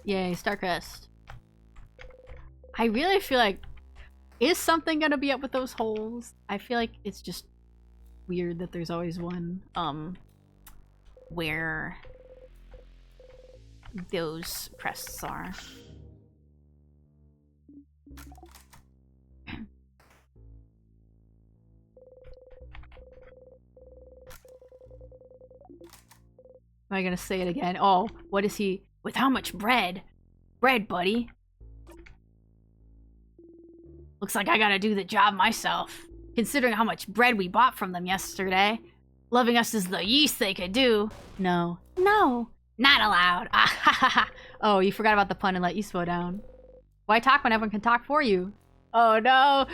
Yay, Starcrest. I really feel like... Is something gonna be up with those holes? I feel like it's just weird that there's always one, where those crests are. Am I gonna say it again? Oh, what is he? With how much bread? Bread, buddy. Looks like I gotta do the job myself. Considering how much bread we bought from them yesterday. Loving us is the least they could do. No. No. Not allowed. Oh, you forgot about the pun and let you slow down. Why talk when everyone can talk for you? Oh no!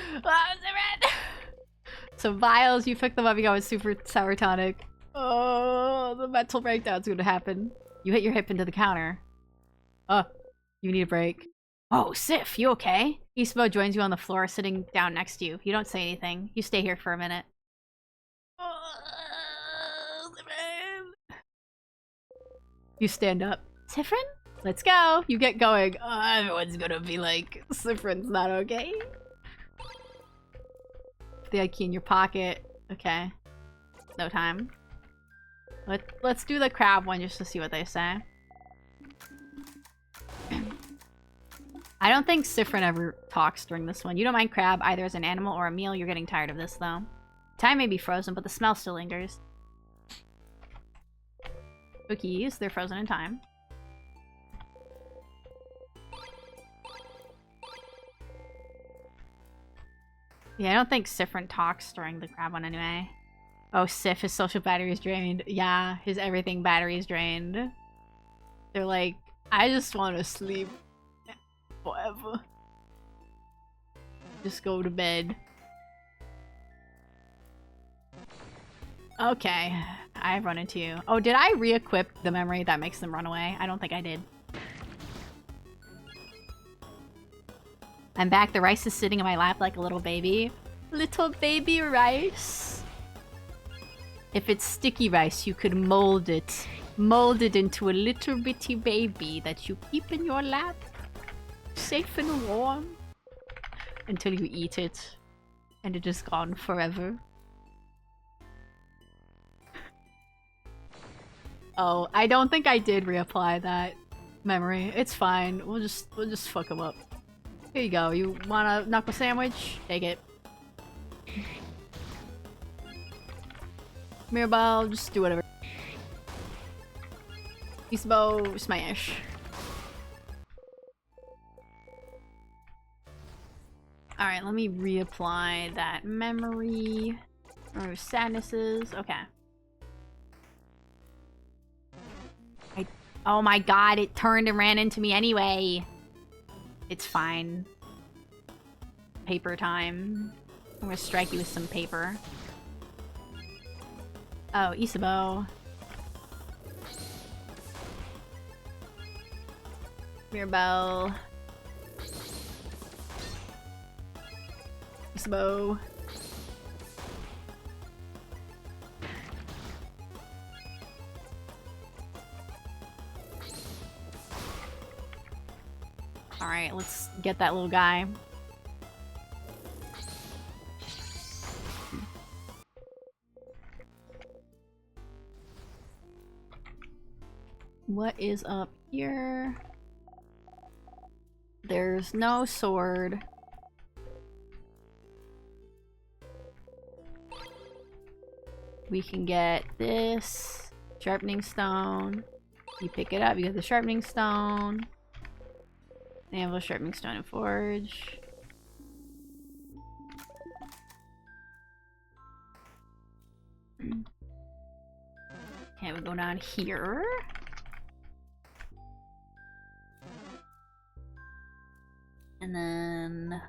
So vials, you pick them up, you go with super sour tonic. Oh, the mental breakdown's gonna happen. You hit your hip into the counter. Oh, you need a break. Oh, Sif, you okay? Isabo joins you on the floor, sitting down next to you. You don't say anything. You stay here for a minute. You stand up. Siffrin? Let's go! You get going. Everyone's gonna be like, Siffrin's not okay. The IK in your pocket. Okay. No time. Let's do the crab one just to see what they say. I don't think Siffrin ever talks during this one. You don't mind crab either as an animal or a meal. You're getting tired of this, though. Time may be frozen, but the smell still lingers. Cookies, they're frozen in time. Yeah, I don't think Siffrin talks during the crab one anyway. Oh, Sif, his social battery is drained. Yeah, his everything battery is drained. They're like, I just want to sleep. Forever. Just go to bed. Okay. I've run into you. Oh, did I re-equip the memory that makes them run away? I don't think I did. I'm back. The rice is sitting in my lap like a little baby. Little baby rice. If it's sticky rice, you could mold it. Mold it into a little bitty baby that you keep in your lap. Safe and warm until you eat it and it is gone forever. Oh, I don't think I did reapply that memory. It's fine. We'll just fuck them up. Here you go. You want a knuckle sandwich? Take it. Mirabelle, just do whatever. Isabo, smash. Alright, let me reapply that memory. Remove sadnesses. Okay. Oh my god, it turned and ran into me anyway. It's fine. Paper time. I'm gonna strike you with some paper. Oh, Isabeau. Mirabelle. Isabeau. Alright, let's get that little guy. What is up here? There's no sword. We can get this sharpening stone. You pick it up, you get the sharpening stone. They have a sharpening stone and forge. Okay, we go down here. And then...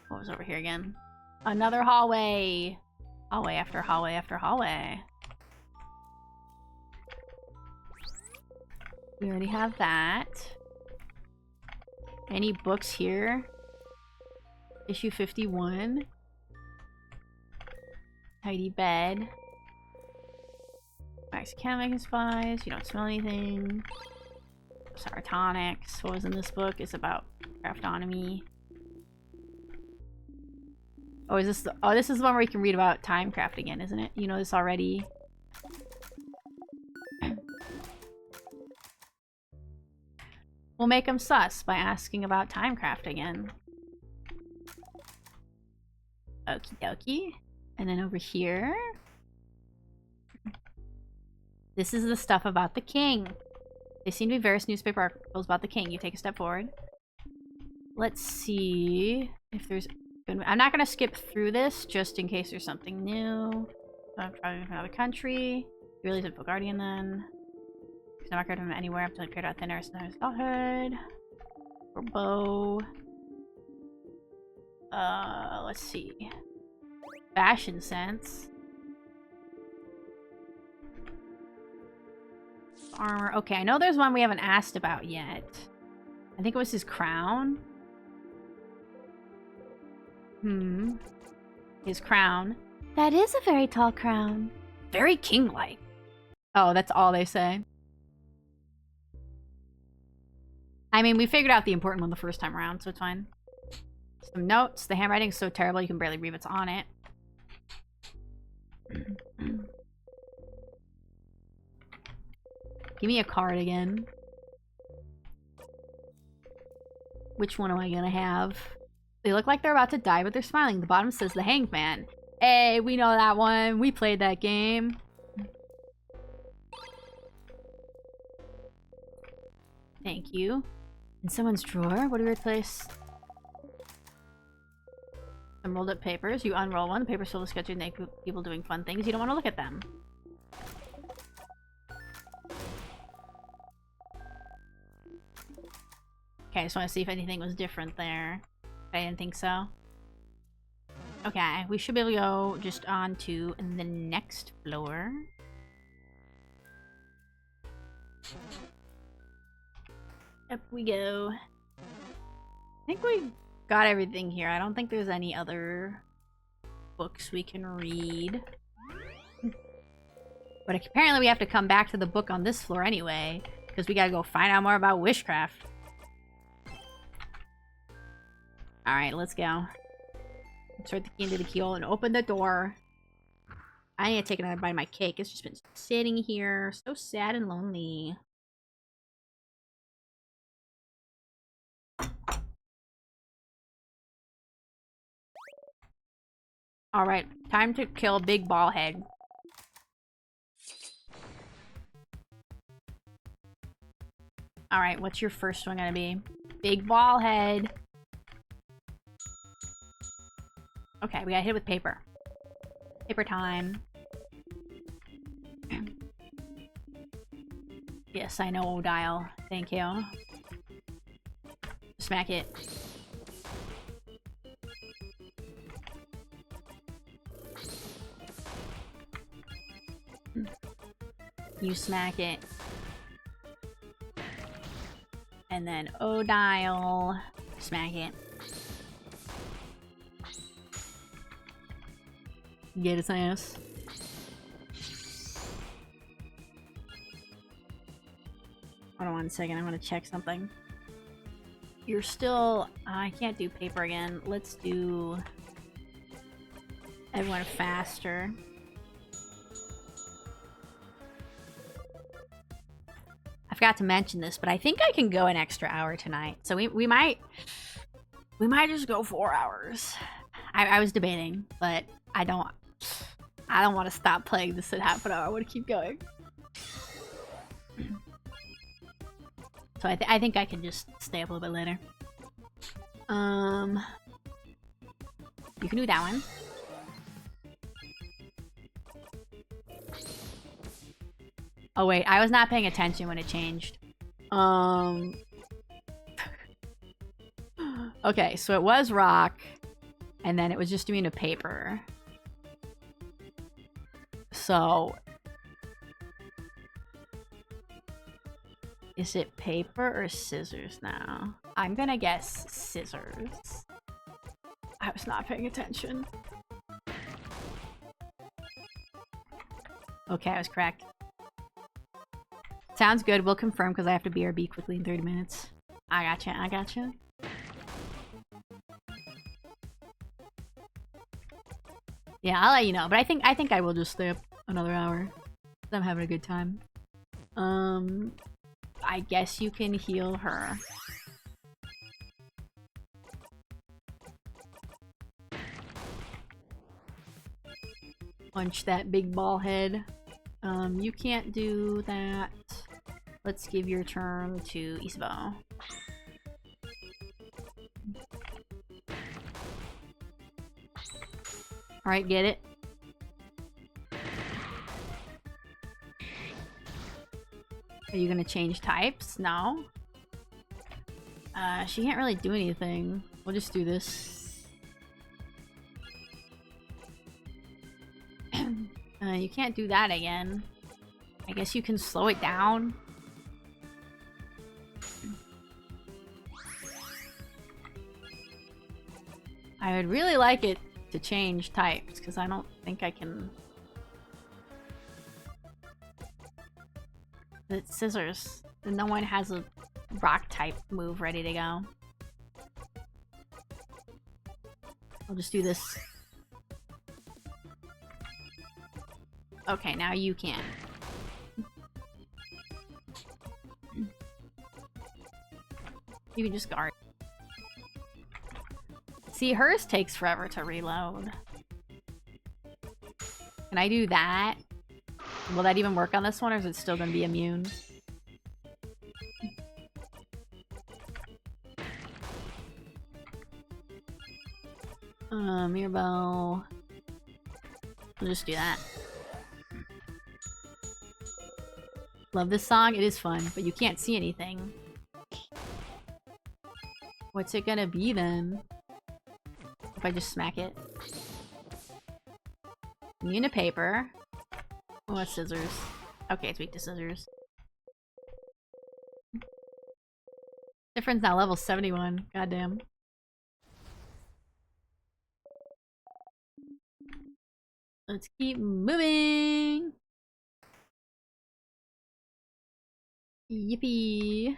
what was over here again? Another hallway! Hallway after hallway after hallway. We already have that. Any books here? Issue 51. Tidy bed. Max Chemical Spies. You don't smell anything. Sour tonics. What was in this book? It's about craftonomy. Oh, is this the— oh, this is the one where you can read about time craft again, isn't it? You know this already. We'll make him sus by asking about timecraft again. Okie dokie. And then over here... this is the stuff about the king. There seem to be various newspaper articles about the king. You take a step forward. Let's see if there's... I'm not going to skip through this just in case there's something new. So I'm traveling from another country. You really did Book Guardian then. No record of him anywhere up to like out thin air his adulthood. Or bow. Let's see. Fashion sense. Armor. Okay, I know there's one we haven't asked about yet. I think it was his crown. His crown. That is a very tall crown. Very king-like. Oh, that's all they say. I mean, we figured out the important one the first time around, so it's fine. Some notes. The handwriting is so terrible you can barely read what's on it. Give me a card again. Which one am I gonna have? They look like they're about to die, but they're smiling. The bottom says the Hanged Man. Hey, we know that one. We played that game. Thank you. In someone's drawer? What do we replace? Some rolled up papers. You unroll one. The paper's full of sketches and people doing fun things. You don't want to look at them. Okay, I just want to see if anything was different there. I didn't think so. Okay, we should be able to go just on to the next floor. Up we go. I think we got everything here. I don't think there's any other books we can read. But apparently we have to come back to the book on this floor anyway, because we gotta go find out more about witchcraft. Alright, let's go. Insert the key into the keyhole and open the door. I need to take another bite of my cake. It's just been sitting here. So sad and lonely. Alright, time to kill Big Ball Head. Alright, what's your first one gonna be? Big Ball Head. Okay, we got hit with paper. Paper time. Yes, I know, Dial. Thank you. Smack it. You smack it. And then Dial. Smack it. Get his ass. Hold on 1 second, I want to check something. You're still... I can't do paper again. Let's do... everyone faster. I forgot to mention this, but I think I can go an extra hour tonight. So we might just go 4 hours. I was debating, but I don't want to stop playing this at half an hour. I want to keep going. So I think I can just stay up a little bit later. You can do that one. Oh wait, I was not paying attention when it changed. Okay, so it was rock, and then it was just doing a paper. So... is it paper or scissors now? I'm gonna guess scissors. I was not paying attention. Okay, I was correct. Sounds good. We'll confirm because I have to BRB quickly in 30 minutes. I gotcha, I gotcha. Yeah, I'll let you know, but I think I will just stay up another hour. I'm having a good time. I guess you can heal her. Punch that big ball head. You can't do that. Let's give your turn to Isabeau. Alright, get it. Are you gonna change types? No. She can't really do anything. We'll just do this. You can't do that again. I guess you can slow it down. I would really like it to change types, because I don't think I can... It's scissors. No one has a rock type move ready to go. I'll just do this. Okay, now you can. You can just guard. See, hers takes forever to reload. Can I do that? Will that even work on this one, or is it still gonna be immune? Mirabelle. We'll just do that. Love this song. It is fun, but you can't see anything. What's it gonna be then? If I just smack it. Immune to paper. Oh, that's scissors. Okay, it's weak to scissors. Difference now level 71. Goddamn. Let's keep moving. Yippee.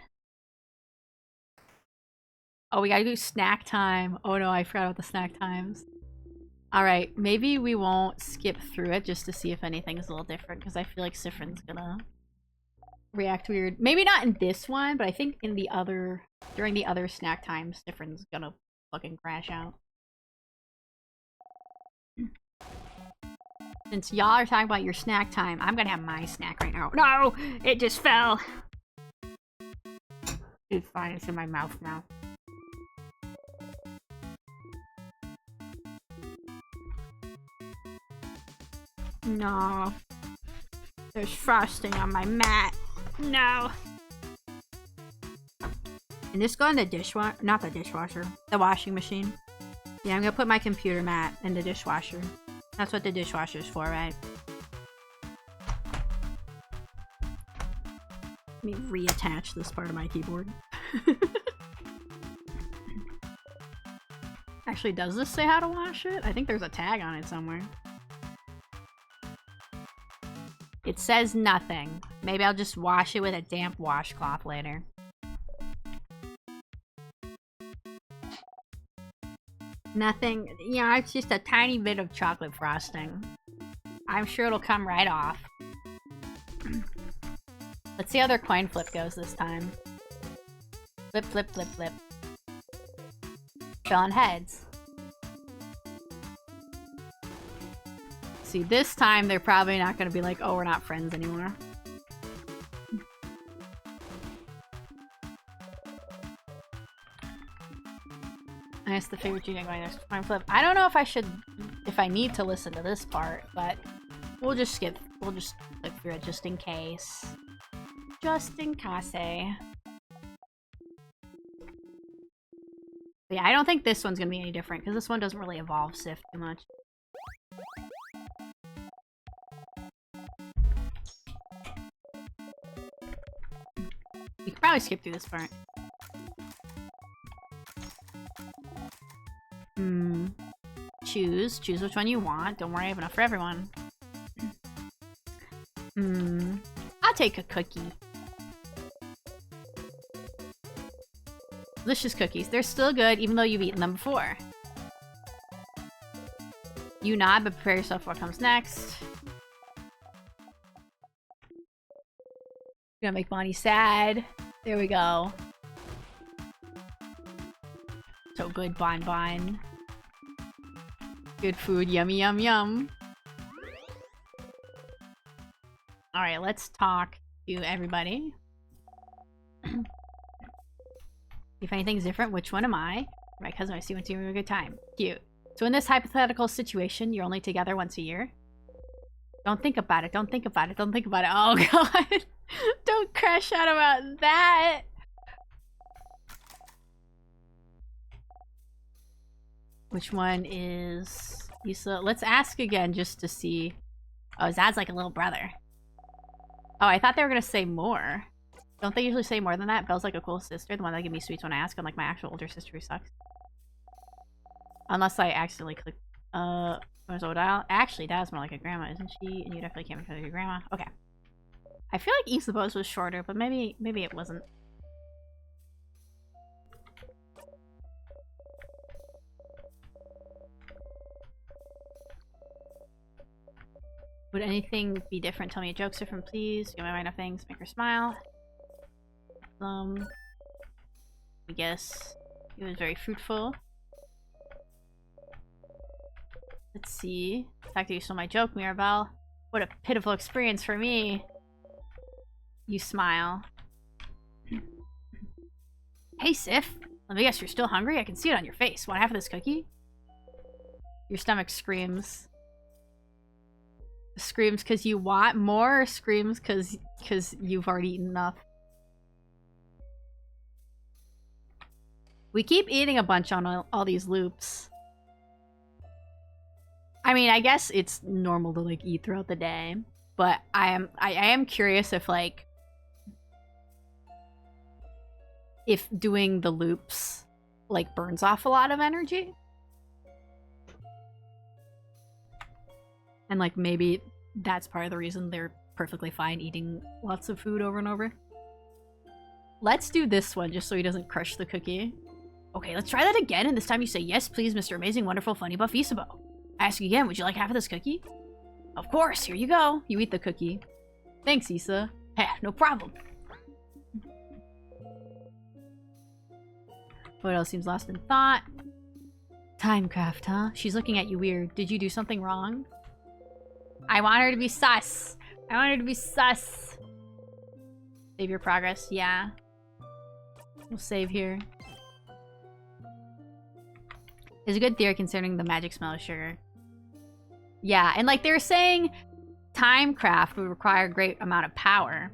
Oh, we gotta do snack time. Oh no, I forgot about the snack times. Alright, maybe we won't skip through it just to see if anything's a little different, because I feel like Siffrin's gonna react weird. Maybe not in this one, but I think in the other... during the other snack times, Siffrin's gonna fucking crash out. Since y'all are talking about your snack time, I'm gonna have my snack right now. No! It just fell! It's fine, it's in my mouth now. No. There's frosting on my mat. No. And this go in the dishwasher, not the dishwasher, the washing machine. Yeah, I'm gonna put my computer mat in the dishwasher. That's what the dishwasher's for, right? Let me reattach this part of my keyboard. Actually, does this say how to wash it? I think there's a tag on it somewhere. It says nothing. Maybe I'll just wash it with a damp washcloth later. Nothing. You know, it's just a tiny bit of chocolate frosting. I'm sure it'll come right off. Let's see how their coin flip goes this time. Flip, flip, flip, flip. Fell on heads. See, this time they're probably not going to be like, oh, we're not friends anymore. I guess the favorite Gina going next coin flip. I don't know if I should, if I need to listen to this part, but we'll just skip. We'll just click through it just in case. Just in case. But yeah, I don't think this one's gonna be any different because this one doesn't really evolve Sif too much. You could probably skip through this part. Choose. Choose which one you want. Don't worry, I have enough for everyone. I'll take a cookie. Delicious cookies. They're still good even though you've eaten them before. You nod, but prepare yourself for what comes next. You're gonna make Bonnie sad. There we go. So good, Bon Bon. Good food, yummy, yum, yum. Alright, let's talk to everybody. If anything's different, which one am I? My cousin, I see went to having a good time. Cute. So in this hypothetical situation, you're only together once a year? Don't think about it, don't think about it, don't think about it. Oh god. Don't crash out about that. Which one is Issa? Let's ask again just to see. Oh, Zad's like a little brother. Oh, I thought they were gonna say more. Don't they usually say more than that? Belle's like a cool sister, the one that gives me sweets when I ask, unlike my actual older sister who sucks. Unless I accidentally click. Where's Odile? Actually, Dad's more like a grandma, isn't she? And you definitely can't be your grandma. Okay. I feel like Isabeau's was shorter, but maybe it wasn't. Would anything be different? Tell me a joke, different, please. Get my mind off things. Make her smile. I guess it was very fruitful. Let's see. The fact that you stole my joke, Mirabelle. What a pitiful experience for me. You smile. Hey, Sif. Let me guess, you're still hungry? I can see it on your face. Want half of this cookie? Your stomach screams. Screams because you want more, or screams because you've already eaten enough? We keep eating a bunch on all these loops. I mean, I guess it's normal to like eat throughout the day, but I am curious if like if doing the loops like burns off a lot of energy. And like maybe that's part of the reason they're perfectly fine eating lots of food over and over. Let's do this one just so he doesn't crush the cookie. Okay, let's try that again, and this time you say, yes, please, Mr. Amazing, Wonderful, Funny Buff Isabeau. I ask you again, would you like half of this cookie? Of course, here you go. You eat the cookie. Thanks, Issa. Heh, no problem. What else seems lost in thought? Timecraft, huh? She's looking at you weird. Did you do something wrong? I want her to be sus. I want her to be sus. Save your progress. Yeah. We'll save here. It's a good theory concerning the magic smell of sugar. Yeah, and like they were saying, Timecraft would require a great amount of power.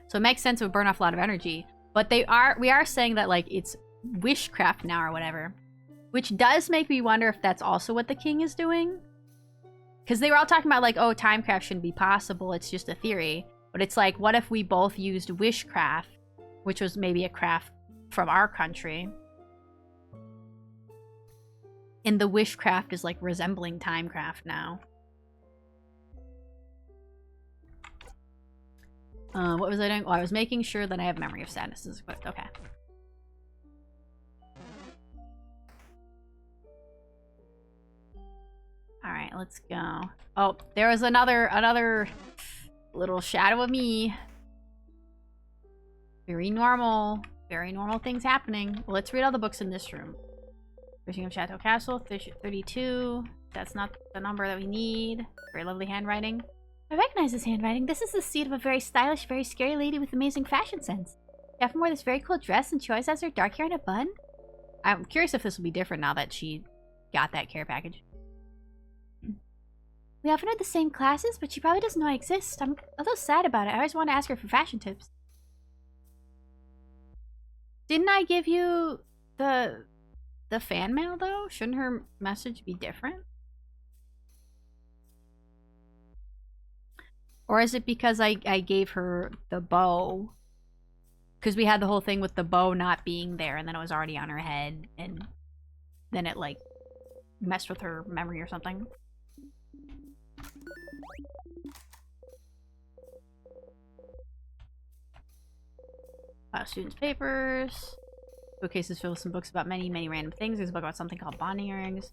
So it makes sense it would burn off a lot of energy. But we are saying that, like, it's wishcraft now or whatever. Which does make me wonder if that's also what the king is doing. Because they were all talking about, like, oh, timecraft shouldn't be possible. It's just a theory. But it's like, what if we both used wishcraft, which was maybe a craft from our country. And the wishcraft is, like, resembling timecraft now. What was I doing? Oh, I was making sure that I have Memory of Sadness is equipped. Okay. Alright, let's go. Oh, there was another little shadow of me. Very normal things happening. Well, let's read all the books in this room. Fishing of Chateau Castle, 32. That's not the number that we need. Very lovely handwriting. I recognize this handwriting. This is the seat of a very stylish, very scary lady with amazing fashion sense. She often wore this very cool dress and she always has her dark hair in a bun. I'm curious if this will be different now that she got that care package. We often had the same classes, but she probably doesn't know I exist. I'm a little sad about it. I always want to ask her for fashion tips. Didn't I give you the fan mail, though? Shouldn't her message be different? Or is it because I gave her the bow? Because we had the whole thing with the bow not being there, and then it was already on her head, and then it, like, messed with her memory or something. Students' papers. Bookcases filled with some books about many, many random things. There's a book about something called bonding earrings.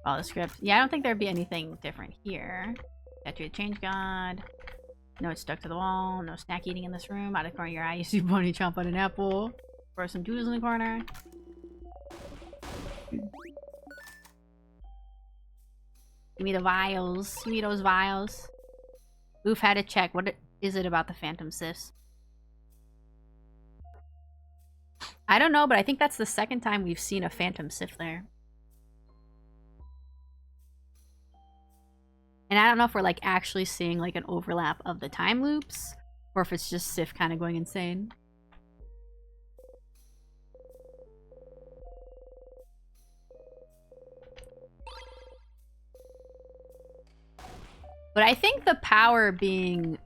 All the script. Yeah, I don't think there'd be anything different here. Statue of Change God. No, it's stuck to the wall. No snack eating in this room. Out of the corner of your eye, you see Bunny chomp on an apple. Throw some doodles in the corner. Give me the vials. Give me those vials. Oof, had to check. What is it about the Phantom Sifs? I don't know, but I think that's the second time we've seen a Phantom Sif there. And I don't know if we're, like, actually seeing, like, an overlap of the time loops, or if it's just Sif kind of going insane. But I think the power being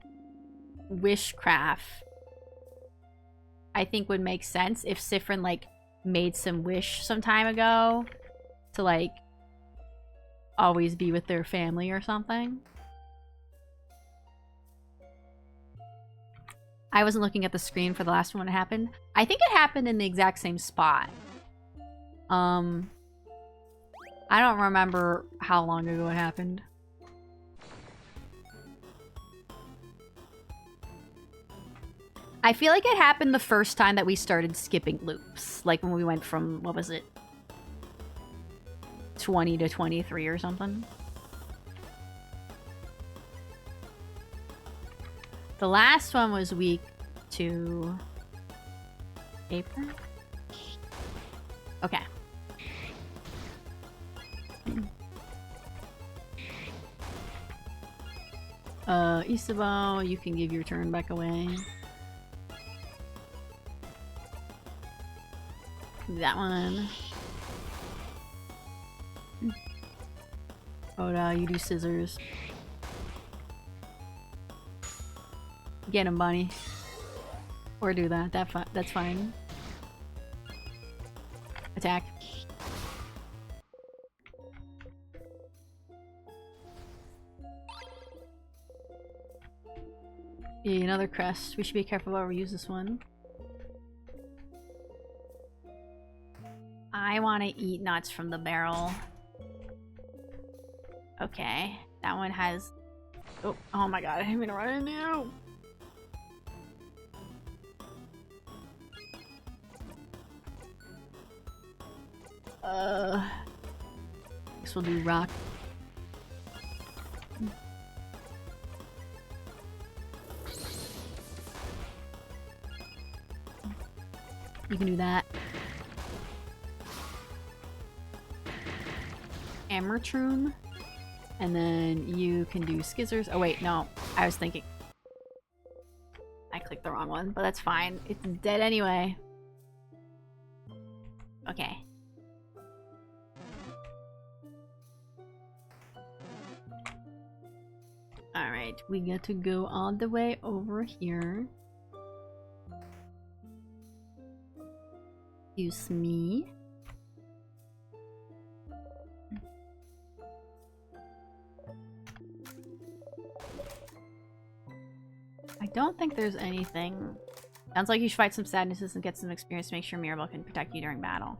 wishcraft, I think would make sense if Siffrin, like, made some wish some time ago to, like, always be with their family or something. I wasn't looking at the screen for the last one when it happened. I think it happened in the exact same spot. I don't remember how long ago it happened. I feel like it happened the first time that we started skipping loops. Like when we went from, what was it? 20 to 23 or something. The last one was week 2. April? Okay. Isabel, you can give your turn back away. That one. Oda, you do scissors. Get him, Bunny. Or do that. That's fine. Attack. Yeah, another crest. We should be careful while we use this one. I want to eat nuts from the barrel. Okay. That one has... Oh my god, I didn't mean to run into you! Guess we'll do rock. You can do that. Ammertroom. And then you can do Skizzers. Oh wait, no. I was thinking. I clicked the wrong one, but that's fine. It's dead anyway. Okay. Alright, we get to go all the way over here. Excuse me. I don't think there's anything. Sounds like you should fight some sadnesses and get some experience to make sure Mirabelle can protect you during battle.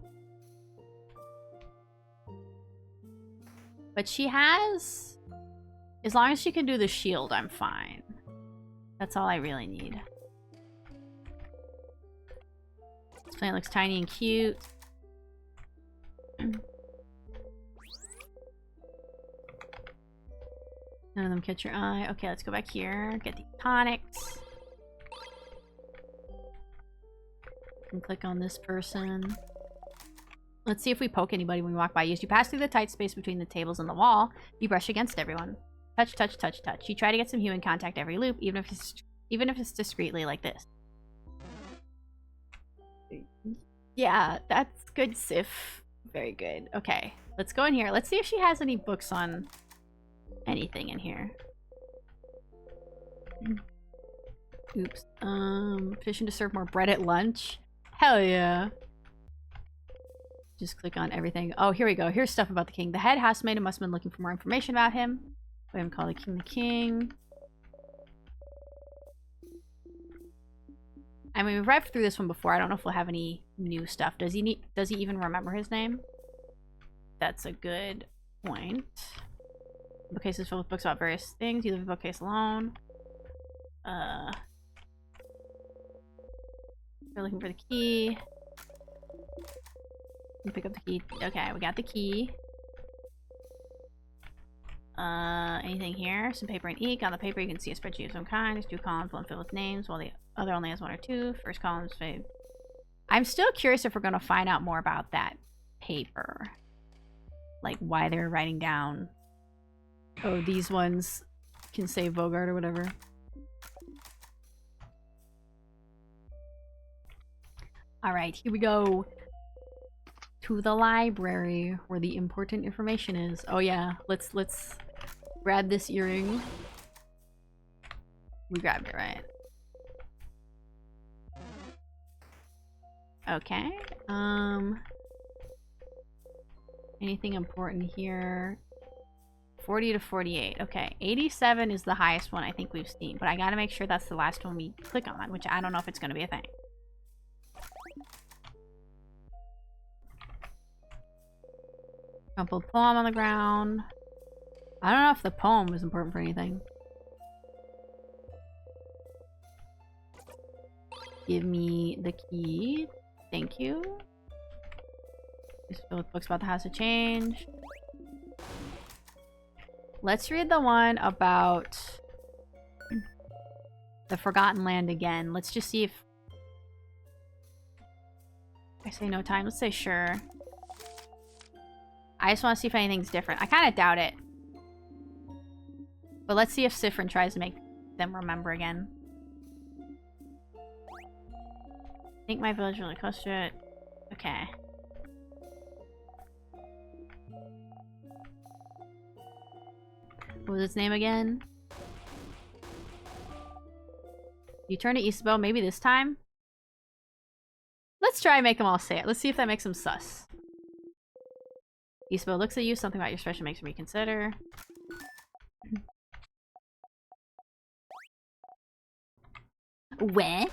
But she has... As long as she can do the shield, I'm fine. That's all I really need. This plant looks tiny and cute. None of them catch your eye. Okay, let's go back here. Get the tonics. And click on this person. Let's see if we poke anybody when we walk by. As you pass through the tight space between the tables and the wall, you brush against everyone. Touch, touch, touch, touch. You try to get some human contact every loop, even if it's discreetly like this. Yeah, that's good, Sif. Very good. Okay, let's go in here. Let's see if she has any books on anything in here. Oops. Petition to serve more bread at lunch. Hell yeah. Just click on everything. Oh, here we go. Here's stuff about the king. The head housemaid must have been looking for more information about him. Go ahead and call the king. I mean, we've read through this one before. I don't know if we'll have any new stuff. Does he even remember his name? That's a good point. The bookcase is filled with books about various things. You leave the bookcase alone. We're looking for the key. You pick up the key. Okay, we got the key. Anything here? Some paper and ink. On the paper, you can see a spreadsheet of some kind. There's 2 columns, one filled with names, while the other only has 1 or 2. First column's fade. I'm still curious if we're going to find out more about that paper. Like, why they're writing down... Oh, these ones can save Bogart or whatever. Alright, here we go. To the library, where the important information is. Oh yeah, let's grab this earring. We grabbed it, right? Okay. Anything important here? 40 to 48. Okay, 87 is the highest one I think we've seen, but I gotta make sure that's the last one we click on, which I don't know if it's gonna be a thing. Crumpled poem on the ground. I don't know if the poem is important for anything. Give me the key. Thank you. Just filled with books about the House of Change. Let's read the one about the Forgotten Land again. Let's just see if... I say no time. Let's say sure. I just want to see if anything's different. I kind of doubt it. But let's see if Siffrin tries to make them remember again. I think my village really close to it. Okay. What was its name again? You turn to Isabel, maybe this time? Let's try and make them all say it. Let's see if that makes them sus. Isabel looks at you, something about your expression makes me reconsider. Where?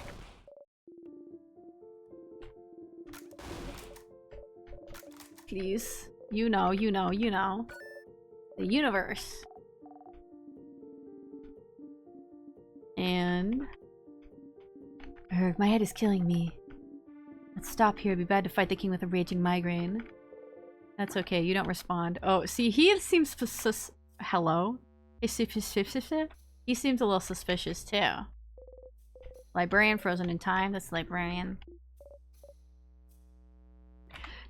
Please. You know. The universe. And... my head is killing me. Let's stop here. It'd be bad to fight the king with a raging migraine. That's okay. You don't respond. Oh, see, he seems hello? He seems a little suspicious, too. Librarian frozen in time. That's the librarian.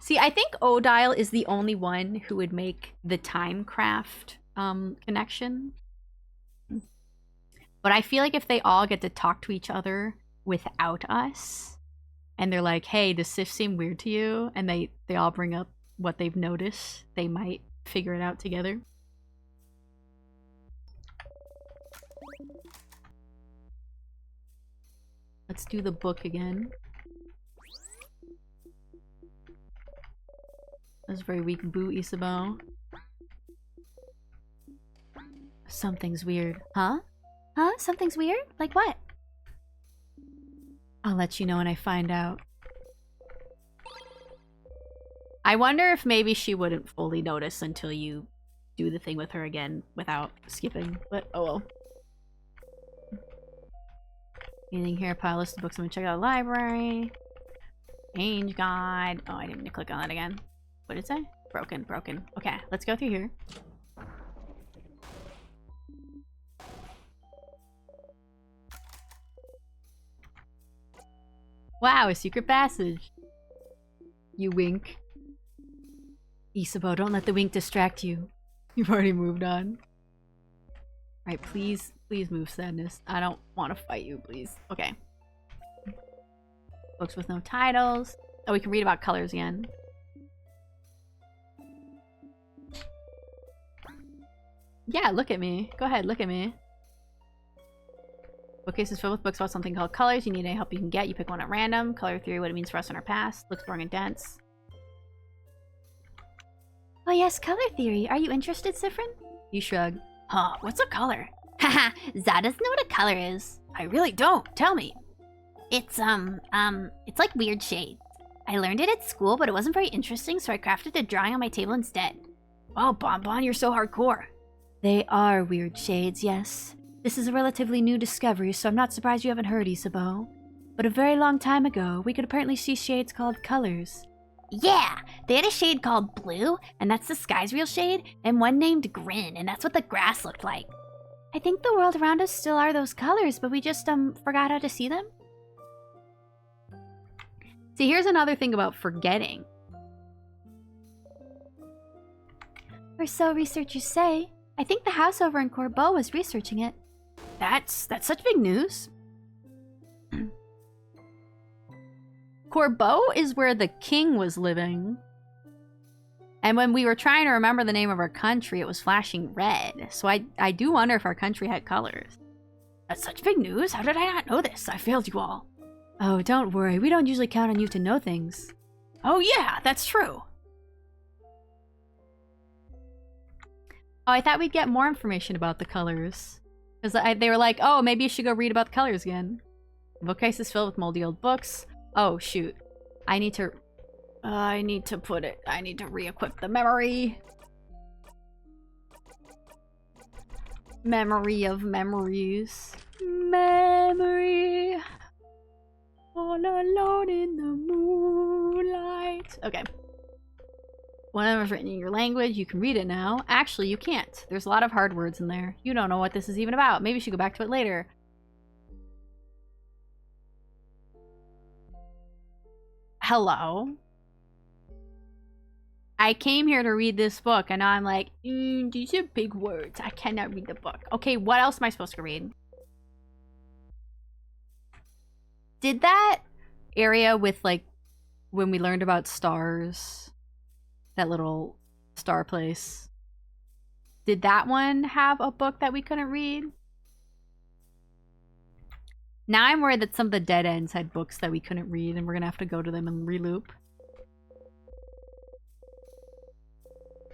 See, I think Odile is the only one who would make the Timecraft connection. But I feel like if they all get to talk to each other without us, and they're like, hey, does Sif seem weird to you? And they all bring up what they've noticed, they might figure it out together. Let's do the book again. That's very weak. Boo, Isabeau. Something's weird. Huh? Huh? Something's weird? Like what? I'll let you know when I find out. I wonder if maybe she wouldn't fully notice until you do the thing with her again without skipping, but oh well. Anything here? Pile list of books. I'm gonna check out the library. Change guide. Oh, I didn't mean to click on that again. What did it say? Broken. Okay, let's go through here. Wow, a secret passage. You wink. Isabeau, don't let the wink distract you. You've already moved on. Alright, please move, Sadness. I don't want to fight you, please. Okay. Books with no titles. Oh, we can read about colors again. Yeah, look at me. Go ahead, look at me. Bookcase is filled with books about something called colors. You need any help you can get. You pick one at random. Color theory, what it means for us in our past. Looks boring and dense. Oh yes, color theory. Are you interested, Siffrin? You shrug. Huh, what's a color? Haha, Zad doesn't know what a color is. I really don't. Tell me. It's like weird shades. I learned it at school, but it wasn't very interesting, so I crafted a drawing on my table instead. Wow, Bonbon, you're so hardcore. They are weird shades, yes. This is a relatively new discovery, so I'm not surprised you haven't heard, Isabeau. But a very long time ago, we could apparently see shades called colors. Yeah, they had a shade called Blue, and that's the sky's real shade, and one named Grin, and that's what the grass looked like. I think the world around us still are those colors, but we just, forgot how to see them? See, here's another thing about forgetting. Or so researchers say. I think the house over in Corbeau was researching it. That's such big news. Corbeau is where the king was living. And when we were trying to remember the name of our country, it was flashing red. So I do wonder if our country had colors. That's such big news. How did I not know this? I failed you all. Oh, don't worry. We don't usually count on you to know things. Oh yeah, that's true. Oh, I thought we'd get more information about the colors. Because they were like, oh, maybe you should go read about the colors again. The bookcase is filled with moldy old books. Oh, shoot. I need to re-equip the memory. Memory of memories. Memory. All alone in the moonlight. Okay. One of them is written in your language. You can read it now. Actually, you can't. There's a lot of hard words in there. You don't know what this is even about. Maybe you should go back to it later. Hello? I came here to read this book, and now I'm like, these are big words. I cannot read the book. Okay, what else am I supposed to read? Did that area with, like, when we learned about stars, that little star place, did that one have a book that we couldn't read? Now I'm worried that some of the dead ends had books that we couldn't read, and we're gonna have to go to them and reloop.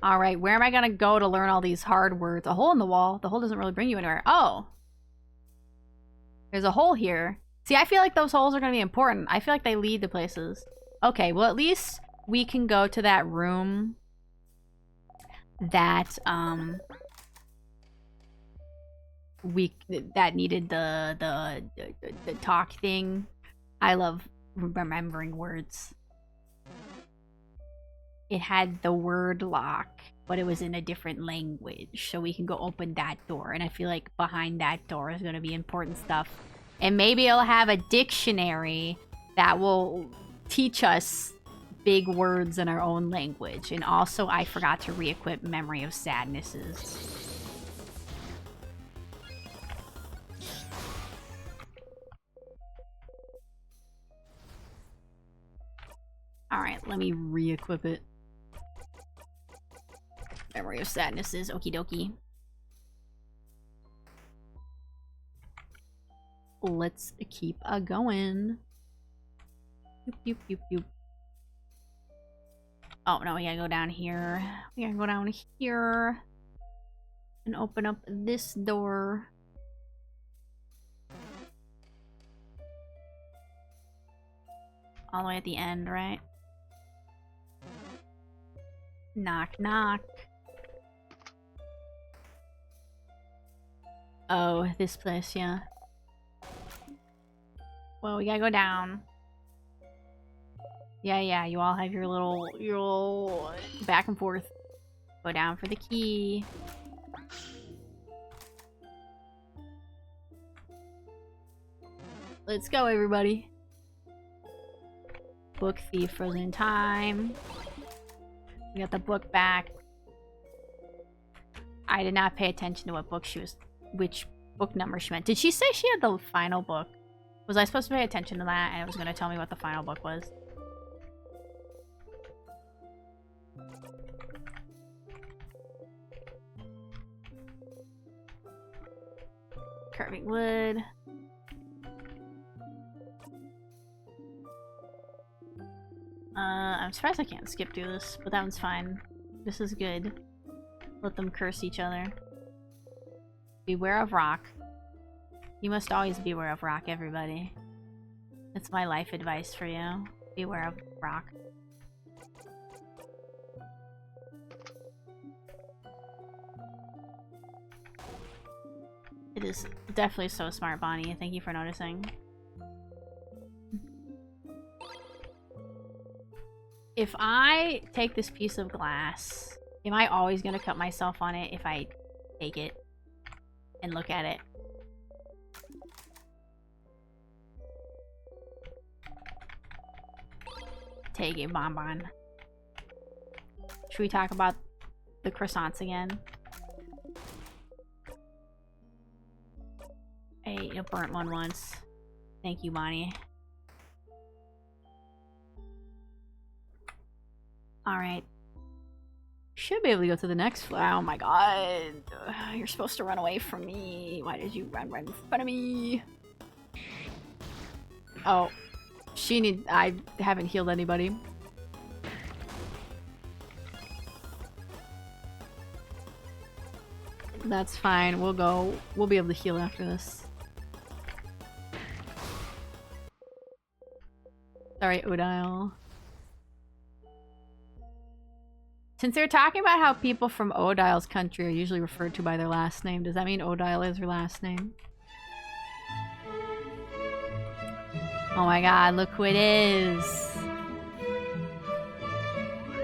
Alright, where am I gonna go to learn all these hard words? A hole in the wall? The hole doesn't really bring you anywhere. Oh! There's a hole here. See, I feel like those holes are gonna be important. I feel like they lead to places. Okay, well at least we can go to that room that, that needed the talk thing. I love remembering words. It had the word lock, but it was in a different language, so we can go open that door. And I feel like behind that door is going to be important stuff. And maybe it'll have a dictionary that will teach us big words in our own language. And also, I forgot to re-equip Memory of Sadnesses. Alright, let me re-equip it. Memory of Sadnesses, okie dokie. Let's keep going. Yoop, yoop, yoop, yoop. Oh no, we gotta go down here. We gotta go down here and open up this door. All the way at the end, right? Knock, knock. Oh, this place, yeah. Well, we gotta go down. Yeah, you all have your little back and forth. Go down for the key. Let's go, everybody. Book Thief Frozen Time. We got the book back. I did not pay attention to what book she was, which book number she meant. Did she say she had the final book? Was I supposed to pay attention to that and it was going to tell me what the final book was? Carving wood. I'm surprised I can't skip through this, but that one's fine. This is good. Let them curse each other. Beware of rock. You must always beware of rock, everybody. That's my life advice for you. Beware of rock. It is definitely so smart, Bonnie. Thank you for noticing. If I take this piece of glass, am I always gonna cut myself on it if I take it and look at it? Take it, Bonbon. Should we talk about the croissants again? I ate a burnt one once. Thank you, Bonnie. Alright. Should be able to go to the next floor. Oh my god. You're supposed to run away from me. Why did you run right in front of me? Oh. I haven't healed anybody. That's fine. We'll go. We'll be able to heal after this. Sorry, Odile. Since they're talking about how people from Odile's country are usually referred to by their last name, does that mean Odile is her last name? Oh my god, look who it is.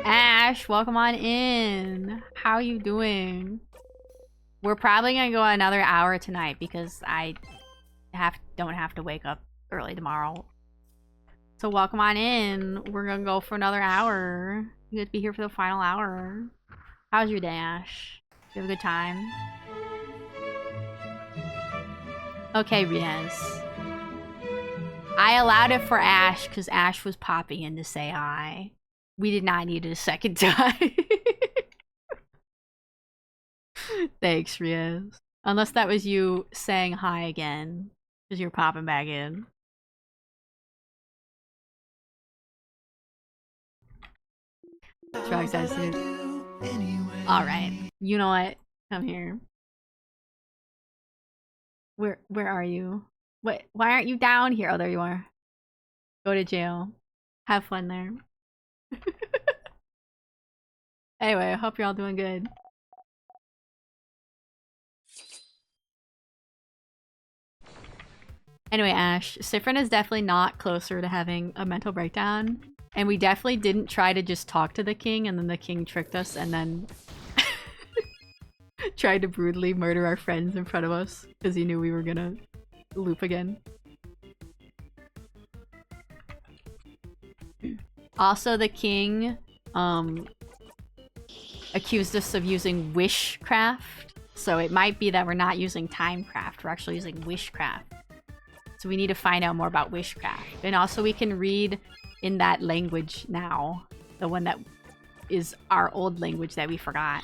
Ash, welcome on in. How are you doing? We're probably gonna go another hour tonight because I don't have to wake up early tomorrow. So welcome on in. We're gonna go for another hour. You get to be here for the final hour. How was your day, Ash? You have a good time? Okay, Riaz. I allowed it for Ash because Ash was popping in to say hi. We did not need it a second time. Thanks, Riaz. Unless that was you saying hi again because you're popping back in. Truck says it. Alright. You know what? Come here. Where are you? Why aren't you down here? Oh, there you are. Go to jail. Have fun there. Anyway, I hope you're all doing good. Anyway, Ash, Sifrin is definitely not closer to having a mental breakdown. And we definitely didn't try to just talk to the king and then the king tricked us and then tried to brutally murder our friends in front of us because he knew we were gonna loop again. Also, the king accused us of using wishcraft. So it might be that we're not using timecraft, we're actually using wishcraft. So we need to find out more about wishcraft. And also we can read in that language now. The one that is our old language that we forgot.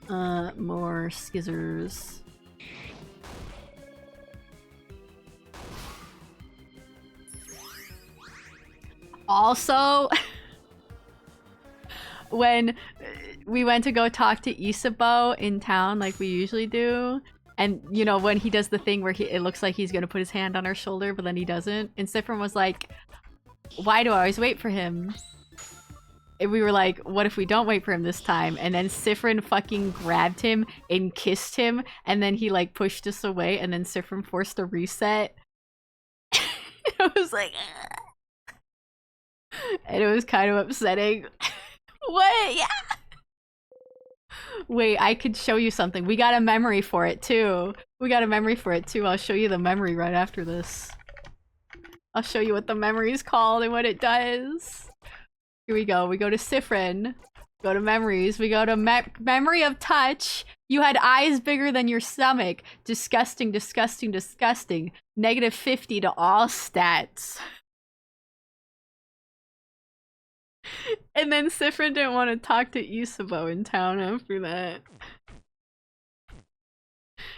More skizzers. Also, when we went to go talk to Isabeau in town like we usually do, and you know, when he does the thing where it looks like he's gonna put his hand on our shoulder, but then he doesn't, and Sifrin was like, why do I always wait for him? And we were like, what if we don't wait for him this time? And then Sifrin fucking grabbed him and kissed him, and then he like pushed us away, and then Sifrin forced a reset. It was like, ugh. And it was kind of upsetting. What? Yeah. Wait, I could show you something. We got a memory for it too. I'll show you the memory right after this. I'll show you what the memory is called and what it does. Here we go. We go to Sifrin. Go to memories. We go to memory of touch. You had eyes bigger than your stomach. Disgusting, disgusting, disgusting. -50 to all stats. And then Sifrin didn't want to talk to Isabeau in town after that.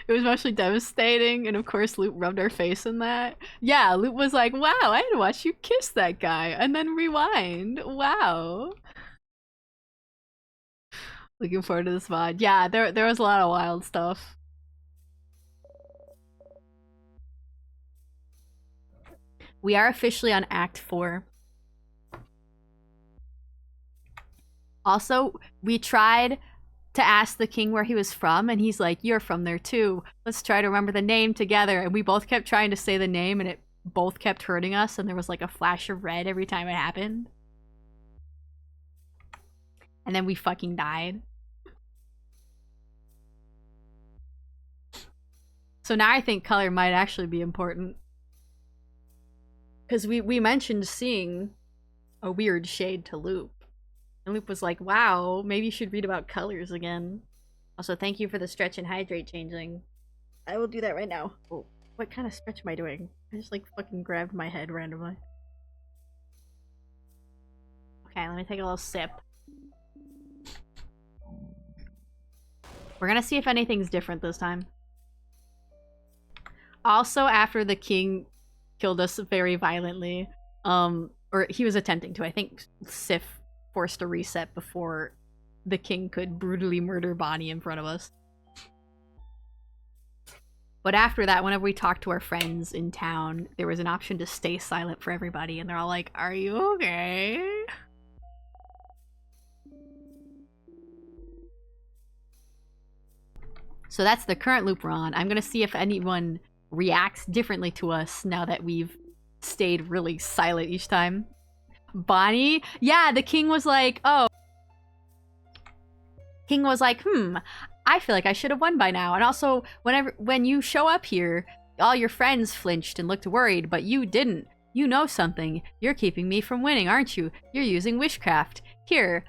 It was mostly devastating, and of course Loop rubbed our face in that. Yeah, Loop was like, wow, I had to watch you kiss that guy, and then rewind. Wow. Looking forward to this VOD. Yeah, there was a lot of wild stuff. We are officially on Act 4. Also, we tried to ask the king where he was from, and he's like, you're from there too. Let's try to remember the name together. And we both kept trying to say the name, and it both kept hurting us, and there was like a flash of red every time it happened. And then we fucking died. So now I think color might actually be important. Because we mentioned seeing a weird shade to Loop. And Loop was like, wow, maybe you should read about colors again. Also, thank you for the stretch and hydrate changing. I will do that right now. Oh, what kind of stretch am I doing? I just like fucking grabbed my head randomly. Okay, let me take a little sip. We're gonna see if anything's different this time. Also, after the king killed us very violently, or he was attempting to, I think Sif forced a reset before the king could brutally murder Bonnie in front of us. But after that, whenever we talked to our friends in town, there was an option to stay silent for everybody, and they're all like, are you okay? So that's the current loop we're on. I'm gonna see if anyone reacts differently to us now that we've stayed really silent each time. Bonnie? Yeah, the king was like, oh. King was like, I feel like I should have won by now. And also, when you show up here, all your friends flinched and looked worried, but you didn't. You know something. You're keeping me from winning, aren't you? You're using wishcraft. Here,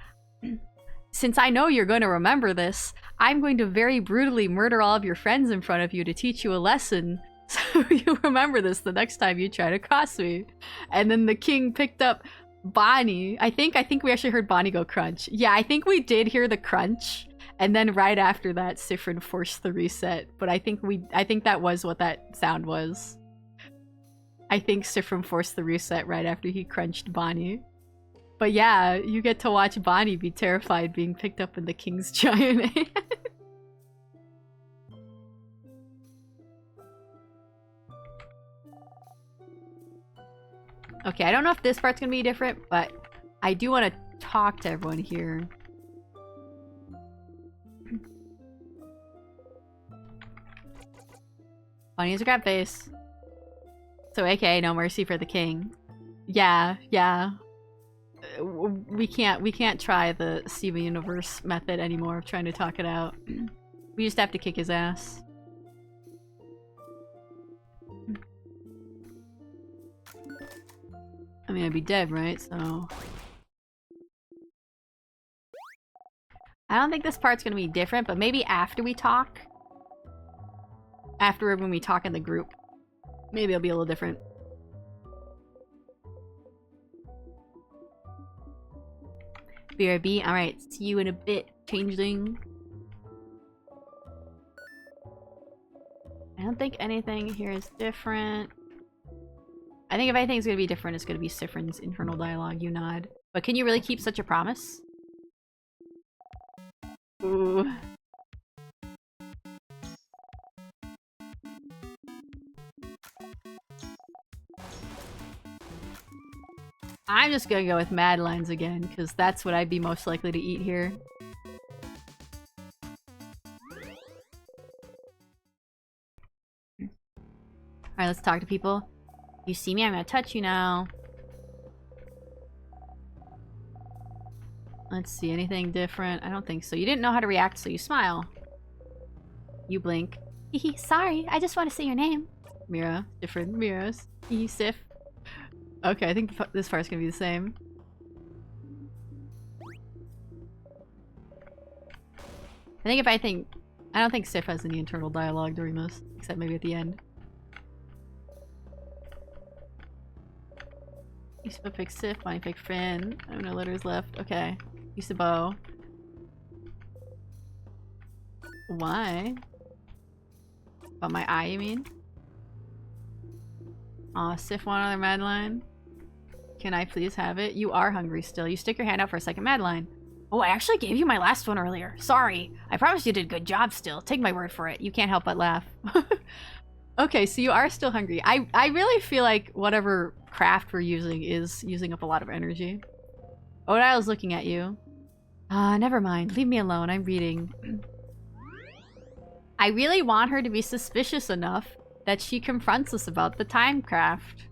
since I know you're going to remember this, I'm going to very brutally murder all of your friends in front of you to teach you a lesson. So you remember this the next time you try to cross me. And then the king picked up Bonnie. I think we actually heard Bonnie go crunch. Yeah, I think we did hear the crunch. And then right after that, Sifrin forced the reset. But I think that was what that sound was. I think Sifrin forced the reset right after he crunched Bonnie. But yeah, you get to watch Bonnie be terrified being picked up in the king's giant hand. Okay, I don't know if this part's gonna be different, but I do want to talk to everyone here. Bonnie has a crab face. So aka no mercy for the king. Yeah. We can't try the Steven Universe method anymore of trying to talk it out. We just have to kick his ass. I mean, I'd be dead, right? So... I don't think this part's gonna be different, but maybe after we talk. After when we talk in the group. Maybe it'll be a little different. BRB, alright, see you in a bit, changeling. I don't think anything here is different. I think if anything's gonna be different, it's gonna be Sifrin's internal dialogue, you nod. But can you really keep such a promise? Ooh. I'm just gonna go with Madeline's again, because that's what I'd be most likely to eat here. Alright, let's talk to people. You see me, I'm gonna touch you now. Let's see, anything different? I don't think so. You didn't know how to react, so you smile. You blink. Hehe, sorry, I just want to say your name. Mira. Different Miras. Sif. Okay, I think this part's gonna be the same. I don't think Sif has any internal dialogue during this, except maybe at the end. Yusuba pick Sif, Bonnie pick Finn. I have no letters left. Okay. Yusubo. Why? About my eye, you mean? Aw, Sif want another Madeline? Can I please have it? You are hungry still. You stick your hand out for a second Madeline. Oh, I actually gave you my last one earlier. Sorry. I promise you did a good job still. Take my word for it. You can't help but laugh. Okay, so you are still hungry. I really feel like whatever craft we're using is using up a lot of energy. Odile's looking at you. Never mind. Leave me alone. I'm reading. I really want her to be suspicious enough that she confronts us about the time craft.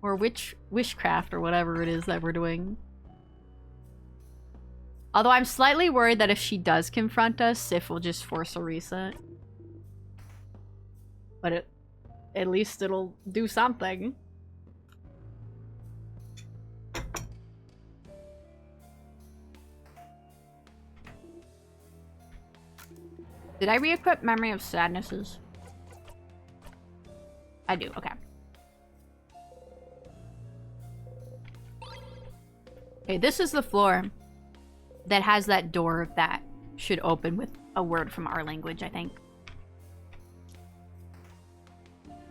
Or wishcraft or whatever it is that we're doing. Although I'm slightly worried that if she does confront us, Sif will just force a reset. But at least it'll do something. Did I re-equip Memory of Sadnesses? I do, okay. Okay, this is the floor that has that door that should open with a word from our language, I think.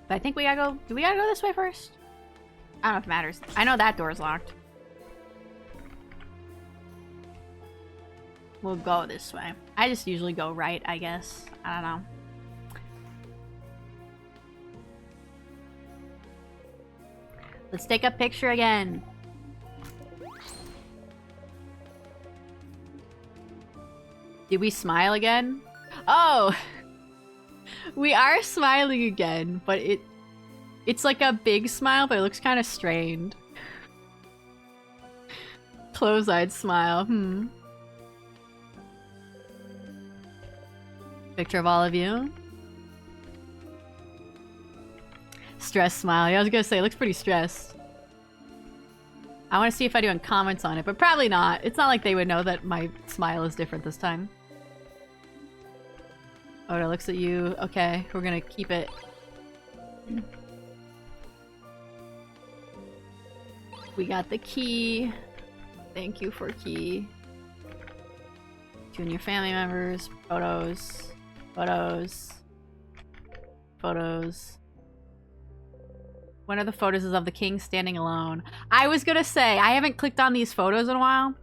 But I think we gotta go... Do we gotta go this way first? I don't know if it matters. I know that door is locked. We'll go this way. I just usually go right, I guess. I don't know. Let's take a picture again. Did we smile again? Oh! We are smiling again, but it's like a big smile, but it looks kind of strained. Close-eyed smile, Picture of all of you. Stressed smile. Yeah, I was gonna say, it looks pretty stressed. I want to see if anyone comments on it, but probably not. It's not like they would know that my smile is different this time. Oda looks at you. Okay, we're gonna keep it. We got the key. Thank you for key. You and your family members. Photos. Photos. Photos. One of the photos is of the king standing alone. I was gonna say, I haven't clicked on these photos in a while.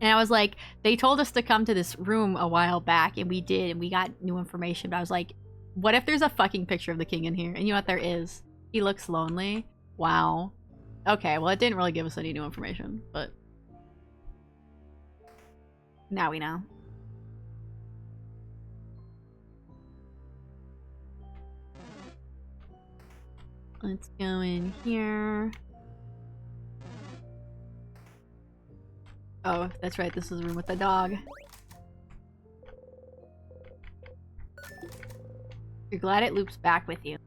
And I was like, they told us to come to this room a while back, and we did, and we got new information. But I was like, what if there's a fucking picture of the king in here? And you know what, there is. He looks lonely. Wow. Okay, well, it didn't really give us any new information, but now we know. Let's go in here. Oh, that's right, this is the room with the dog. You're glad it loops back with you.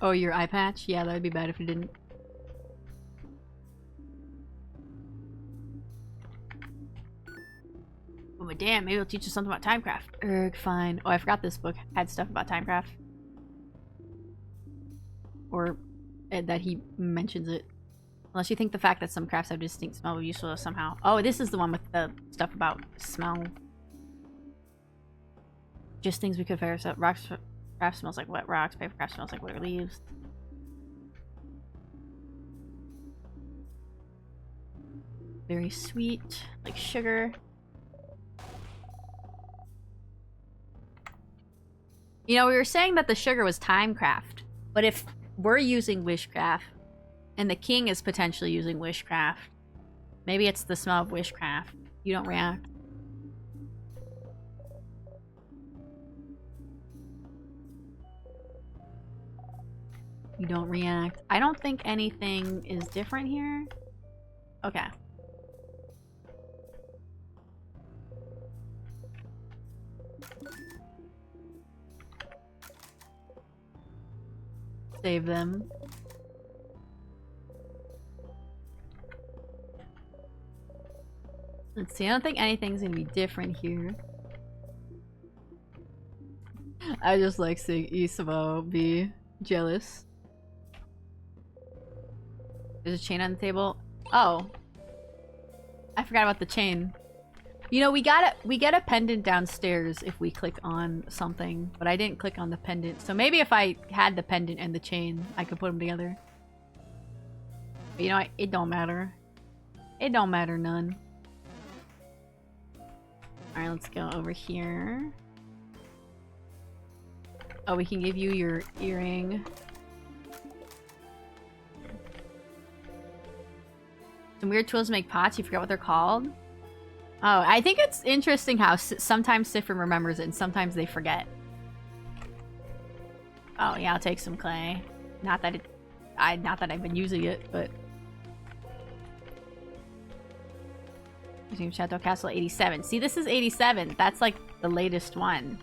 Oh, your eye patch? Yeah, that'd be bad if it didn't. Oh, but damn, maybe it'll teach us something about timecraft. Erg, fine. Oh, I forgot this book had stuff about timecraft. Or that he mentions it. Unless you think the fact that some crafts have distinct smell will be useful somehow. Oh, this is the one with the stuff about smell. Just things we could figure out. Rocks, craft smells like wet rocks. Paper craft smells like wet leaves. Very sweet, like sugar. You know, we were saying that the sugar was timecraft, but if we're using wishcraft, and the king is potentially using wishcraft, maybe it's the smell of wishcraft. You don't react. You don't react. I don't think anything is different here. Okay. Save them. Let's see, I don't think anything's gonna be different here. I just like seeing Isabel be jealous. There's a chain on the table. Oh. I forgot about the chain. You know, we get a pendant downstairs if we click on something, but I didn't click on the pendant. So maybe if I had the pendant and the chain, I could put them together. But you know what? It don't matter. It don't matter none. Alright, let's go over here. Oh, we can give you your earring. Some weird tools to make pots. You forgot what they're called? Oh, I think it's interesting how sometimes Sifrin remembers it and sometimes they forget. Oh yeah, I'll take some clay. Not that I've been using it, but using Chateau Castle 87. See, this is 87. That's like the latest one.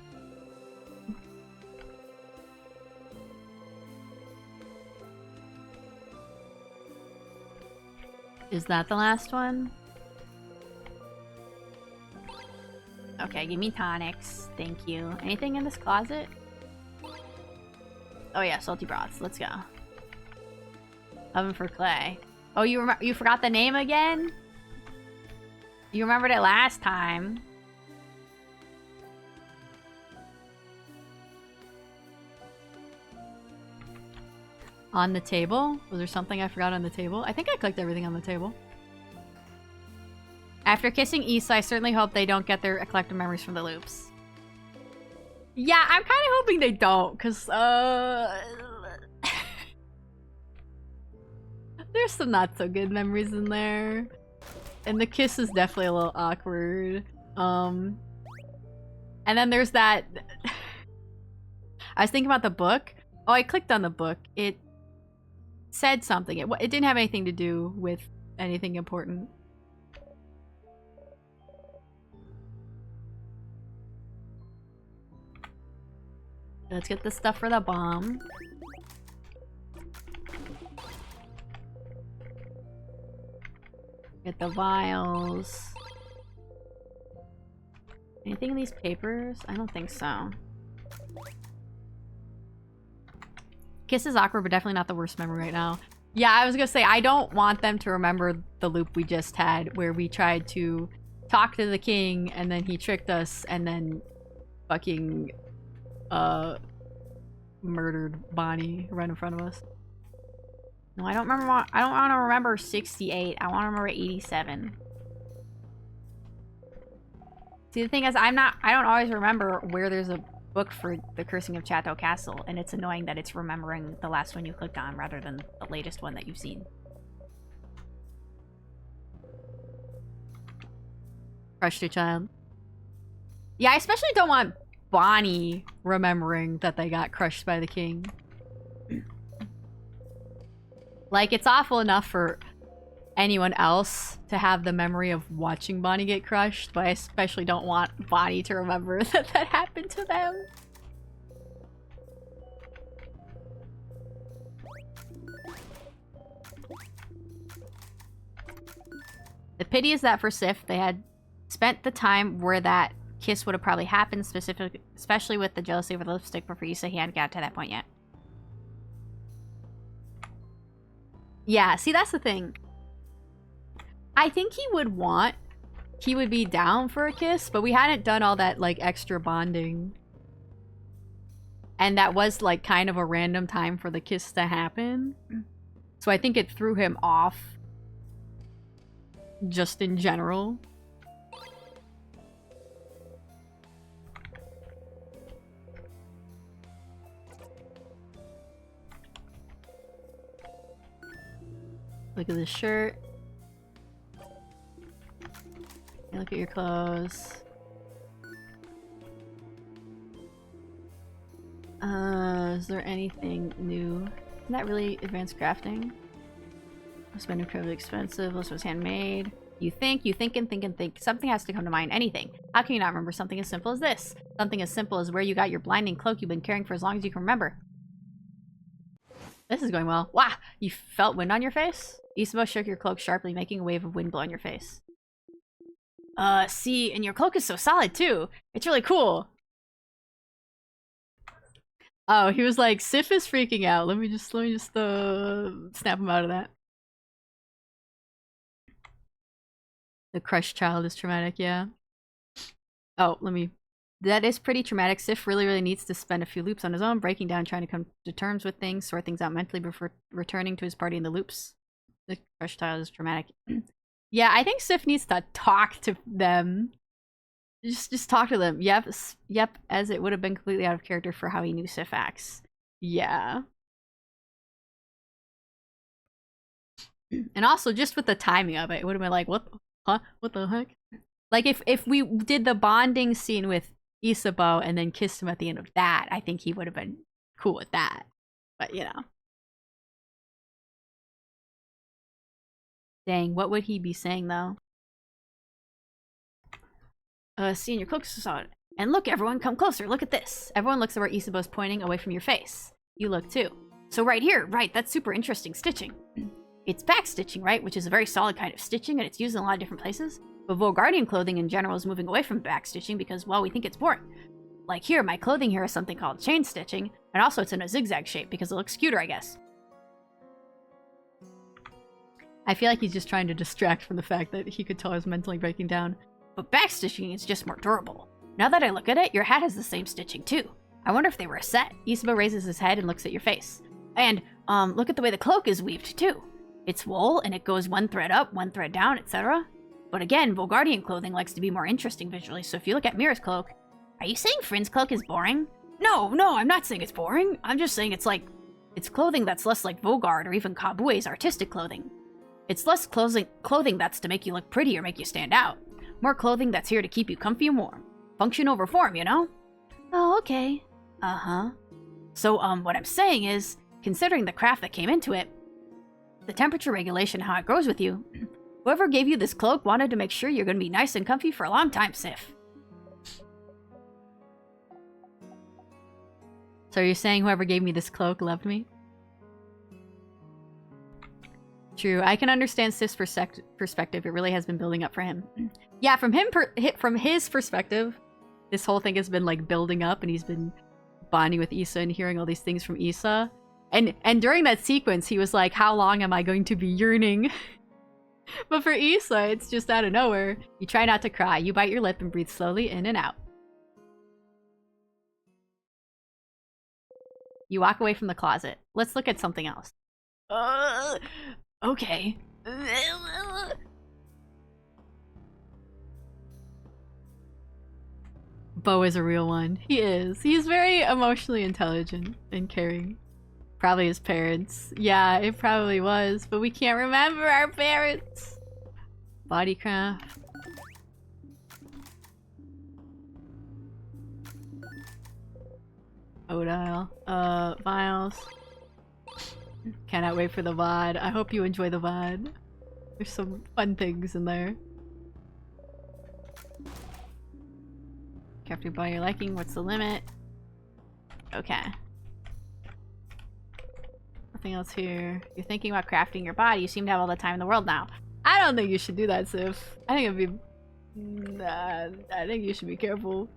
Is that the last one? Okay, give me tonics. Thank you. Anything in this closet? Oh yeah, salty broths. Let's go. Oven for clay. Oh, you forgot the name again? You remembered it last time. On the table? Was there something I forgot on the table? I think I clicked everything on the table. After kissing Issa, I certainly hope they don't get their collective memories from the loops. Yeah, I'm kind of hoping they don't, because, there's some not so good memories in there. And the kiss is definitely a little awkward. And then there's that... I was thinking about the book. Oh, I clicked on the book. It said something. It didn't have anything to do with anything important. Let's get the stuff for the bomb. Get the vials. Anything in these papers? I don't think so. Kiss is awkward, but definitely not the worst memory right now. Yeah, I was gonna say, I don't want them to remember the loop we just had, where we tried to talk to the king, and then he tricked us, and then fucking, murdered Bonnie right in front of us. No, I don't remember. I don't want to remember 68. I want to remember 87. See, the thing is, I don't always remember where there's a book for the Cursing of Chateau Castle, and it's annoying that it's remembering the last one you clicked on rather than the latest one that you've seen. Crushed your child. Yeah, I especially don't want Bonnie remembering that they got crushed by the king. Like, it's awful enough for anyone else to have the memory of watching Bonnie get crushed, but I especially don't want Bonnie to remember that that happened to them. The pity is that for Sif, they had spent the time where that kiss would have probably happened, especially with the jealousy over the lipstick, but for Issa, he hadn't got to that point yet. Yeah, see, that's the thing. I think he would be down for a kiss, but we hadn't done all that, like, extra bonding. And that was, like, kind of a random time for the kiss to happen. So I think it threw him off. Just in general. Look at this shirt. Look at your clothes. Is there anything new? Isn't that really advanced crafting? It's been incredibly expensive. This was handmade. You think and think and think. Something has to come to mind. Anything. How can you not remember something as simple as this? Something as simple as where you got your blinding cloak you've been carrying for as long as you can remember. This is going well. Wow! You felt wind on your face? Isabeau shook your cloak sharply, making a wave of wind blow on your face. See, and your cloak is so solid, too. It's really cool. Oh, he was like, Sif is freaking out. Let me just snap him out of that. The crushed child is traumatic, yeah. Oh, that is pretty traumatic. Sif really needs to spend a few loops on his own, breaking down, trying to come to terms with things, sort things out mentally before returning to his party in the loops. The crushed child is traumatic. Yeah, I think Sif needs to talk to them. Just talk to them. Yep, as it would have been completely out of character for how he knew Sif acts. Yeah. And also, just with the timing of it, it would have been like, what the heck? Like, if we did the bonding scene with Isabeau and then kissed him at the end of that, I think he would have been cool with that. But, you know. Dang, what would he be saying, though? Seeing your cloak is on. And look, everyone, come closer. Look at this. Everyone looks at where Isabeau's pointing away from your face. You look, too. So right here, right, that's super interesting stitching. It's back stitching, right, which is a very solid kind of stitching, and it's used in a lot of different places. But Volgardian clothing in general is moving away from back stitching because, well, we think it's boring. Like here, my clothing here is something called chain stitching, and also it's in a zigzag shape because it looks cuter, I guess. I feel like he's just trying to distract from the fact that he could tell I was mentally breaking down. But backstitching is just more durable. Now that I look at it, your hat has the same stitching too. I wonder if they were a set. Isabeau raises his head and looks at your face. And, look at the way the cloak is weaved too. It's wool, and it goes one thread up, one thread down, etc. But again, Volgardian clothing likes to be more interesting visually, so if you look at Mira's cloak... Are you saying Frinn's cloak is boring? No, I'm not saying it's boring. I'm just saying it's clothing that's less like Volgard or even Kabue's artistic clothing. It's less clothing that's to make you look pretty or make you stand out. More clothing that's here to keep you comfy and warm. Function over form, you know? Oh, okay. Uh-huh. So, what I'm saying is, considering the craft that came into it, the temperature regulation, how it grows with you, whoever gave you this cloak wanted to make sure you're gonna be nice and comfy for a long time, Sif. So you're saying whoever gave me this cloak loved me? True, I can understand Sif's perspective. It really has been building up for him. Yeah, from his perspective, this whole thing has been like building up, and he's been bonding with Issa and hearing all these things from Issa. And during that sequence, he was like, "How long am I going to be yearning?" But for Issa, it's just out of nowhere. You try not to cry. You bite your lip and breathe slowly in and out. You walk away from the closet. Let's look at something else. Okay. Bo is a real one. He is. He's very emotionally intelligent and caring. Probably his parents. Yeah, it probably was, but we can't remember our parents. Bodycraft. Odile. Vials. Cannot wait for the VOD. I hope you enjoy the VOD. There's some fun things in there. Crafting by your liking. What's the limit? Okay. Nothing else here. You're thinking about crafting your body. You seem to have all the time in the world now. I don't think you should do that, Sif. I think it'd be Nah, I think you should be careful.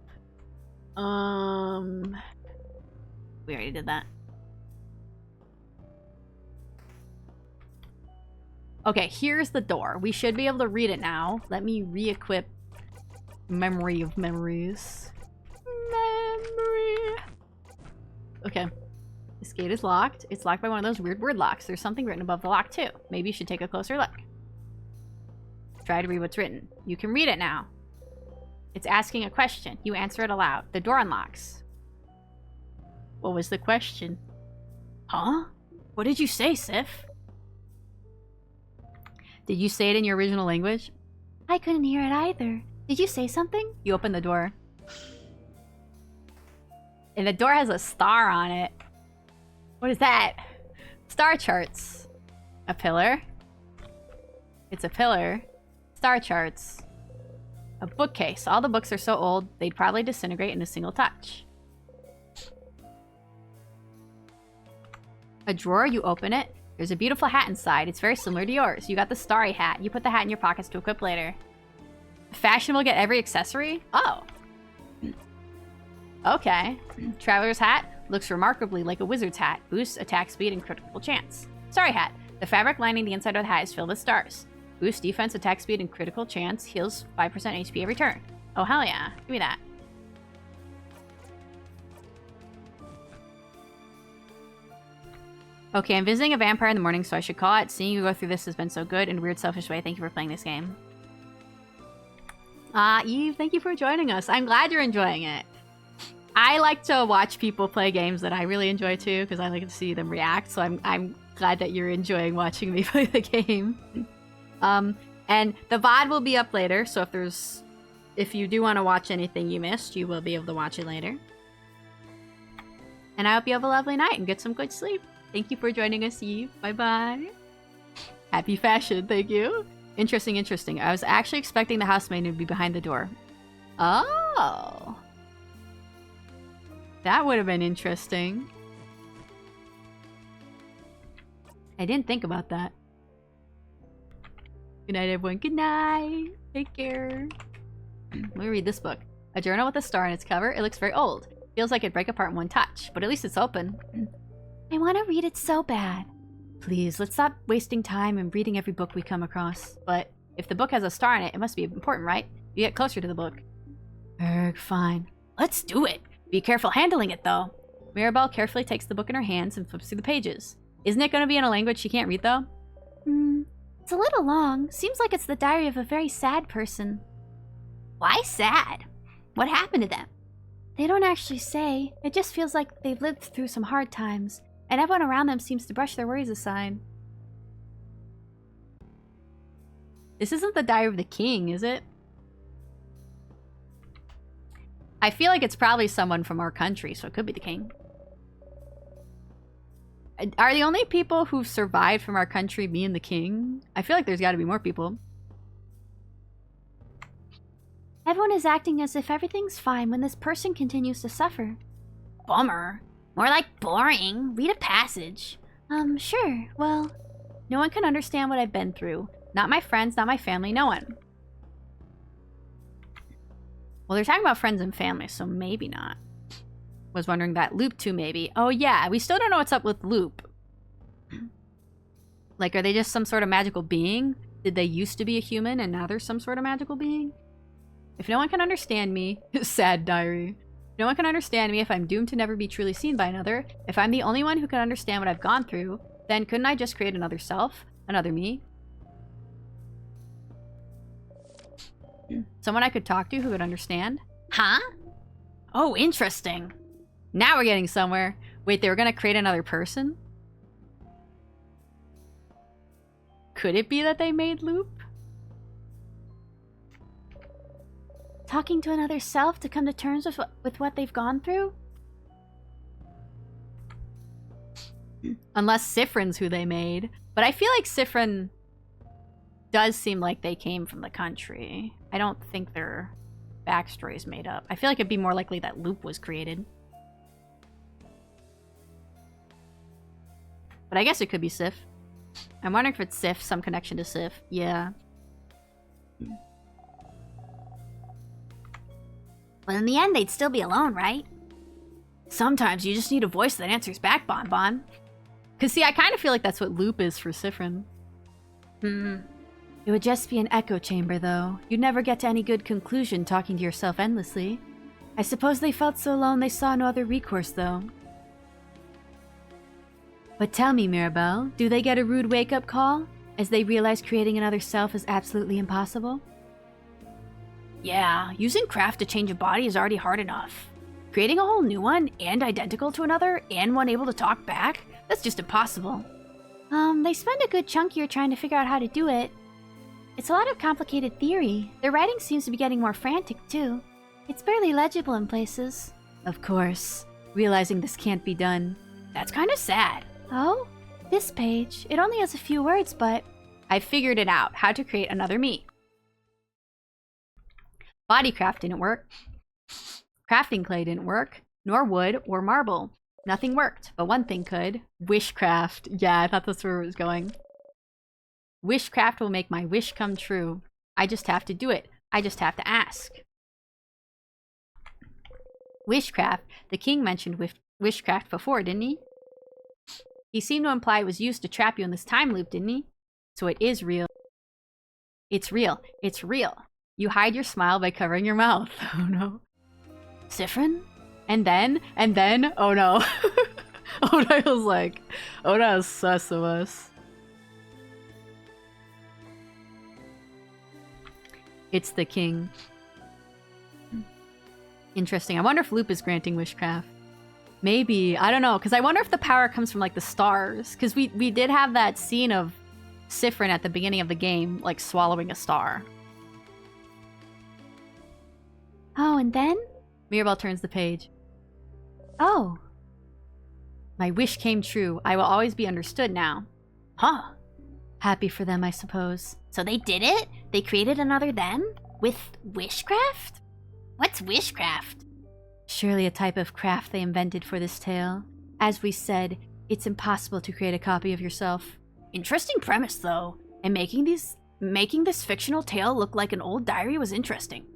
We already did that. Okay, here's the door. We should be able to read it now. Let me re-equip Memory of Memories. Memory. Okay. This gate is locked. It's locked by one of those weird word locks. There's something written above the lock, too. Maybe you should take a closer look. Try to read what's written. You can read it now. It's asking a question. You answer it aloud. The door unlocks. What was the question? Huh? What did you say, Sif? Did you say it in your original language? I couldn't hear it either. Did you say something? You open the door. And the door has a star on it. What is that? Star charts. A pillar. It's a pillar. Star charts. A bookcase. All the books are so old, they'd probably disintegrate in a single touch. A drawer, you open it. There's a beautiful hat inside. It's very similar to yours. You got the starry hat. You put the hat in your pockets to equip later. Fashionable, get every accessory? Oh. Okay. Traveler's hat looks remarkably like a wizard's hat. Boosts attack speed and critical chance. Starry hat. The fabric lining the inside of the hat is filled with stars. Boosts defense, attack speed, and critical chance. Heals 5% HP every turn. Oh, hell yeah. Give me that. Okay, I'm visiting a vampire in the morning, so I should call it. Seeing you go through this has been so good in a weird, selfish way. Thank you for playing this game. Eve, thank you for joining us. I'm glad you're enjoying it. I like to watch people play games that I really enjoy too, because I like to see them react, so I'm glad that you're enjoying watching me play the game. And the VOD will be up later, so if you do want to watch anything you missed, you will be able to watch it later. And I hope you have a lovely night and get some good sleep. Thank you for joining us, Eve. Bye-bye. Happy fashion, thank you. Interesting, interesting. I was actually expecting the housemaid to be behind the door. Oh. That would have been interesting. I didn't think about that. Good night, everyone. Good night. Take care. Let me read this book. A journal with a star on its cover. It looks very old. Feels like it'd break apart in one touch, but at least it's open. I want to read it so bad. Please, let's stop wasting time and reading every book we come across. But if the book has a star in it, it must be important, right? You get closer to the book. Fine. Let's do it. Be careful handling it, though. Mirabelle carefully takes the book in her hands and flips through the pages. Isn't it going to be in a language she can't read, though? It's a little long. Seems like it's the diary of a very sad person. Why sad? What happened to them? They don't actually say. It just feels like they've lived through some hard times, and everyone around them seems to brush their worries aside. This isn't the Diary of the King, is it? I feel like it's probably someone from our country, so it could be the king. Are the only people who've survived from our country me and the king? I feel like there's got to be more people. Everyone is acting as if everything's fine when this person continues to suffer. Bummer. More like boring. Read a passage. Sure. Well, no one can understand what I've been through. Not my friends, not my family, no one. Well, they're talking about friends and family, so maybe not. Was wondering that. Loop too, maybe. Oh yeah, we still don't know what's up with Loop. Like, are they just some sort of magical being? Did they used to be a human and now they're some sort of magical being? If no one can understand me... Sad diary. If no one can understand me, if I'm doomed to never be truly seen by another, if I'm the only one who can understand what I've gone through, then couldn't I just create another self? Another me? Someone I could talk to who would understand? Huh? Oh, interesting. Now we're getting somewhere. Wait, they were gonna create another person? Could it be that they made Loop? talking to another self to come to terms with what they've gone through? Unless Sifrin's who they made. But I feel like Sifrin does seem like they came from the country. I don't think their backstory's made up. I feel like it'd be more likely that Loop was created. But I guess it could be Sif. I'm wondering if it's Sif, some connection to Sif. Yeah. But in the end, they'd still be alone, right? Sometimes you just need a voice that answers back, Bon Bon. Cause see, I kind of feel like that's what Loop is for Siffrin. It would just be an echo chamber, though. You'd never get to any good conclusion talking to yourself endlessly. I suppose they felt so alone they saw no other recourse, though. But tell me, Mirabelle, do they get a rude wake-up call as they realize creating another self is absolutely impossible? Yeah, using craft to change a body is already hard enough. Creating a whole new one, and identical to another, and one able to talk back? That's just impossible. They spend a good chunk here trying to figure out how to do it. It's a lot of complicated theory. Their writing seems to be getting more frantic, too. It's barely legible in places. Of course. Realizing this can't be done. That's kind of sad. Oh? This page. It only has a few words, but... I figured it out. How to create another me. Bodycraft didn't work. Crafting clay didn't work. Nor wood or marble. Nothing worked, but one thing could. Wishcraft. Yeah, I thought that's where it was going. Wishcraft will make my wish come true. I just have to do it. I just have to ask. Wishcraft. The king mentioned wishcraft before, didn't he? He seemed to imply it was used to trap you in this time loop, didn't he? So it is real. It's real. It's real. You hide your smile by covering your mouth. Oh no. Siffrin? And then, oh no. Oda was like, Oda is sus of us. It's the king. Interesting. I wonder if Loop is granting wishcraft. Maybe. I don't know. Because I wonder if the power comes from, like, the stars. Because we did have that scene of Siffrin at the beginning of the game, like, swallowing a star. Oh, and then? Mirabelle turns the page. Oh. My wish came true. I will always be understood now. Huh. Happy for them, I suppose. So they did it? They created another them? With wishcraft? What's wishcraft? Surely a type of craft they invented for this tale. As we said, it's impossible to create a copy of yourself. Interesting premise, though. And making this fictional tale look like an old diary was interesting.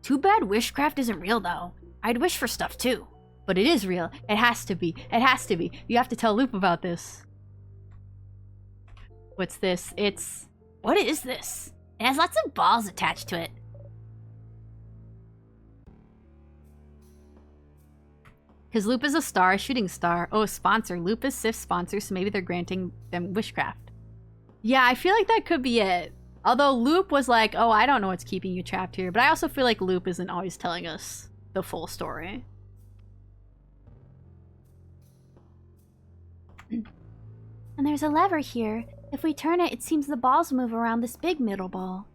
Too bad wishcraft isn't real, though. I'd wish for stuff, too. But it is real. It has to be. It has to be. You have to tell Loop about this. What's this? It's... What is this? It has lots of balls attached to it. Because Loop is a star, a shooting star. Oh, a sponsor. Loop is Sif's sponsor, so maybe they're granting them wishcraft. Yeah, I feel like that could be it. Although Loop was like, oh, I don't know what's keeping you trapped here. But I also feel like Loop isn't always telling us the full story. And there's a lever here. If we turn it, it seems the balls move around this big middle ball.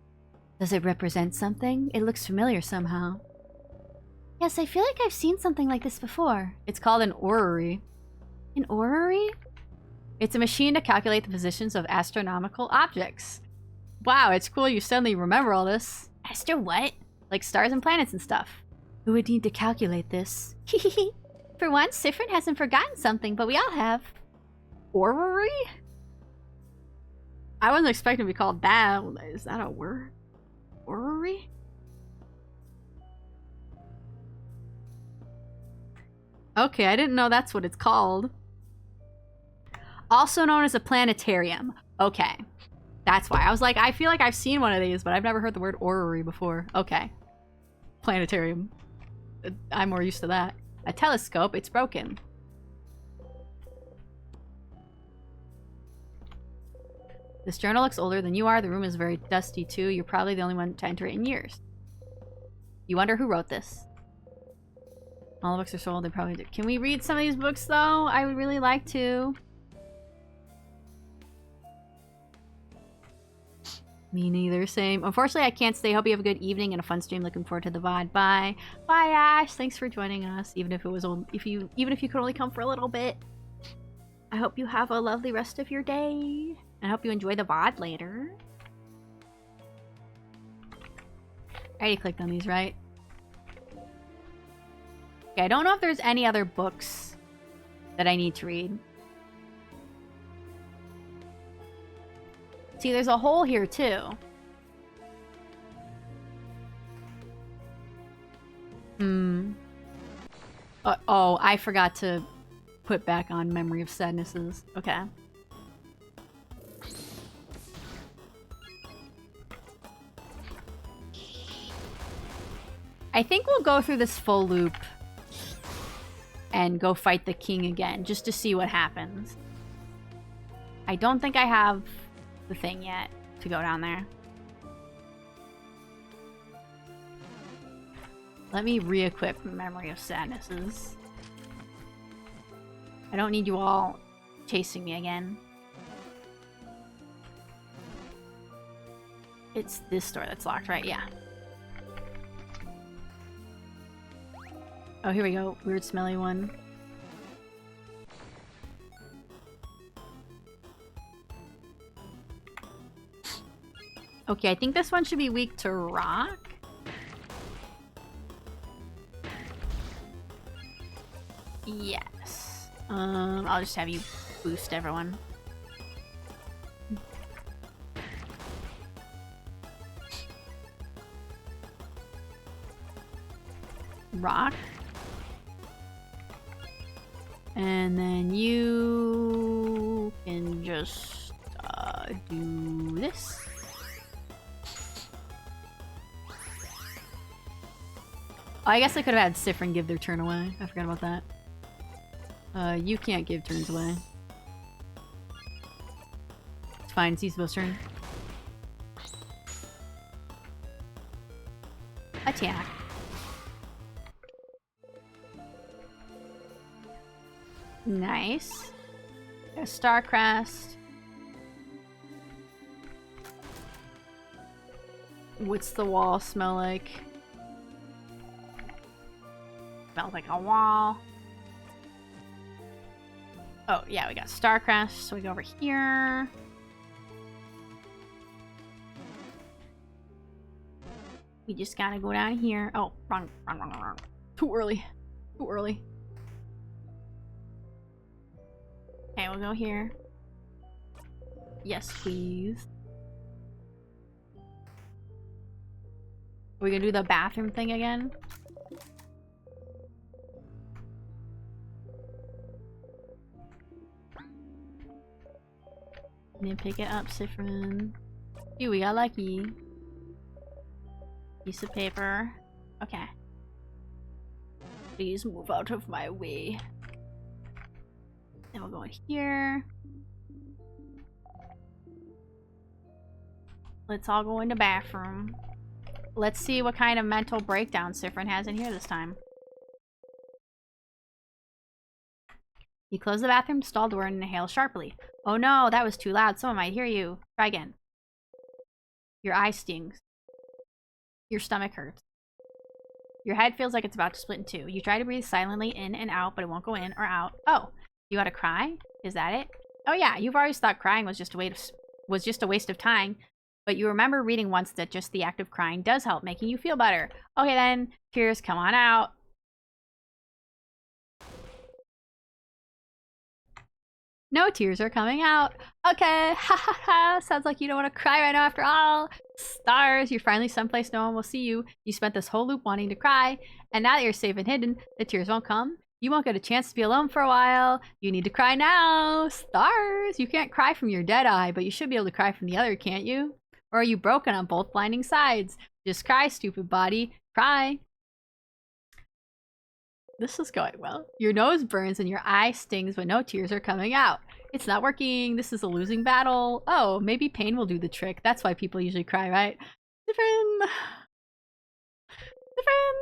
Does it represent something? It looks familiar somehow. Yes, I feel like I've seen something like this before. It's called an orrery. An orrery? It's a machine to calculate the positions of astronomical objects. Wow, it's cool you suddenly remember all this. Astro what? Like stars and planets and stuff. Who would need to calculate this? For once, Siffrin hasn't forgotten something, but we all have. Orrery? I wasn't expecting to be called that. Is that a word? Orrery? Okay, I didn't know that's what it's called. Also known as a planetarium. Okay. That's why. I was like, I feel like I've seen one of these, but I've never heard the word orrery before. Okay. Planetarium. I'm more used to that. A telescope. It's broken. This journal looks older than you are. The room is very dusty, too. You're probably the only one to enter it in years. You wonder who wrote this. All the books are sold. They probably do. Can we read some of these books, though? I would really like to. Me neither. Same. Unfortunately, I can't stay. Hope you have a good evening and a fun stream. Looking forward to the VOD. Bye. Bye, Ash. Thanks for joining us. Even if it was even if you could only come for a little bit. I hope you have a lovely rest of your day. I hope you enjoy the VOD later. I already clicked on these, right? Okay, I don't know if there's any other books that I need to read. See, there's a hole here, too. Hmm. Oh, I forgot to put back on Memory of Sadnesses. Okay. I think we'll go through this full loop and go fight the king again, just to see what happens. I don't think I have the thing yet to go down there. Let me re-equip Memory of Sadnesses. I don't need you all chasing me again. It's this door that's locked, right? Yeah. Oh, here we go. Weird smelly one. Okay, I think this one should be weak to rock. Yes. I'll just have you boost everyone. Rock. And then you can just do this. Oh, I guess I could have had Siffrin give their turn away. I forgot about that. You can't give turns away. It's fine, it's Isabel's turn. Attack. Nice. A Starcrest. What's the wall smell like? Smells like a wall. Oh, yeah, we got Starcrest, so we go over here. We just gotta go down here. Oh, wrong. Too early. Too early. Okay, we'll go here. Yes, please. Are we gonna do the bathroom thing again? And then pick it up, Siffrin. Ew, we got lucky. Piece of paper. Okay. Please move out of my way. Then we'll go in here. Let's all go in the bathroom. Let's see what kind of mental breakdown Siffrin has in here this time. You close the bathroom stall door and inhale sharply. Oh no, that was too loud. Someone might hear you. Try again. Your eye stings. Your stomach hurts. Your head feels like it's about to split in two. You try to breathe silently in and out, but it won't go in or out. Oh, you gotta cry? Is that it? Oh yeah, you've always thought crying was just a waste of time, but you remember reading once that just the act of crying does help, making you feel better. Okay then, tears come on out. No tears are coming out. Okay, ha ha ha. Sounds like you don't want to cry right now after all. Stars, you're finally someplace no one will see you. You spent this whole loop wanting to cry, and now that you're safe and hidden, the tears won't come. You won't get a chance to be alone for a while. You need to cry now. Stars, you can't cry from your dead eye, but you should be able to cry from the other, can't you? Or are you broken on both blinding sides? Just cry, stupid body. Cry. This is going well. Your nose burns and your eye stings, but no tears are coming out. It's not working. This is a losing battle. Oh, maybe pain will do the trick. That's why people usually cry, right? Siffrin,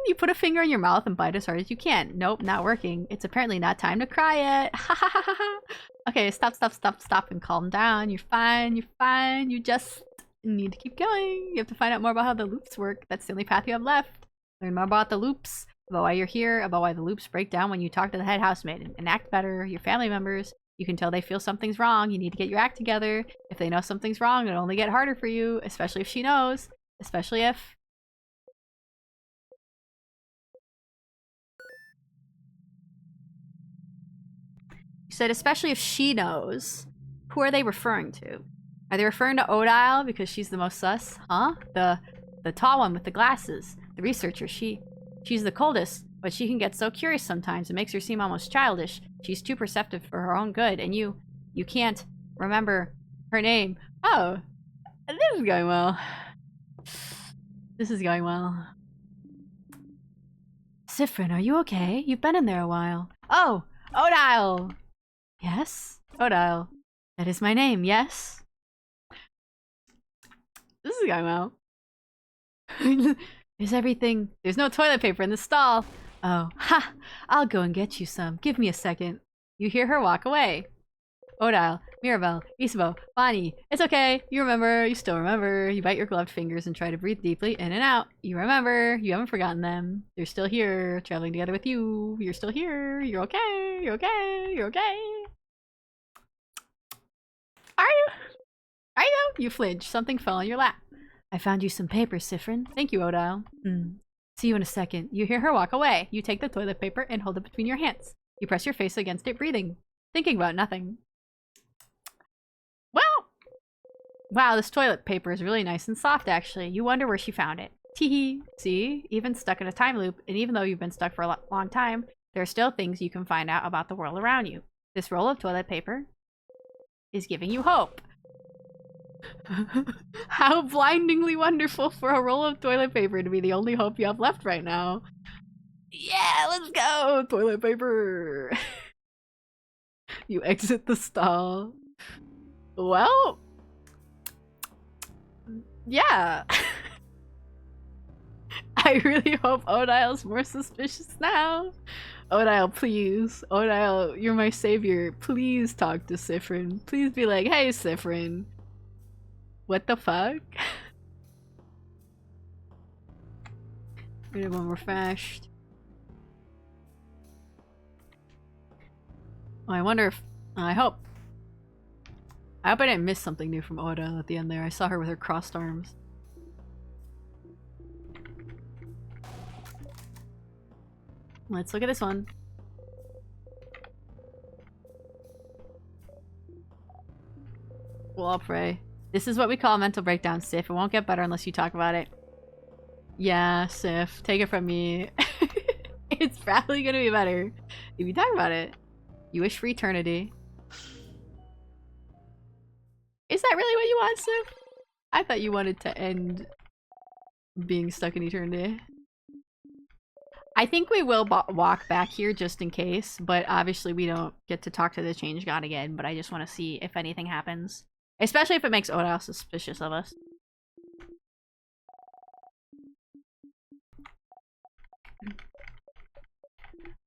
you put a finger in your mouth and bite as hard as you can. Nope, not working. It's apparently not time to cry yet. Okay, stop, and calm down. You're fine, You just need to keep going. You have to find out more about how the loops work. That's the only path you have left. Learn more about the loops. About why you're here, about why the loops break down when you talk to the head housemaid, and act better. Your family members, you can tell they feel something's wrong. You need to get your act together. If they know something's wrong, it'll only get harder for you, especially if she knows. Especially if... You said especially if she knows. Who are they referring to? Are they referring to Odile because she's the most sus? Huh? The tall one with the glasses. The researcher, She She's the coldest, but she can get so curious sometimes it makes her seem almost childish. She's too perceptive for her own good, and you can't remember her name. Oh, this is going well. This is going well. Siffrin, are you okay? You've been in there a while. Oh, Odile! Yes? Odile. That is my name, yes? This is going well. Is everything... There's no toilet paper in the stall. Oh, ha! I'll go and get you some. Give me a second. You hear her walk away. Odile, Mirabelle, Isabeau, Bonnie. It's okay. You remember. You still remember. You bite your gloved fingers and try to breathe deeply in and out. You remember. You haven't forgotten them. They're still here, traveling together with you. You're still here. You're okay. You're okay. You're okay. Are you? Are you? You flinch. Something fell on your lap. I found you some paper, Siffrin. Thank you, Odile. See you in a second. You hear her walk away. You take the toilet paper and hold it between your hands. You press your face against it, breathing. Thinking about nothing. Well! Wow, this toilet paper is really nice and soft, actually. You wonder where she found it. Teehee. See? Even stuck in a time loop, and even though you've been stuck for a long time, there are still things you can find out about the world around you. This roll of toilet paper is giving you hope. How blindingly wonderful for a roll of toilet paper to be the only hope you have left right now. Yeah, let's go! Toilet paper! You exit the stall. Well... yeah. I really hope Odile's more suspicious now. Odile, please. Odile, you're my savior. Please talk to Siffrin. Please be like, hey, Siffrin. What the fuck? Read it when we're fast. Well, I wonder if... I hope I didn't miss something new from Odile at the end there. I saw her with her crossed arms. Let's look at this one. Well, I'll pray. This is what we call a mental breakdown, Sif. It won't get better unless you talk about it. Yeah, Sif. Take it from me. It's probably gonna be better if you talk about it. You wish for eternity. Is that really what you want, Sif? I thought you wanted to end being stuck in eternity. I think we will walk back here just in case, but obviously we don't get to talk to the Change God again, but I just want to see if anything happens. Especially if it makes Odile suspicious of us.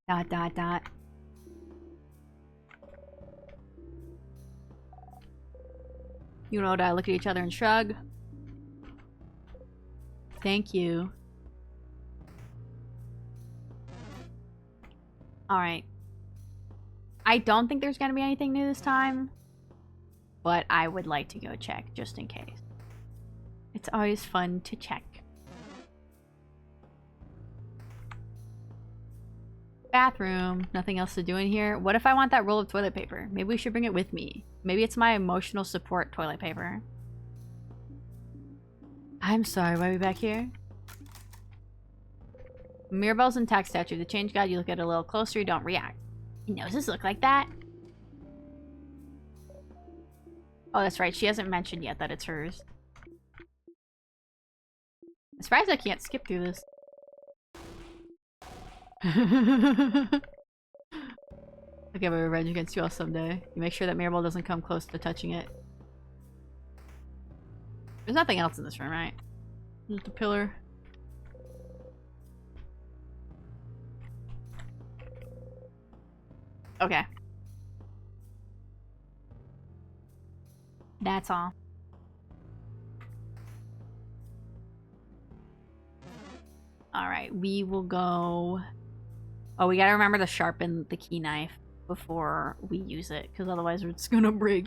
Dot dot dot. You and Odile look at each other and shrug. Thank you. Alright. I don't think there's gonna be anything new this time, but I would like to go check just in case. It's always fun to check. Bathroom. Nothing else to do in here. What if I want that roll of toilet paper? Maybe we should bring it with me. Maybe it's my emotional support toilet paper. I'm sorry, why are we back here? Mirabelle's intact statue. The Change God, you look at it a little closer, you don't react. Your noses look like that. Oh, that's right. She hasn't mentioned yet that it's hers. I'm surprised I can't skip through this. I'll get my revenge against you all someday. You make sure that Mirabelle doesn't come close to touching it. There's nothing else in this room, right? Just a pillar. Okay. That's all. Alright, we will go... Oh, we gotta remember to sharpen the key knife before we use it, because otherwise it's gonna break.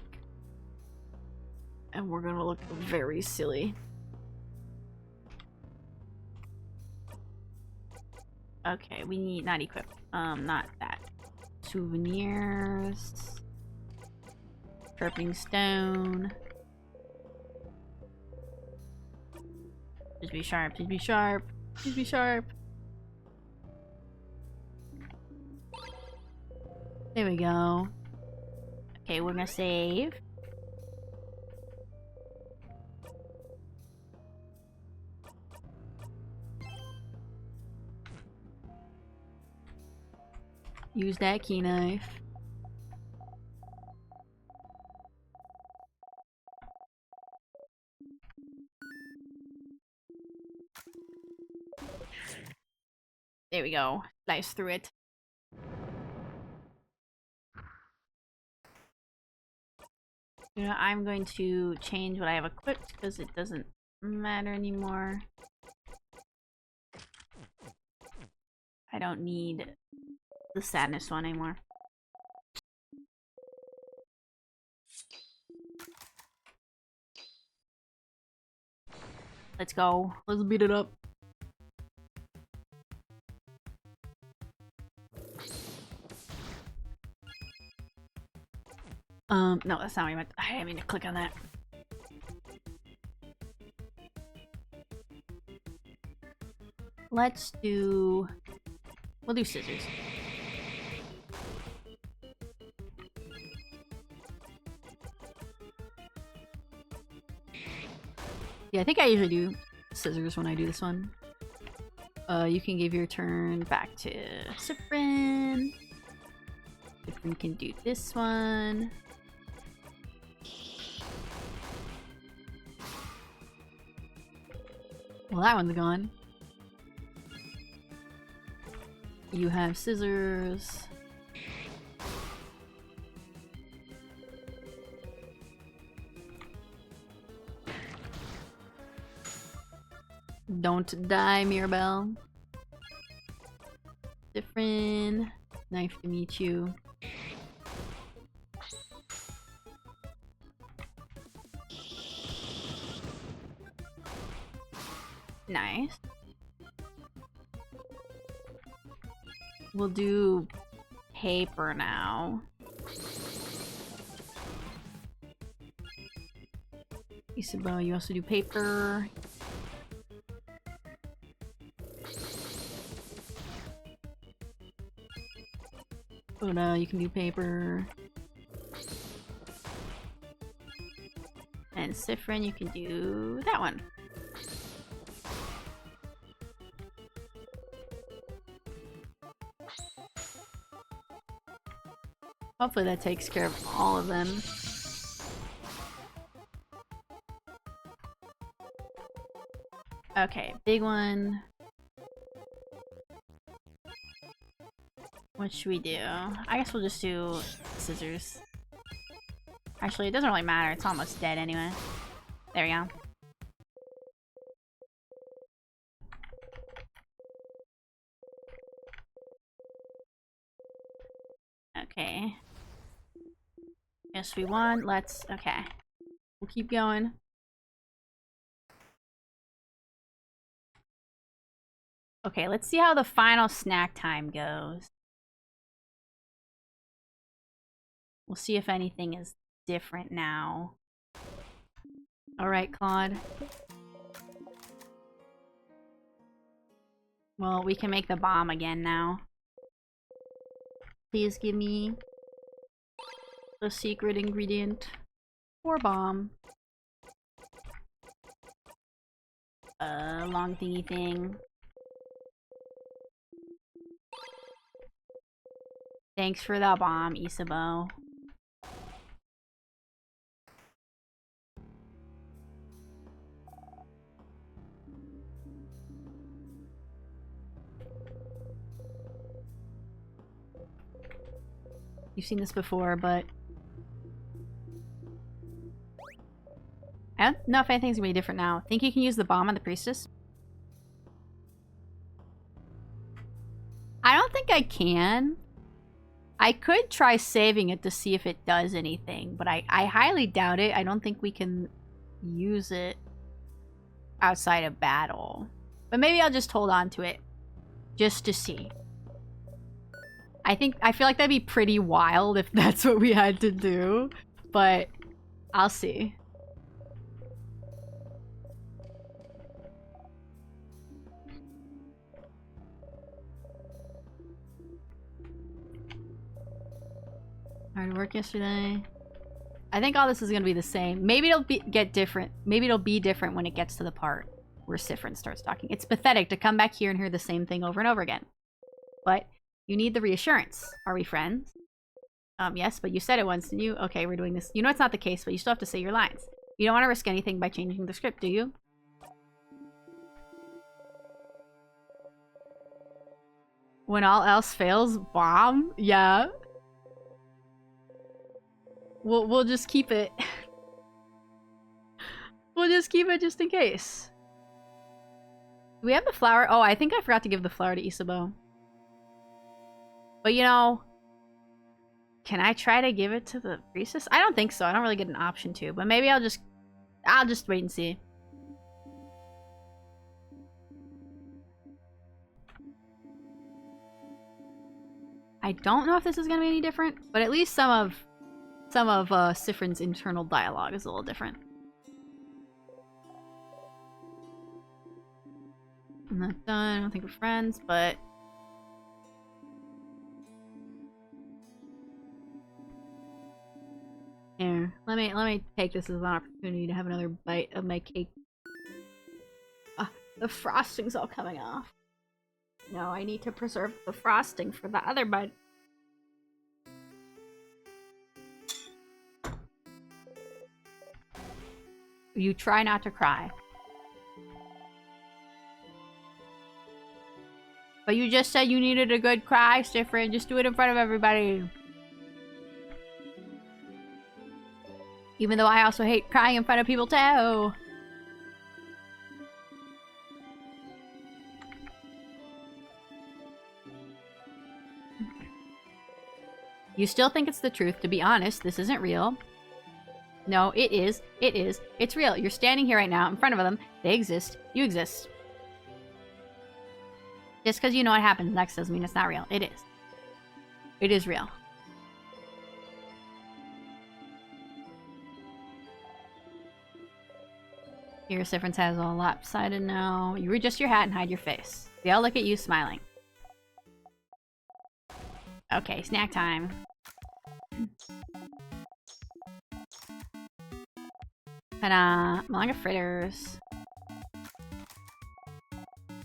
And we're gonna look very silly. Okay, we need... not equip. Not that. Souvenirs. Sharpening stone. Just be sharp, just be sharp. Please be sharp. There we go. Okay, we're gonna save. Use that key knife. There we go. Slice through it. You know, I'm going to change what I have equipped because it doesn't matter anymore. I don't need the sadness one anymore. Let's go. Let's beat it up. No, that's not what I meant. I didn't mean to click on that. Let's do... We'll do scissors. Yeah, I think I usually do scissors when I do this one. You can give your turn back to Siffrin. Siffrin can do this one. Well, that one's gone. You have scissors. Don't die, Mirabelle. Different. Nice to meet you. Nice. We'll do paper now. Isabel, you also do paper. Oda, you can do paper. And Siffrin, you can do that one. Hopefully that takes care of all of them. Okay, big one. What should we do? I guess we'll just do scissors. Actually, it doesn't really matter. It's almost dead anyway. There we go. Okay. Yes, we won. Let's... Okay. We'll keep going. Okay, let's see how the final snack time goes. We'll see if anything is different now. Alright, Claude. Well, we can make the bomb again now. Please give me the secret ingredient for bomb. Long thingy thing. Thanks for that bomb, Isabeau. You've seen this before, but I don't know if anything's gonna be different now. Think you can use the bomb on the priestess? I don't think I can. I could try saving it to see if it does anything, but I highly doubt it. I don't think we can use it outside of battle. But maybe I'll just hold on to it just to see. I feel like that'd be pretty wild if that's what we had to do, but I'll see. Hard work yesterday. I think all this is gonna be the same. Maybe it'll get different. Maybe it'll be different when it gets to the part where Sifrin starts talking. It's pathetic to come back here and hear the same thing over and over again. But you need the reassurance. Are we friends? Yes, but you said it once, didn't you? Okay, we're doing this. You know it's not the case, but you still have to say your lines. You don't want to risk anything by changing the script, do you? When all else fails, bomb? Yeah. We'll just keep it. We'll just keep it just in case. Do we have the flower? Oh, I think I forgot to give the flower to Isabeau. But you know, can I try to give it to the priestess? I don't think so. I don't really get an option to, but maybe I'll just wait and see. I don't know if this is gonna be any different, but at least some of Sifrin's internal dialogue is a little different. I'm not done. I don't think we're friends, but here, let me take this as an opportunity to have another bite of my cake. Ah, the frosting's all coming off. No, I need to preserve the frosting for the other bite. You try not to cry. But you just said you needed a good cry, Sifrin. Just do it in front of everybody. Even though I also hate crying in front of people too. You still think it's the truth. To be honest, this isn't real. No, it is. It is. It's real. You're standing here right now in front of them. They exist. You exist. Just because you know what happens next doesn't mean it's not real. It is. It is real. Your Sifrin's head is all lopsided now. You adjust your hat and hide your face. They all look at you smiling. Okay, snack time. Ta-da! Malanga fritters.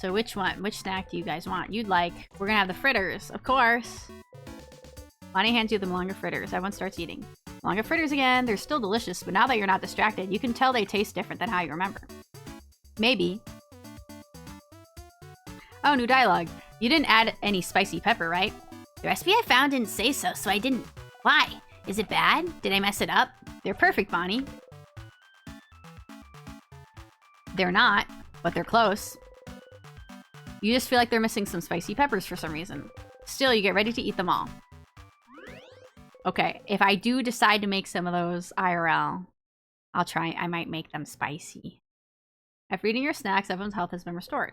So which one? Which snack do you guys want? You'd like... We're gonna have the fritters, of course! Bonnie hands you the Malanga fritters. Everyone starts eating. Malanga fritters again. They're still delicious, but now that you're not distracted, you can tell they taste different than how you remember. Maybe. Oh, new dialogue. You didn't add any spicy pepper, right? The recipe I found didn't say so, so I didn't. Why? Is it bad? Did I mess it up? They're perfect, Bonnie. They're not, but they're close. You just feel like they're missing some spicy peppers for some reason. Still, you get ready to eat them all. Okay, if I do decide to make some of those IRL, I'll try. I might make them spicy. After eating your snacks, everyone's health has been restored.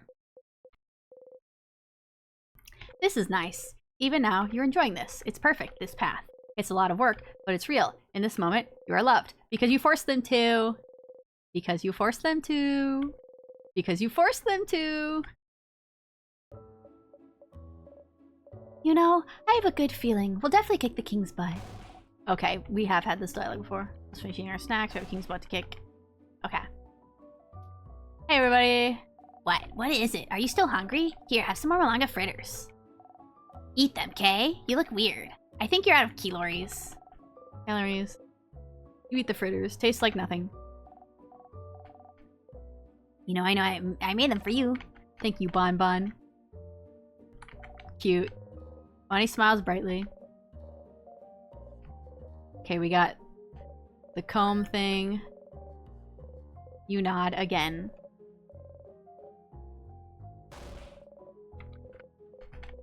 This is nice. Even now, you're enjoying this. It's perfect, this path. It's a lot of work, but it's real. In this moment, you are loved. Because you forced them to. Because you forced them to. Because you forced them to. You know, I have a good feeling. We'll definitely kick the king's butt. Okay, we have had this dialogue before. Let's finish eating our snacks. We have a king's butt to kick. Okay. Hey, everybody. What? What is it? Are you still hungry? Here, have some more Malanga fritters. Eat them, Kay? You look weird. I think you're out of calories. Calories. You eat the fritters. Tastes like nothing. You know, I made them for you. Thank you, Bon Bon. Cute. Bonnie smiles brightly. Okay, we got the comb thing. You nod again.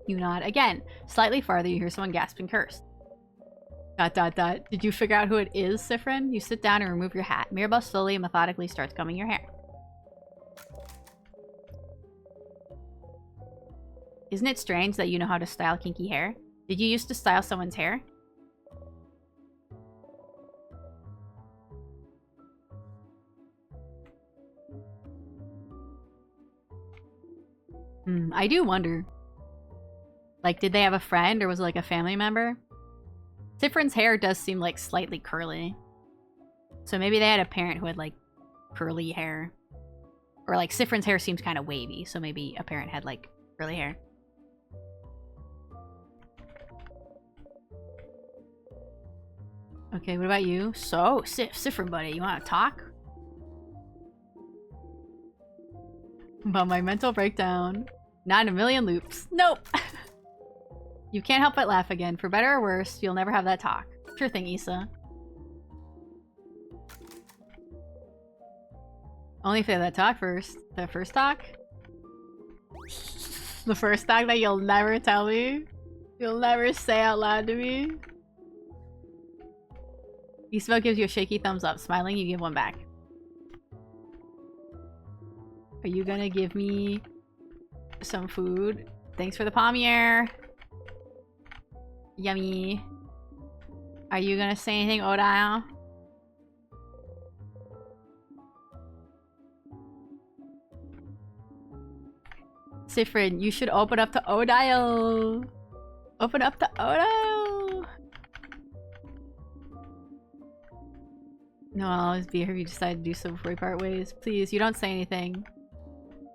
You nod again. Slightly farther, you hear someone gasp and curse. ... Did you figure out who it is, Sifrin? You sit down and remove your hat. Mirabelle slowly and methodically starts combing your hair. Isn't it strange that you know how to style kinky hair? Did you used to style someone's hair? I do wonder. Like, did they have a friend or was it like a family member? Sifrin's hair does seem like slightly curly. So maybe they had a parent who had like curly hair. Or like Sifrin's hair seems kind of wavy, so maybe a parent had like curly hair. Okay, what about you? So, Sifrin buddy, you want to talk? About my mental breakdown. Not in a million loops. Nope! You can't help but laugh again. For better or worse, you'll never have that talk. Sure thing, Issa. Only if they have that talk first. The first talk? The first talk that you'll never tell me? You'll never say out loud to me? Isabel gives you a shaky thumbs up. Smiling, you give one back. Are you gonna give me some food? Thanks for the pommier. Yummy. Are you gonna say anything, Odile? Sifrin, you should open up to Odile. Open up to Odile. No, I'll always be here if you decide to do so before we part ways. Please, you don't say anything.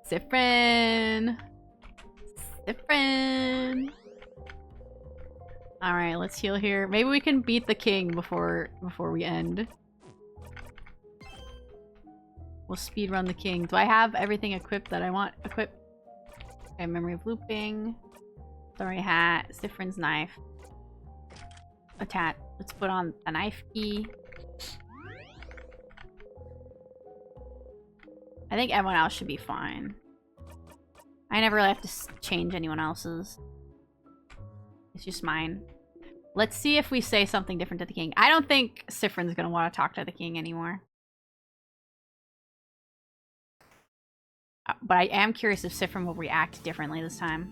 Sifrin. Sifrin. Alright, let's heal here. Maybe we can beat the king before we end. We'll speedrun the king. Do I have everything equipped that I want equipped? Okay, memory of looping. Sorry hat. Sifrin's knife. Attach. Let's put on the knife key. I think everyone else should be fine. I never really have to change anyone else's. It's just mine. Let's see if we say something different to the king. I don't think Sifrin's gonna want to talk to the king anymore. But I am curious if Sifrin will react differently this time.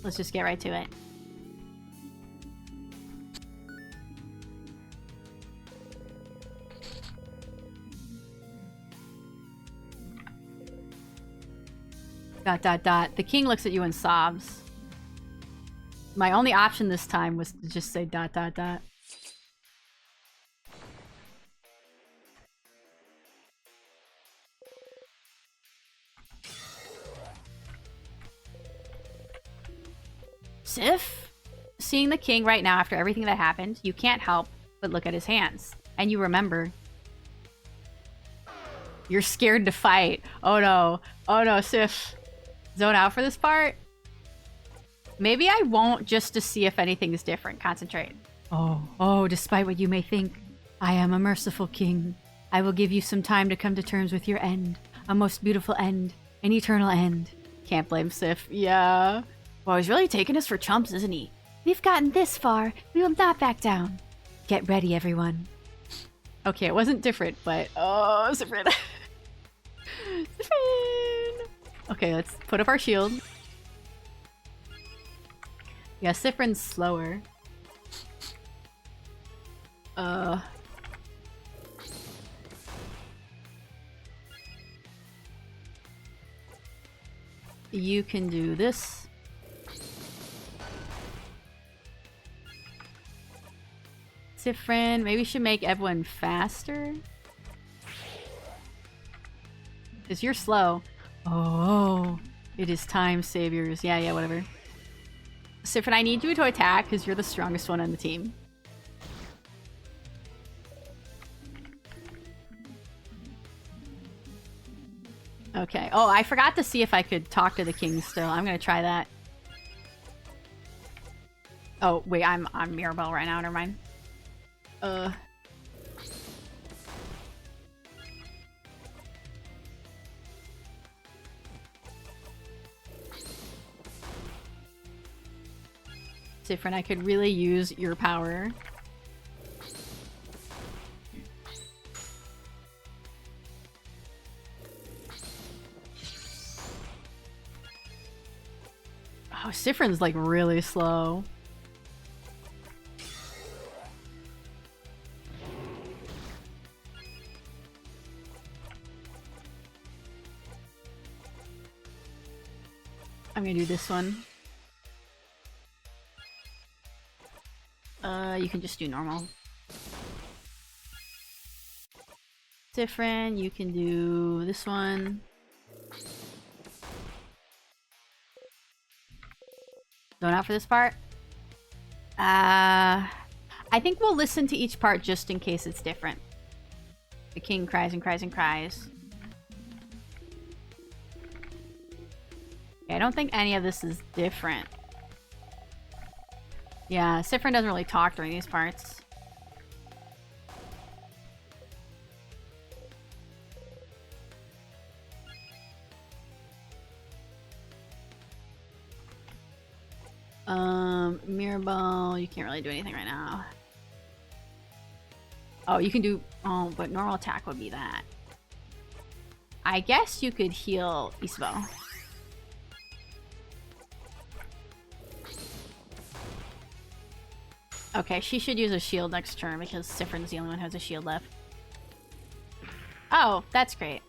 Let's just get right to it. Dot dot dot. The king looks at you and sobs. My only option this time was to just say dot dot dot. Sif? Seeing the king right now after everything that happened, you can't help but look at his hands. And you remember. You're scared to fight. Oh no. Oh no, Sif. Zone out for this part? Maybe I won't, just to see if anything's different. Concentrate. Oh, despite what you may think, I am a merciful king. I will give you some time to come to terms with your end. A most beautiful end. An eternal end. Can't blame Sif. Yeah. Well, he's really taking us for chumps, isn't he? We've gotten this far. We will not back down. Get ready, everyone. Okay, it wasn't different, but... Oh, Sifrin. Sifrin! Okay, let's put up our shield. Yeah, Sifrin's slower. You can do this. Sifrin, maybe we should make everyone faster. Because you're slow. Oh, it is time, saviors. Yeah, whatever. Sifrin, I need you to attack because you're the strongest one on the team. Okay. Oh, I forgot to see if I could talk to the king still. I'm gonna try that. Oh, wait, I'm on Mirabelle right now. Never mind. Sifrin, I could really use your power. Oh, Sifrin's like really slow. I'm gonna do this one. You can just do normal. Different, you can do this one. Going out for this part? I think we'll listen to each part just in case it's different. The king cries and cries and cries. I don't think any of this is different. Yeah, Siffrin doesn't really talk during these parts. Mirabelle, you can't really do anything right now. Oh, you can do... Oh, but normal attack would be that. I guess you could heal Isabel. Okay, she should use a shield next turn because Siffrin's the only one who has a shield left. Oh, that's great.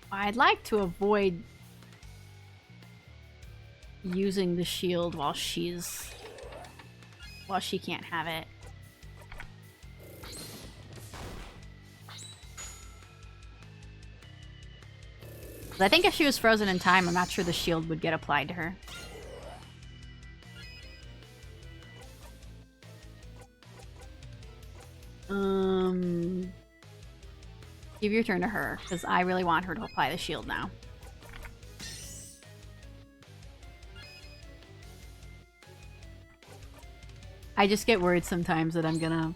I'd like to avoid using the shield while she can't have it. But I think if she was frozen in time, I'm not sure the shield would get applied to her. Give your turn to her, because I really want her to apply the shield now. I just get worried sometimes that I'm gonna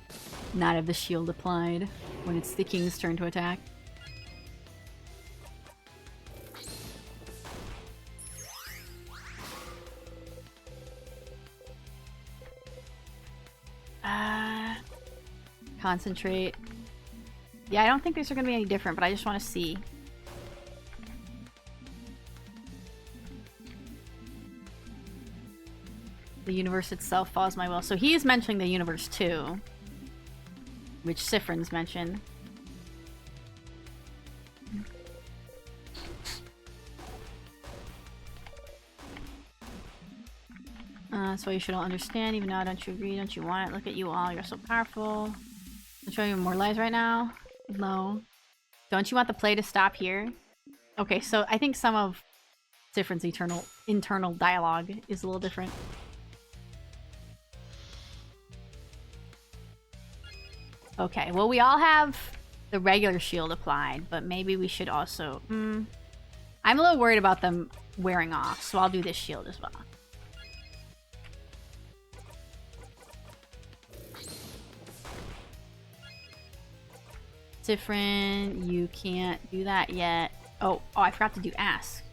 not have the shield applied when it's the king's turn to attack. Concentrate. Yeah, I don't think these are going to be any different, but I just want to see. The universe itself follows my will. So he is mentioning the universe too, which Siffrin's mentioned. That's why you should all understand. Even now, don't you agree? Don't you want it? Look at you all. You're so powerful. I'm showing you more lies right now. No. Don't you want the play to stop here? Okay, so I think some of Siffrin's internal dialogue is a little different. Okay, well we all have the regular shield applied, but maybe we should also... I'm a little worried about them wearing off, so I'll do this shield as well. Different. You can't do that yet. Oh, I forgot to do ask.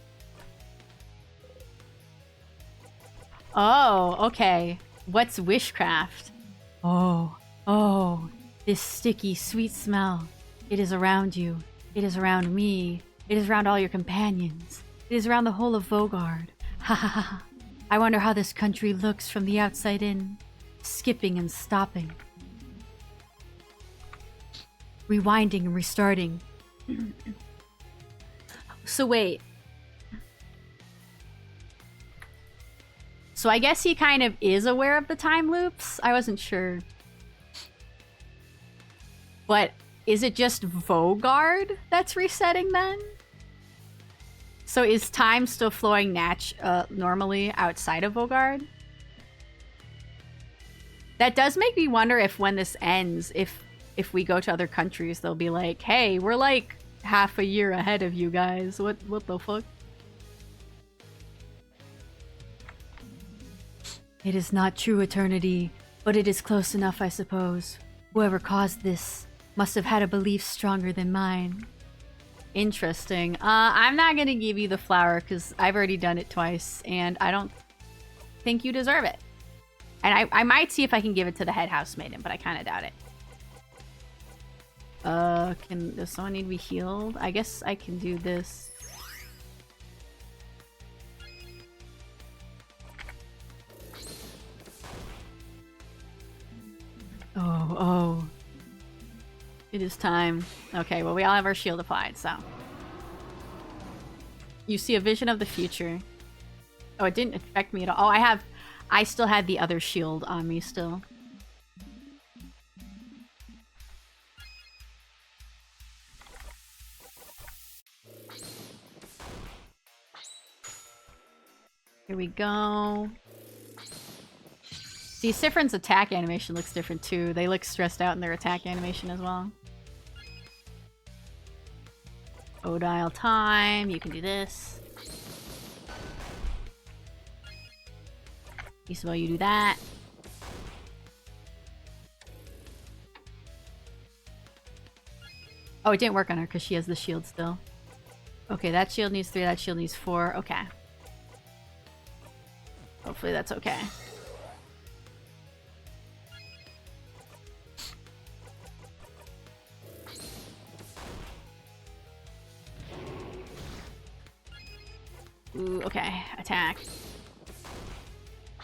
Oh, okay. What's wishcraft? Oh, this sticky, sweet smell. It is around you. It is around me. It is around all your companions. It is around the whole of Vogard. Ha ha ha. I wonder how this country looks from the outside in. Skipping and stopping. Rewinding and restarting. So wait. So I guess he kind of is aware of the time loops? I wasn't sure. But is it just Vogard that's resetting then? So is time still flowing normally outside of Vogard? That does make me wonder if when this ends, if we go to other countries, they'll be like, hey, we're like half a year ahead of you guys. What the fuck? It is not true eternity, but it is close enough, I suppose. Whoever caused this must have had a belief stronger than mine. Interesting. I'm not gonna give you the flower because I've already done it twice, and I don't think you deserve it. And I might see if I can give it to the head house maiden, but I kind of doubt it. Does someone need to be healed? I guess I can do this. Oh. It is time. Okay, well we all have our shield applied, so. You see a vision of the future. Oh, it didn't affect me at all. Oh, I still had the other shield on me still. Here we go. See, Siffrin's attack animation looks different too. They look stressed out in their attack animation as well. Odile time. You can do this. Isabelle, you do that. Oh, it didn't work on her because she has the shield still. Okay, that shield needs 3, that shield needs 4. Okay. Hopefully that's okay. Ooh, okay. Attack.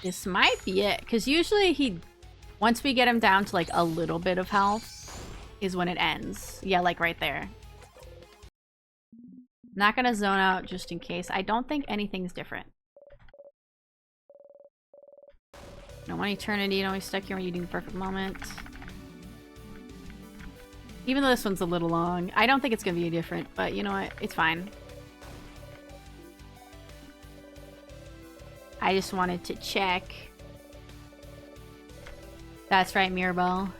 This might be it, because usually once we get him down to like a little bit of health is when it ends. Yeah, like right there. Not gonna zone out just in case. I don't think anything's different. No one eternity, don't be stuck here when you do perfect moment. Even though this one's a little long, I don't think it's gonna be different, but you know what? It's fine. I just wanted to check. That's right, Mirabelle.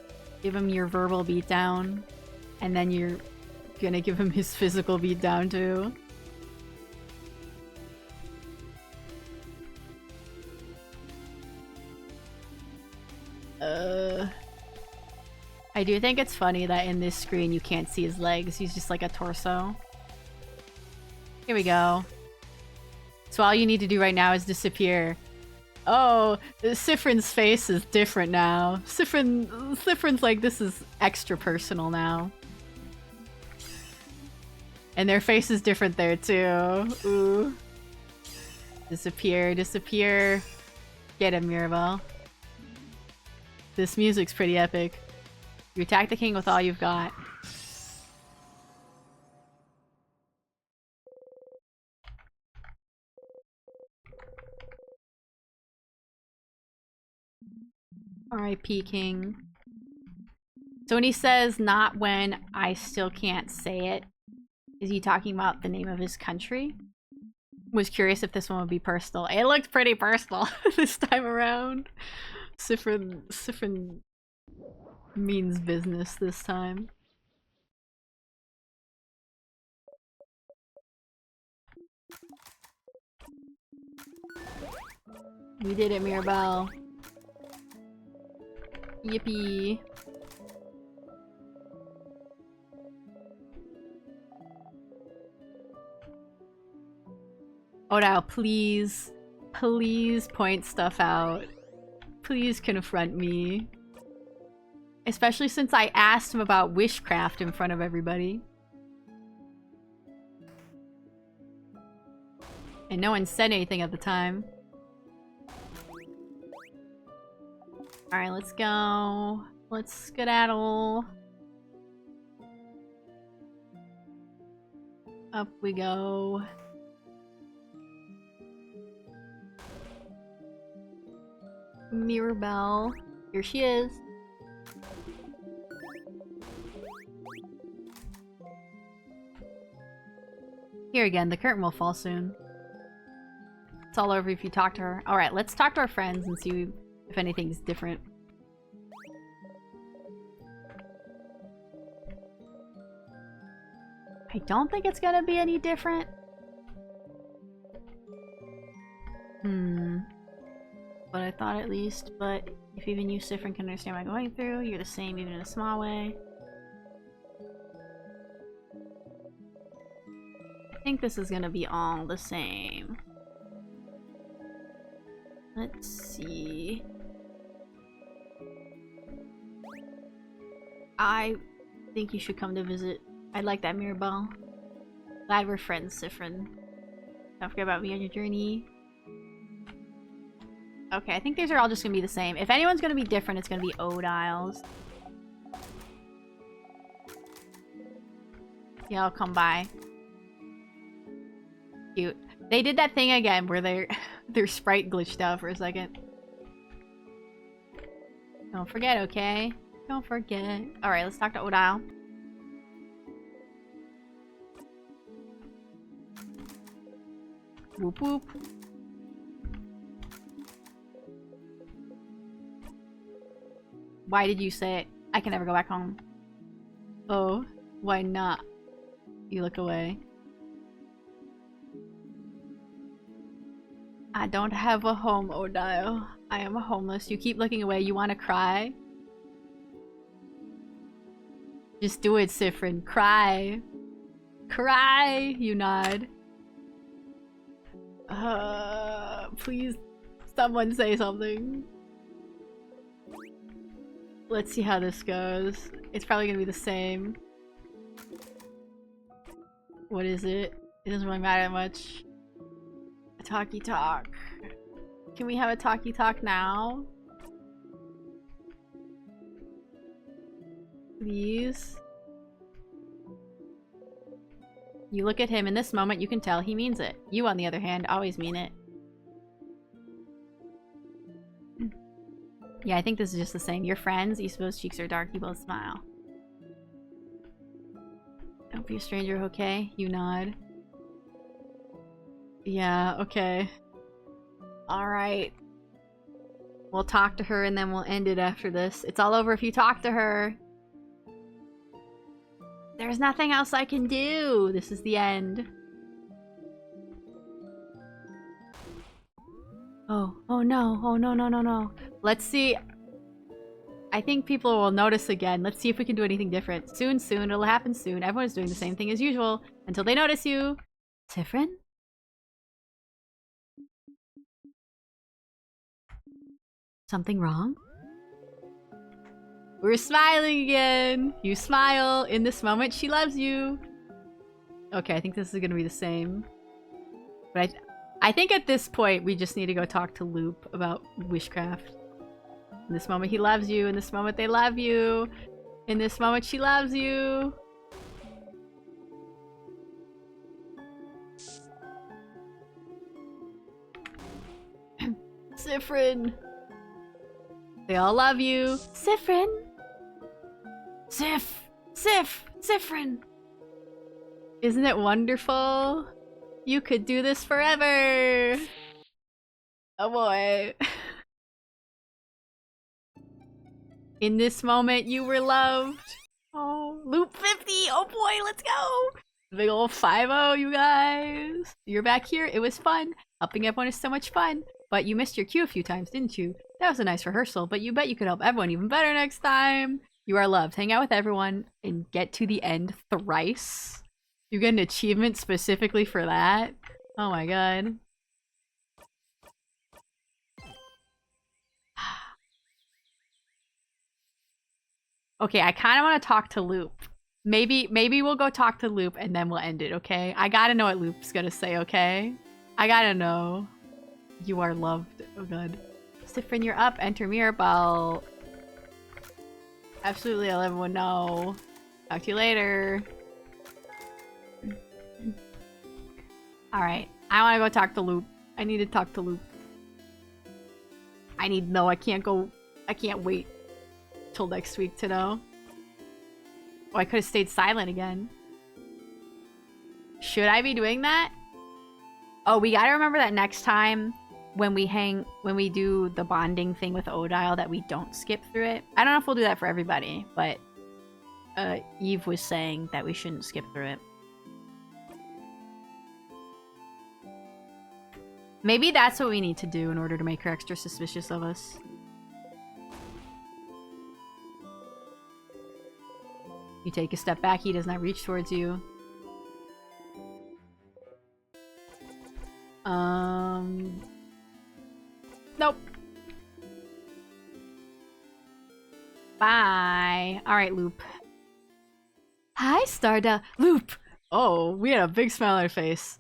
Give him your verbal beatdown, and then you're gonna give him his physical beatdown too. I do think it's funny that in this screen you can't see his legs. He's just like a torso. Here we go. So all you need to do right now is disappear. Oh, Siffrin's face is different now. Siffrin's like, this is extra personal now. And their face is different there too. Ooh. Disappear, disappear. Get him, Mirabelle. This music's pretty epic. You attack the king with all you've got. R.I.P. King. So when he says not when I still can't say it, is he talking about the name of his country? Was curious if this one would be personal. It looked pretty personal this time around. Siffrin means business this time. We did it, Mirabelle. Yippee. Odile, please. Please point stuff out. Please confront me. Especially since I asked him about wishcraft in front of everybody. And no one said anything at the time. Alright, let's go. Let's skedaddle. Up we go. Mirabelle. Here she is. Here again, the curtain will fall soon. It's all over if you talk to her. Alright, let's talk to our friends and see if anything's different. I don't think it's gonna be any different. But I thought at least. But if even you, Siffrin, can understand what I'm going through, you're the same even in a small way. I think this is gonna be all the same. Let's see. I think you should come to visit. I like that, Mirabelle. Glad we're friends, Siffrin. Don't forget about me on your journey. Okay, I think these are all just gonna be the same. If anyone's gonna be different, it's gonna be Odile's. Yeah, I'll come by. Cute. They did that thing again where their sprite glitched out for a second. Don't forget, okay? Don't forget. Alright, let's talk to Odile. Whoop whoop. Why did you say it? I can never go back home. Oh, why not? You look away. I don't have a home, Odile. I am homeless. You keep looking away. You want to cry? Just do it, Siffrin. Cry. Cry! You nod. Please, someone say something. Let's see how this goes. It's probably gonna be the same. What is it? It doesn't really matter that much. A talkie talk. Can we have a talkie talk now? Please? You look at him in this moment, you can tell he means it. You, on the other hand, always mean it. Yeah, I think this is just the same. Your friends, Isabel's cheeks are dark, you both smile. Don't be a stranger, okay? You nod. Yeah, okay. Alright. We'll talk to her and then we'll end it after this. It's all over if you talk to her. There's nothing else I can do. This is the end. Oh no. Oh no. Let's see. I think people will notice again. Let's see if we can do anything different. Soon. It'll happen soon. Everyone's doing the same thing as usual until they notice you. Siffrin? Something wrong? We're smiling again! You smile. In this moment, she loves you. Okay, I think this is gonna be the same. But I think at this point, we just need to go talk to Loop about witchcraft. In this moment, he loves you. In this moment, they love you. In this moment, she loves you. Siffrin! They all love you. Siffrin! Siffrin! Isn't it wonderful? You could do this forever! Oh boy. In this moment, you were loved. Oh, Loop 50! Oh boy, let's go! Big ol' 5-0, you guys! You're back here, it was fun. Helping everyone is so much fun. But you missed your cue a few times, didn't you? That was a nice rehearsal, but you bet you could help everyone even better next time. You are loved. Hang out with everyone and get to the end thrice. You get an achievement specifically for that? Oh my god. Okay, I kind of want to talk to Loop. Maybe we'll go talk to Loop and then we'll end it, okay? I gotta know what Loop's gonna say, okay? I gotta know. You are loved. Oh god. Siffrin, you're up. Enter Mirabelle. Absolutely, I'll let everyone know. Talk to you later. Alright. I want to go talk to Loop. I need to talk to Loop. I need to know. I can't wait till next week to know. Oh, I could have stayed silent again. Should I be doing that? Oh, we gotta remember that next time when we do the bonding thing with Odile that we don't skip through it. I don't know if we'll do that for everybody, but Eve was saying that we shouldn't skip through it. Maybe that's what we need to do in order to make her extra suspicious of us. You take a step back, he does not reach towards you. Nope. Bye. Alright, Loop. Hi, Starda. Loop! Oh, we had a big smile on our face.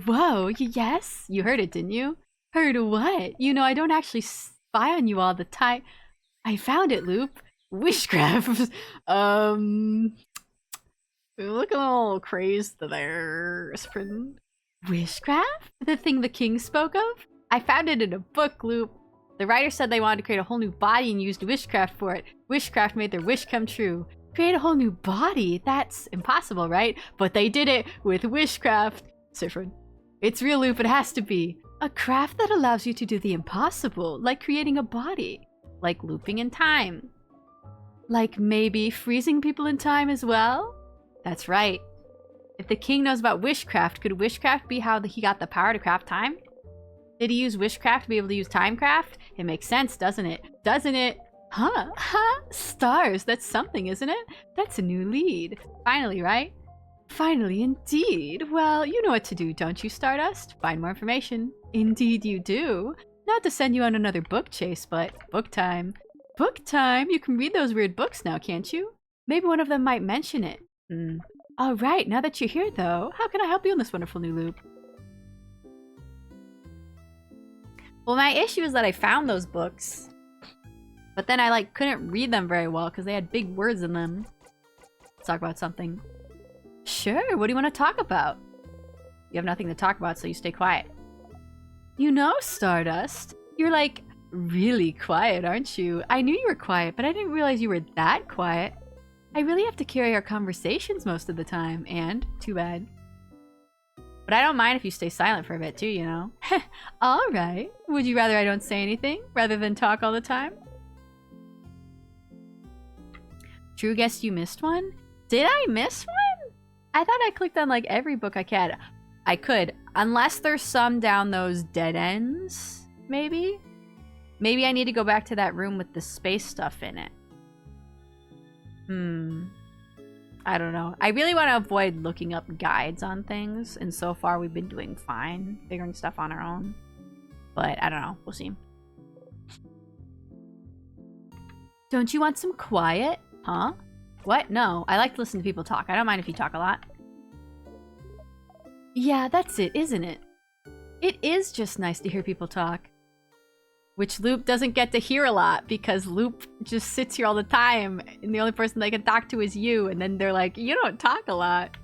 Whoa, yes? You heard it, didn't you? Heard what? You know, I don't actually spy on you all the time. I found it, Loop. Witchcraft. You're looking a little crazed there, Sprin. Wishcraft? The thing the king spoke of? I found it in a book, Loop. The writer said they wanted to create a whole new body and used wishcraft for it. Wishcraft made their wish come true. Create a whole new body? That's impossible, right? But they did it with wishcraft. Sifrin. It's real, Loop. It has to be. A craft that allows you to do the impossible, like creating a body. Like looping in time. Like maybe freezing people in time as well? That's right. If the king knows about wishcraft, could wishcraft be how he got the power to craft time? Did he use wishcraft to be able to use timecraft? It makes sense, doesn't it? Doesn't it? Huh? Huh? Stars, that's something, isn't it? That's a new lead. Finally, right? Finally, indeed. Well, you know what to do, don't you, Stardust? Find more information. Indeed you do. Not to send you on another book chase, but book time. Book time? You can read those weird books now, can't you? Maybe one of them might mention it. Alright, now that you're here though, how can I help you in this wonderful new loop? Well, my issue is that I found those books, but then I couldn't read them very well because they had big words in them. Let's talk about something. Sure, what do you want to talk about? You have nothing to talk about, so you stay quiet. You know, Stardust, you're really quiet, aren't you? I knew you were quiet, but I didn't realize you were that quiet. I really have to carry our conversations most of the time, and too bad. But I don't mind if you stay silent for a bit too, you know? Alright. Would you rather I don't say anything, rather than talk all the time? True guess you missed one? Did I miss one? I thought I clicked on every book I could. I could, unless there's some down those dead ends, maybe? Maybe I need to go back to that room with the space stuff in it. I don't know. I really want to avoid looking up guides on things, and so far we've been doing fine, figuring stuff on our own. But I don't know. We'll see. Don't you want some quiet? Huh? What? No. I like to listen to people talk. I don't mind if you talk a lot. Yeah, that's it, isn't it? It is just nice to hear people talk. Which Loop doesn't get to hear a lot because Loop just sits here all the time and the only person they can talk to is you, and then they're like, you don't talk a lot.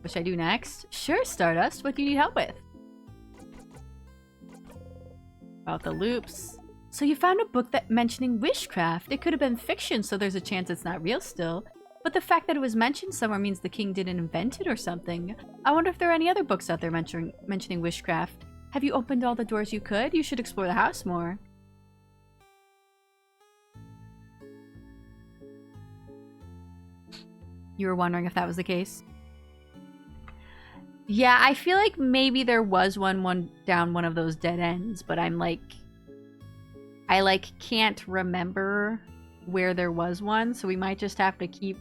What should I do next? Sure, Stardust. What do you need help with? About the loops. So you found a book that mentioning wishcraft. It could have been fiction, so there's a chance it's not real still. But the fact that it was mentioned somewhere means the king didn't invent it or something. I wonder if there are any other books out there mentioning wishcraft. Have you opened all the doors you could? You should explore the house more. You were wondering if that was the case? Yeah, I feel like maybe there was one down one of those dead ends, but I'm I can't remember where there was one, so we might just have to keep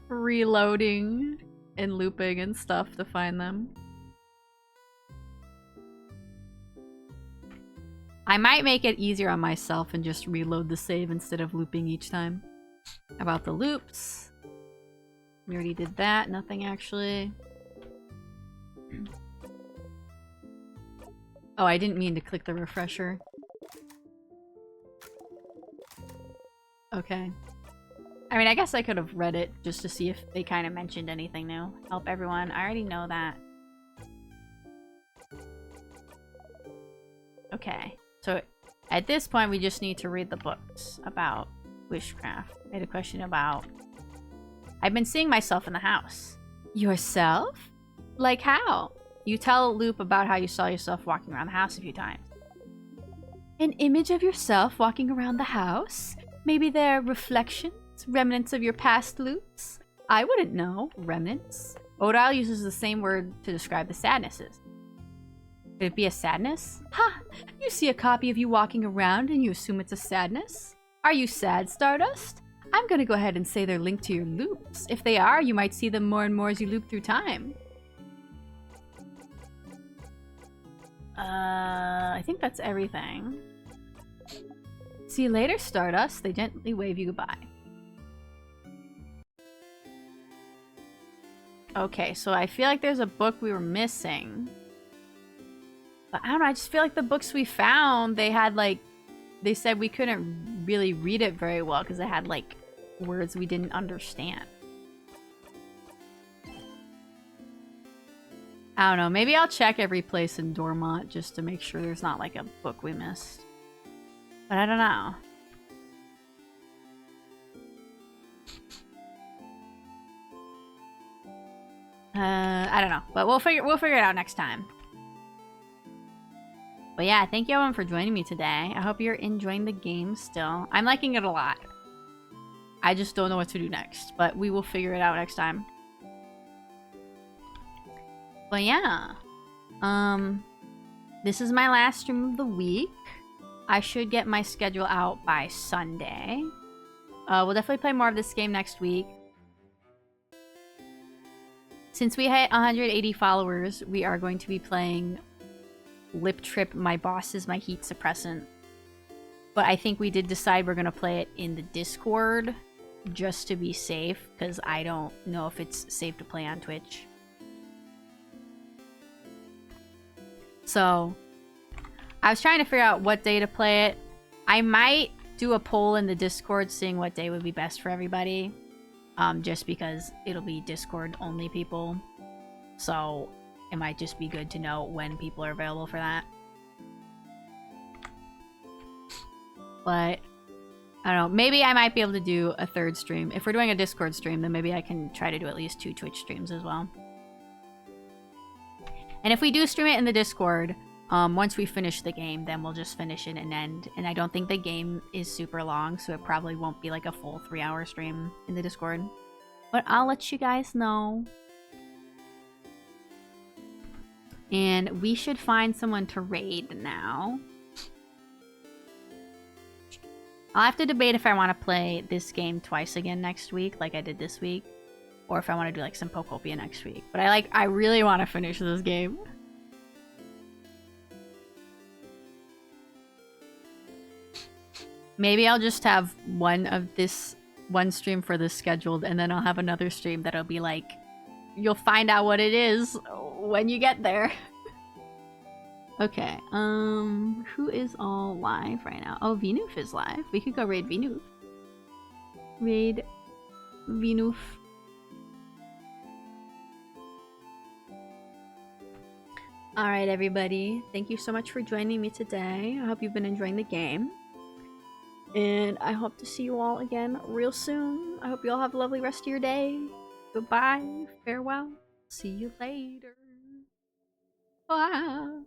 reloading and looping and stuff to find them. I might make it easier on myself and just reload the save instead of looping each time. About the loops. We already did that. Nothing actually. Oh, I didn't mean to click the refresher. Okay. I mean, I guess I could have read it just to see if they kind of mentioned anything new. Help everyone. I already know that. Okay. So, at this point, we just need to read the books about wishcraft. I had a question about... I've been seeing myself in the house. Yourself? Like how? You tell Loop about how you saw yourself walking around the house a few times. An image of yourself walking around the house? Maybe they're reflections? Remnants of your past Loops? I wouldn't know. Remnants? Odile uses the same word to describe the sadnesses. Could it be a sadness? Ha! You see a copy of you walking around and you assume it's a sadness? Are you sad, Stardust? I'm gonna go ahead and say they're linked to your loops. If they are, you might see them more and more as you loop through time. I think that's everything. See you later, Stardust. They gently wave you goodbye. Okay, so I feel like there's a book we were missing. But I don't know, I just feel like the books we found, they had they said we couldn't really read it very well because it had words we didn't understand. I don't know. Maybe I'll check every place in Dormont just to make sure there's not like a book we missed. But I don't know. I don't know. But we'll figure it out next time. But yeah, thank you everyone for joining me today. I hope you're enjoying the game still. I'm liking it a lot. I just don't know what to do next, but we will figure it out next time. But yeah. This is my last stream of the week. I should get my schedule out by Sunday. We'll definitely play more of this game next week. Since we hit 180 followers, we are going to be playing Lip Trip, My Boss is My Heat Suppressant. But I think we did decide we're going to play it in the Discord just to be safe, because I don't know if it's safe to play on Twitch. So, I was trying to figure out what day to play it. I might do a poll in the Discord seeing what day would be best for everybody. Just because it'll be Discord only people. So, it might just be good to know when people are available for that. But, I don't know. Maybe I might be able to do a third stream. If we're doing a Discord stream, then maybe I can try to do at least 2 Twitch streams as well. And if we do stream it in the Discord, once we finish the game, then we'll just finish it and end. And I don't think the game is super long, so it probably won't be like a full 3-hour stream in the Discord. But I'll let you guys know. And we should find someone to raid now. I'll have to debate if I want to play this game twice again next week, like I did this week. Or if I want to do like some Pokopia next week. But I really want to finish this game. Maybe I'll just have one stream for this scheduled, and then I'll have another stream that'll be like, you'll find out what it is when you get there. Okay, who is all live right now? Oh, Vinoof is live. We could go raid Vinoof. Raid Vinoof. Alright, everybody. Thank you so much for joining me today. I hope you've been enjoying the game. And I hope to see you all again real soon. I hope you all have a lovely rest of your day. Goodbye. Farewell. See you later. Bye.